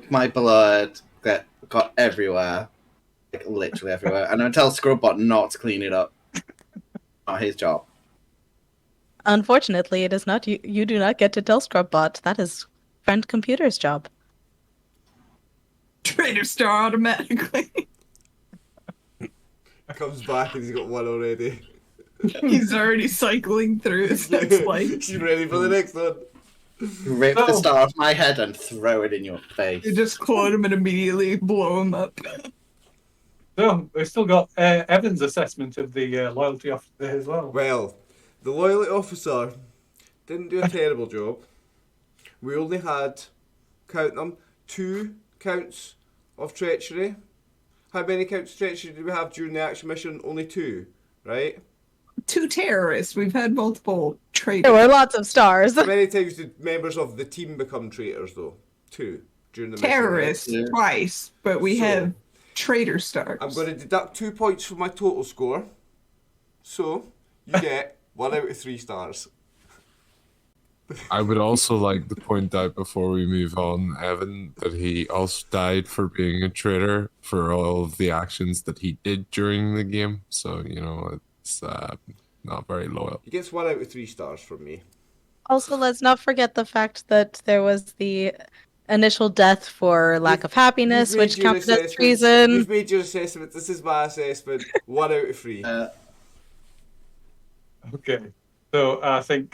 My blood got everywhere. Like, literally everywhere. And I'm going to tell Scrubbot not to clean it up. Not his job. Unfortunately, it is not. You do not get to tell Scrubbot. That is friend computer's job. Traitor star automatically. Comes back and he's got 1 already. He's already cycling through his next life. She's ready for the next one. Rip the star off my head and throw it in your face. You just clone him and immediately blow him up. So, we've still got Evan's assessment of the loyalty officer as well. Well, the loyalty officer didn't do a terrible job. We only had, count them, 2 counts of treachery. How many counts of treachery did we have during the action mission? Only 2, right? 2 terrorists. We've had multiple traitors. There were lots of stars. How many times did members of the team become traitors, though? 2 during the mission. Terrorists Right? twice, but we So, have traitor stars. I'm going to deduct 2 points from my total score. So, you get 1 out of 3 stars. I would also like to point out before we move on, Evan, that he also died for being a traitor for all of the actions that he did during the game. So, you know, it's not very loyal. He gets 1 out of 3 stars from me. Also, let's not forget the fact that there was the initial death for lack of happiness, You've made which your counted as assessment. treason. You've made your assessment. This is my assessment. 1 out of 3. Okay. So, I think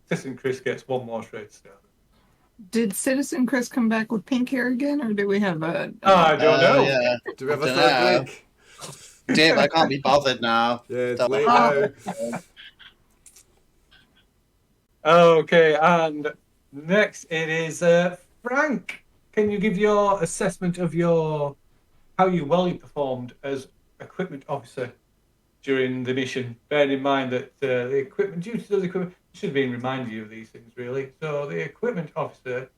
Citizen Chris gets 1 more traitor star. Did Citizen Chris come back with pink hair again, or do we have a... I don't know. Yeah. Do we have a I third dunno. link? Dave, I can't be bothered now. Yeah, it's Don't- late now. Okay, and next it is Frank. Can you give your assessment of how well you performed as equipment officer during the mission? Bearing in mind that the equipment duties of the equipment should be reminding you of these things, really. So the equipment officer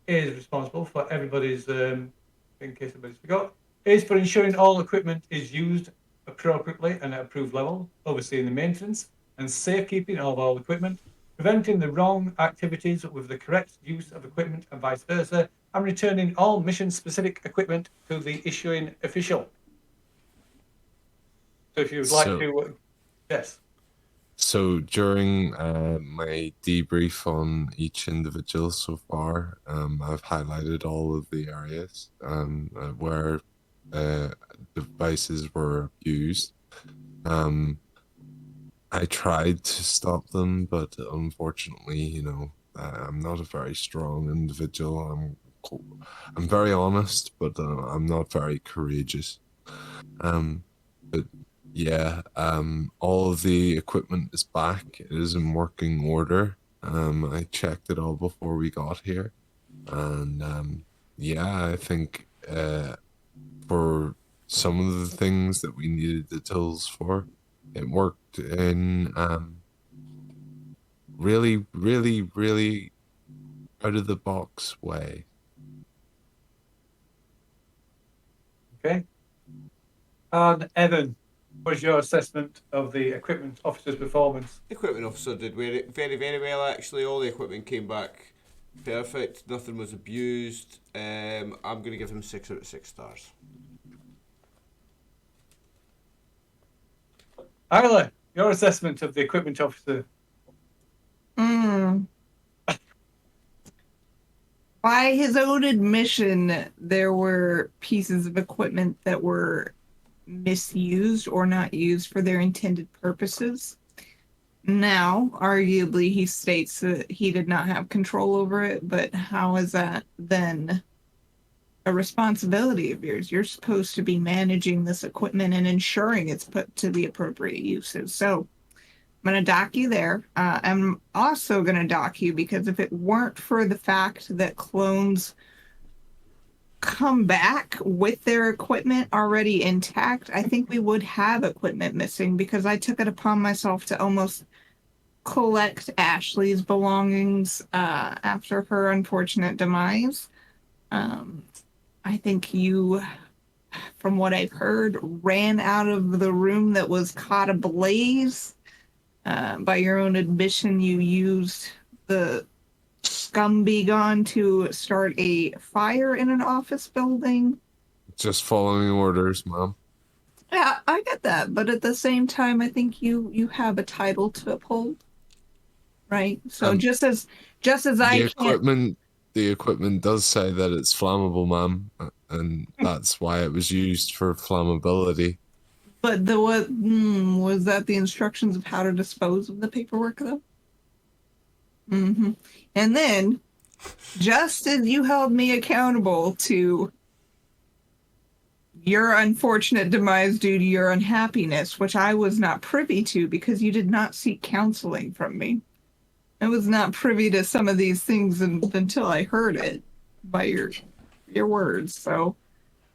is responsible for everybody's, in case anybody's forgot, is for ensuring all equipment is used appropriately and at approved level, overseeing the maintenance and safekeeping of all equipment, preventing the wrong activities with the correct use of equipment and vice versa, and returning all mission-specific equipment to the issuing official. So if you would like to... yes. So during my debrief on each individual so far, I've highlighted all of the areas where devices were abused. I tried to stop them, but unfortunately, you know, I'm not a very strong individual. I'm I'm very honest, but I'm not very courageous. But yeah, all of the equipment is back. It is in working order. I checked it all before we got here, and yeah, I think for some of the things that we needed the tools for, it worked in really, really, really out of the box way. Okay. And Evan, what was your assessment of the equipment officer's performance? Equipment officer did very, very, very well, actually. All the equipment came back perfect. Nothing was abused. I'm going to give him 6 out of 6 stars. Isla, your assessment of the equipment officer? By his own admission, there were pieces of equipment that were misused or not used for their intended purposes. Now, arguably, he states that he did not have control over it, but how is that then a responsibility of yours? You're supposed to be managing this equipment and ensuring it's put to the appropriate uses. So I'm going to dock you there. I'm also going to dock you because if it weren't for the fact that clones come back with their equipment already intact, I think we would have equipment missing because I took it upon myself to almost collect Ashley's belongings after her unfortunate demise. I think you, from what I've heard, ran out of the room that was caught ablaze. By your own admission, you used the scumbegon to start a fire in an office building. Just following orders, Mom. Yeah, I get that, but at the same time, I think you have a title to uphold, right? So just as I can't. The equipment does say that it's flammable, Ma'am, and that's why it was used for flammability. But was that the instructions of how to dispose of the paperwork, though? Mm-hmm. And then, just as you held me accountable to your unfortunate demise due to your unhappiness, which I was not privy to because you did not seek counseling from me. I was not privy to some of these things until I heard it by your words. So,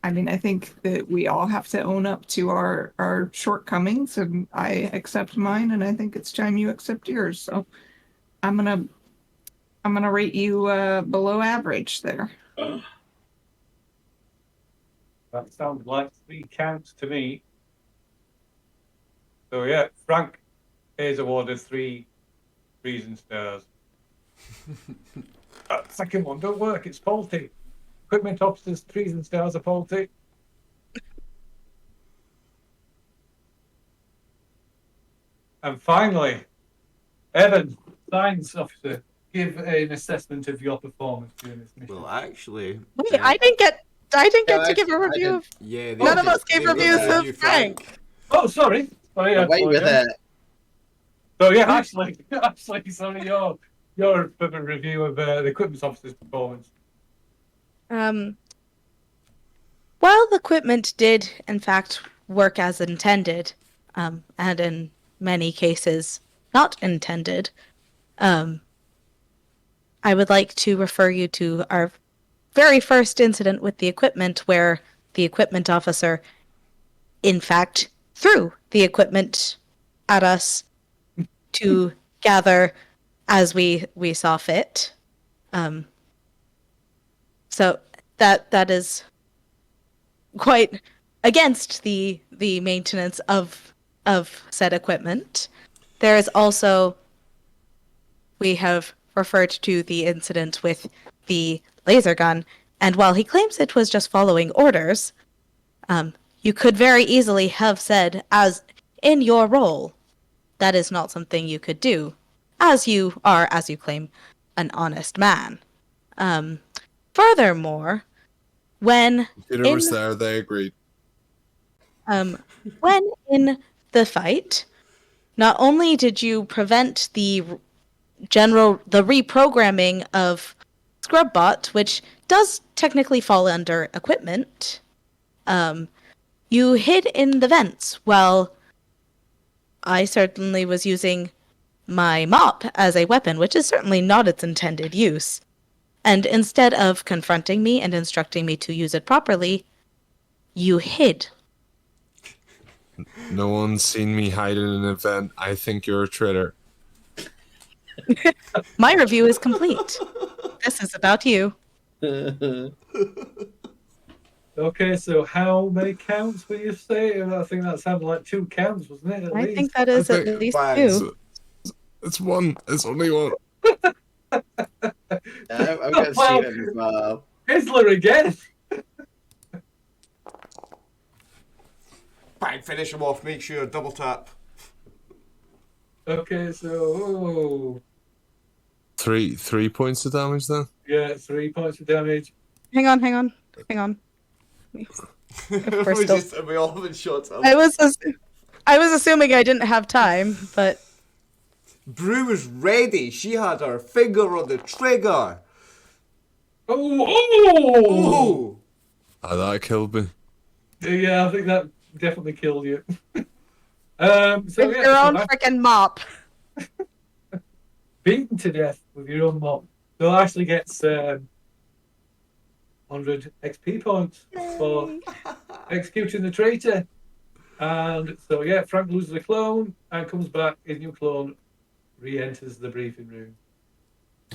I mean, I think that we all have to own up to our shortcomings, and I accept mine, and I think it's time you accept yours. So, I'm gonna rate you below average there. That sounds like 3 counts to me. So yeah, Frank is awarded 3 reason stars. That second one don't work, it's faulty. Equipment officers, 3 reason stars are faulty. And finally, Evan, science officer, give an assessment of your performance during this mission. Well, actually... Wait, I didn't get to give a review of... Yeah, None of us gave reviews of Frank. Oh, sorry. Away with it. So yeah, Ashley, sorry, your review of the equipment officer's performance. While the equipment did, in fact, work as intended, and in many cases not intended, I would like to refer you to our very first incident with the equipment where the equipment officer, in fact, threw the equipment at us to gather as we saw fit. So that is quite against the maintenance of said equipment. There is also, we have referred to the incident with the laser gun, and while he claims it was just following orders, you could very easily have said, as in your role, that is not something you could do, as you are, as you claim, an honest man. Furthermore, when Peter was there, they agreed. When in the fight, not only did you prevent the reprogramming of Scrubbot, which does technically fall under equipment, you hid in the vents while I certainly was using my mop as a weapon, which is certainly not its intended use. And instead of confronting me and instructing me to use it properly, you hid. No one's seen me hide in an event. I think you're a traitor. My review is complete. This is about you. Okay, so how many counts will you say? I think that sounded like 2 counts, wasn't it? At I least. think that is at least Thanks. 2. It's one. It's only one. I'm going to shoot him as well. Isler again. Bang, finish him off. Make sure double tap. Okay, so 3 points of damage then. yeah, 3 points of damage. Hang on. We all haven't shot him. I was assuming I didn't have time, but Brew was ready. She had her finger on the trigger. Oh! Oh! That killed me. Yeah, I think that definitely killed you. with your own freaking mop. Beaten to death with your own mop. So Ashley gets 100 XP points for executing the traitor. And so, yeah, Frank loses a clone and comes back. His new clone re-enters the briefing room.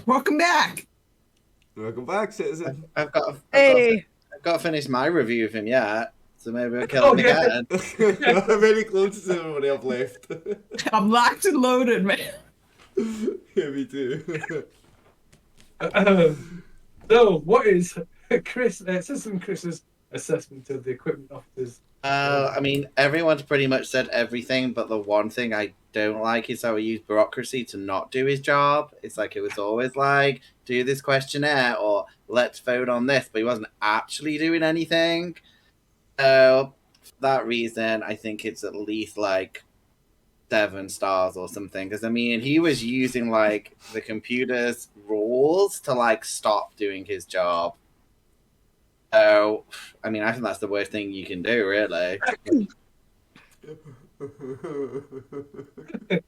Welcome back. Welcome back, citizen. I've got to finish my review of him yet, so maybe we'll kill him again. I'm very close to everybody I've left. I'm locked and loaded, man. Yeah, me too. So, what is Citizen Chris's assessment of the equipment officers? I mean, everyone's pretty much said everything, but the one thing I don't like is how he used bureaucracy to not do his job. It's like it was always like, do this questionnaire or let's vote on this, but he wasn't actually doing anything. So, for that reason, I think it's at least like 7 stars or something. Because, I mean, he was using like the computer's rules to like stop doing his job. So, I mean, I think that's the worst thing you can do, really.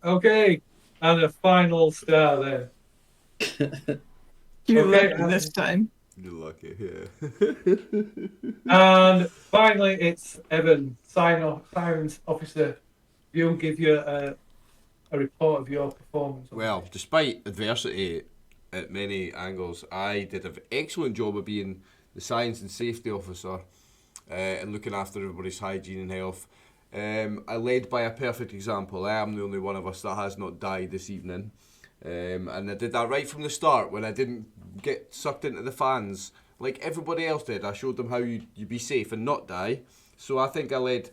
Okay, and a final star then. You're Okay, lucky this time. You're lucky, yeah. And finally, it's Evan, science officer. He'll give you a report of your performance. Well, despite adversity at many angles, I did an excellent job of being the science and safety officer and looking after everybody's hygiene and health. I led by a perfect example. I am the only one of us that has not died this evening. And I did that right from the start when I didn't get sucked into the fans like everybody else did. I showed them how you be safe and not die. So I think I led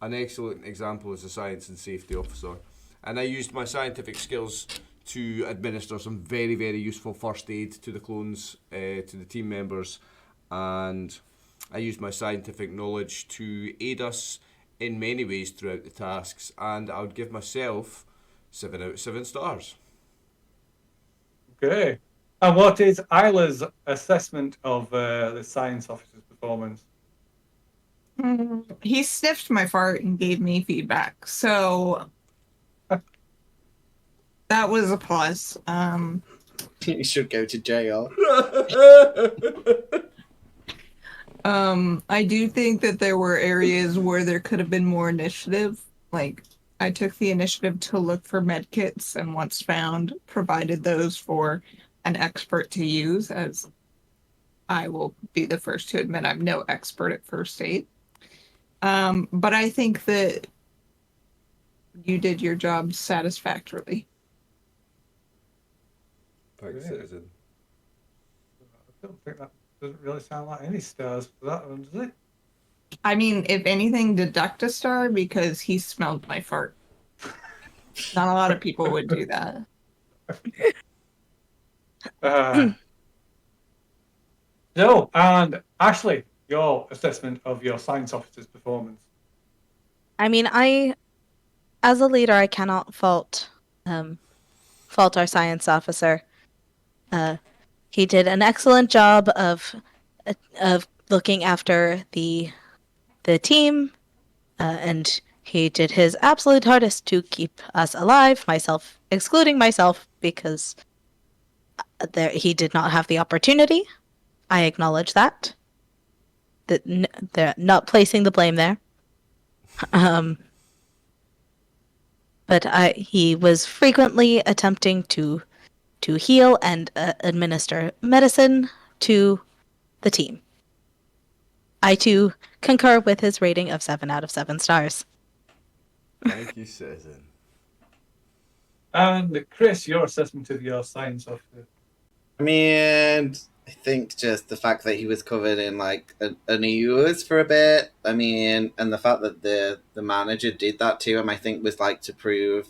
an excellent example as a science and safety officer. And I used my scientific skills to administer some very, very useful first aid to the clones, to the team members. And I used my scientific knowledge to aid us in many ways throughout the tasks. And I would give myself 7 out of 7 stars. Okay. And what is Isla's assessment of the science officer's performance? He sniffed my fart and gave me feedback. So that was a plus. You should go to jail. I do think that there were areas where there could have been more initiative. Like, I took the initiative to look for med kits and once found, provided those for an expert to use, as I will be the first to admit I'm no expert at first aid. But I think that you did your job satisfactorily. Thanks, Yeah. citizen. I don't think that doesn't really sound like any stars for that one, does it? I mean, if anything, deduct a star because he smelled my fart. Not a lot of people would do that. So, and Ashley, your assessment of your science officer's performance. I mean, as a leader, I cannot fault our science officer. he did an excellent job of looking after the team, and he did his absolute hardest to keep us alive. Myself, excluding myself, because he did not have the opportunity. I acknowledge that. They're not placing the blame there. But he was frequently attempting to heal and administer medicine to the team. I too concur with his rating of 7 out of 7 stars. Thank you, Citizen. And Chris, your assessment of your science officer. I mean, I think just the fact that he was covered in like an ooze for a bit. I mean, and the fact that the manager did that to him, I think was like to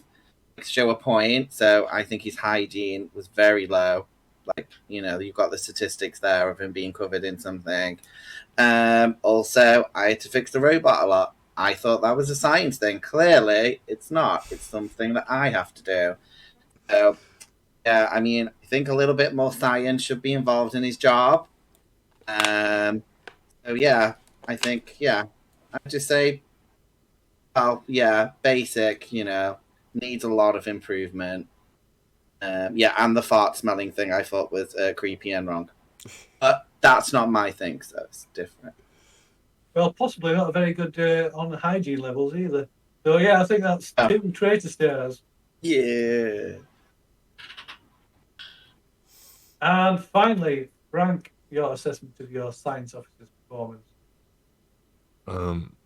show a point. So I think his hygiene was very low. Like, you know, you've got the statistics there of him being covered in something. Also, I had to fix the robot a lot. I thought that was a science thing. Clearly, it's not. It's something that I have to do. So, yeah, I mean, I think a little bit more science should be involved in his job. So, yeah, I think, yeah, I'd just say, well, yeah, basic, you know, needs a lot of improvement. Yeah, and the fart smelling thing I thought was creepy and wrong. But that's not my thing, so it's different. Well, possibly not very good on the hygiene levels either. So yeah, I think that's 2 traitor stairs. Yeah. And finally, Frank, your assessment of your science officer's performance.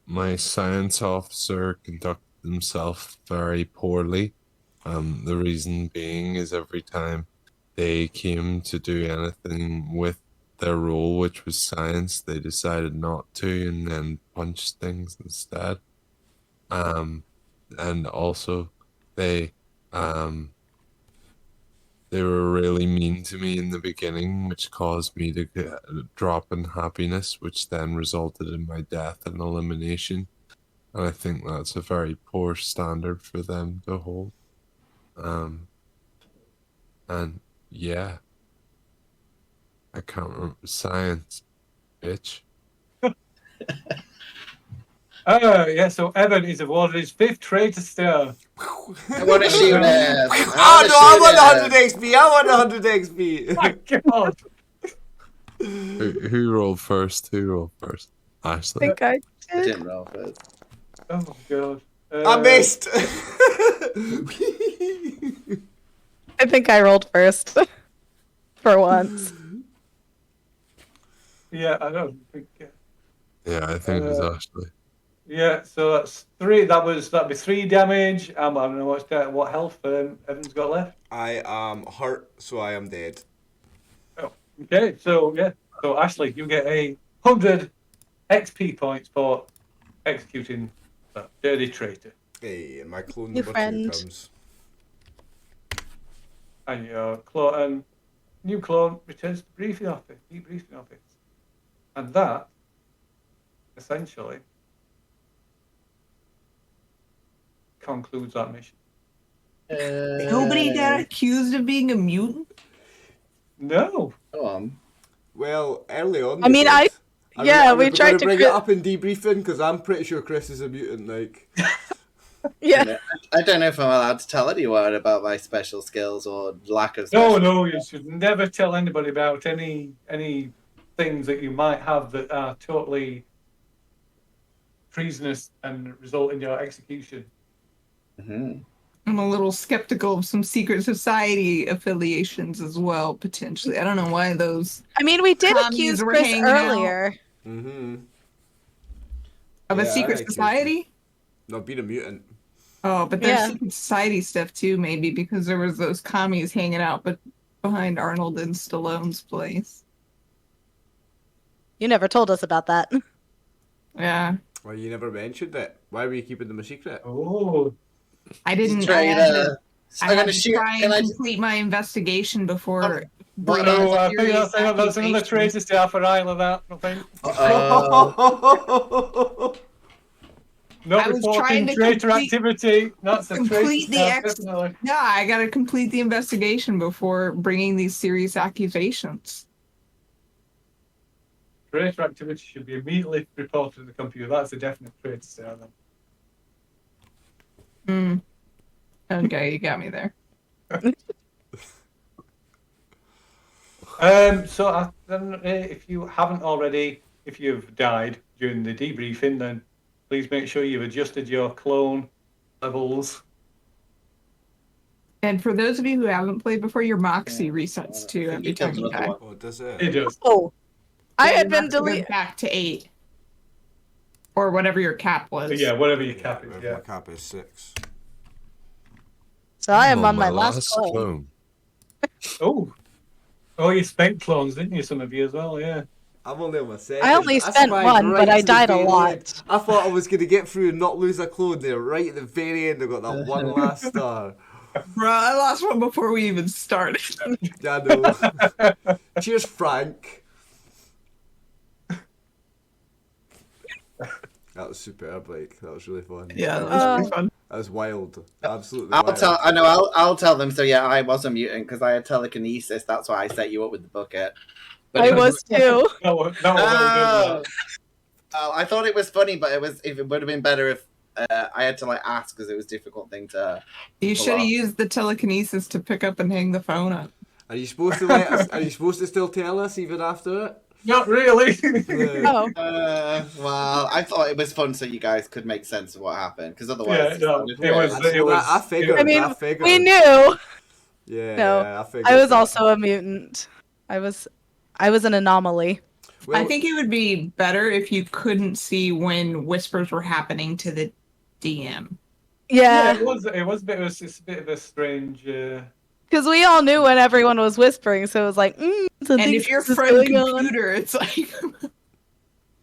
My science officer conducted himself very poorly. The reason being is every time they came to do anything with their role, which was science, they decided not to and then punched things instead. And also they were really mean to me in the beginning, which caused me to get a drop in happiness, which then resulted in my death and elimination. And I think that's a very poor standard for them to hold. And yeah, I can't remember science, bitch. Yeah, so Evan is awarded his 5th traitor star. I want to shoot him. Oh no, I want 100 XP! I want 100 XP! My God! Who rolled first? Who rolled first? I Ashley. think I I did. didn't roll first. Oh my God! I missed! I think I rolled first. For once. Yeah, I don't think. Yeah, I think it was Ashley. Yeah, so that's 3. That'd be 3 damage. I don't know what health Evan's got left. I am hurt, so I am dead. Oh, okay. So yeah, so Ashley, you get 100 XP points for executing that dirty traitor. Hey, and my clone New number 2 friend. comes. And your new clone returns to the debriefing office. And that, essentially, concludes that mission. Nobody got accused of being a mutant? No. Go on. Well, early on. I mean, yeah, we tried to bring it up in debriefing because I'm pretty sure Chris is a mutant. Like, Yeah. I don't know if I'm allowed to tell anyone about my special skills or lack of special No, you should never tell anybody about any things that you might have that are totally treasonous and result in your execution. Mm-hmm. I'm a little skeptical of some secret society affiliations as well, potentially. I don't know why those I mean, we did Commies accuse were Chris hanging out. earlier. of a Yeah, secret I accuse society. not being a mutant. Oh, but there's Yeah. secret society stuff too, maybe because there was those commies hanging out, but behind Arnold and Stallone's place. You never told us about that. Yeah, Well, you never mentioned it. Why were you keeping them a secret? Oh. I didn't. I Traitor. had to, So I I'm had gonna to shoot. try Can and I? complete my investigation before. What- bringing Oh, I think serious that's another accusations. traitor star for Isla, that, I think. Uh-oh. Not I was trying reporting to traitor complete- activity. That's a traitor complete the staff, definitely. Yeah, I gotta complete the investigation before bringing these serious accusations. Traitor activity should be immediately reported to the computer. That's a definite traitor staff then. Okay, you got me there. So then, if you haven't already, if you've died during the debriefing, then please make sure you've adjusted your clone levels. And for those of you who haven't played before, your Moxie resets too every time you die. Oh, does it? It does. Oh, I Yeah, had your been Moxie goes deleted. back to 8. Or whatever your cap was. Yeah, whatever your cap is. My Yeah. cap is 6. So I am I'm on my last clone. clone. Oh, you spent clones, didn't you? Some of you as well. Yeah. I'm only on my second. I only spent survived one, but to I the died a very lot. end. I thought I was going to get through and not lose a clone there. Right at the very end, I got that one last star. Bro, I lost one before we even started. Yeah, I know. Cheers, Frank. That was superb, like that was really fun. Yeah, that was pretty fun. That was wild. Absolutely I'll wild. tell. I know. I'll tell them. So yeah, I was a mutant because I had telekinesis. That's why I set you up with the bucket. But I it was too. No, Oh, I thought it was funny, but it would have been better if I had to like ask because it was a difficult thing to. You pull should have off. used the telekinesis to pick up and hang the phone up. Are you supposed to let us? Are you supposed to still tell us even after it? Not really. Oh, Well, I thought it was fun so you guys could make sense of what happened because otherwise, Yeah, no, sounded it weird. was- I, was- I figured. I mean, I figured. we knew. Yeah, No, I figured. I was that. also a mutant. I was an anomaly. Well, I think it would be better if you couldn't see when whispers were happening to the DM. Yeah, Yeah, it was. It was a bit. It's a bit of a strange. because we all knew when everyone was whispering, so it was like, And if you're something's friend going on. computer, it's like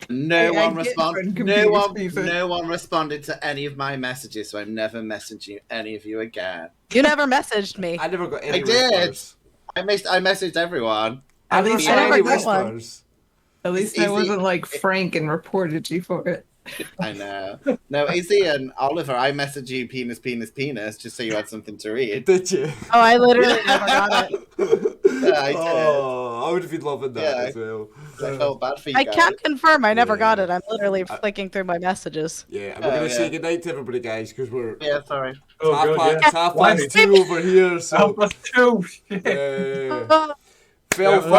No I one get responded. friend No computer one. speaker. No one responded to any of my messages, so I'm never messaging any of you again. You never messaged me. I never got any I did. whispers. I messaged everyone. At never least saw I never any got one. whispers. at least I wasn't like Frank and reported you for it. I know. No, Izzy and Oliver, I messaged you penis, penis, penis, just so you had something to read. Did you? Oh, I literally never got it. Yeah, I did. Oh, I would have been loving that Yeah. as well. I felt bad for you I guys. can't confirm I never Yeah. got it. I'm literally flicking through my messages. Yeah, and we're gonna Oh, say yeah. goodnight to everybody, guys, because we're Yeah, sorry. Oh half, god, past, yeah. it's half Why past did- 2 over here, so Plus two. Shit. Phil,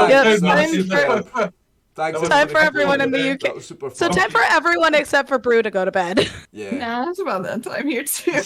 Yeah, thanks. time Thanks, That was- everybody Time for for everyone in joining. the UK. That was super So fun. time for everyone except for Brew to go to bed. Yeah. Nah, it's about that time here too.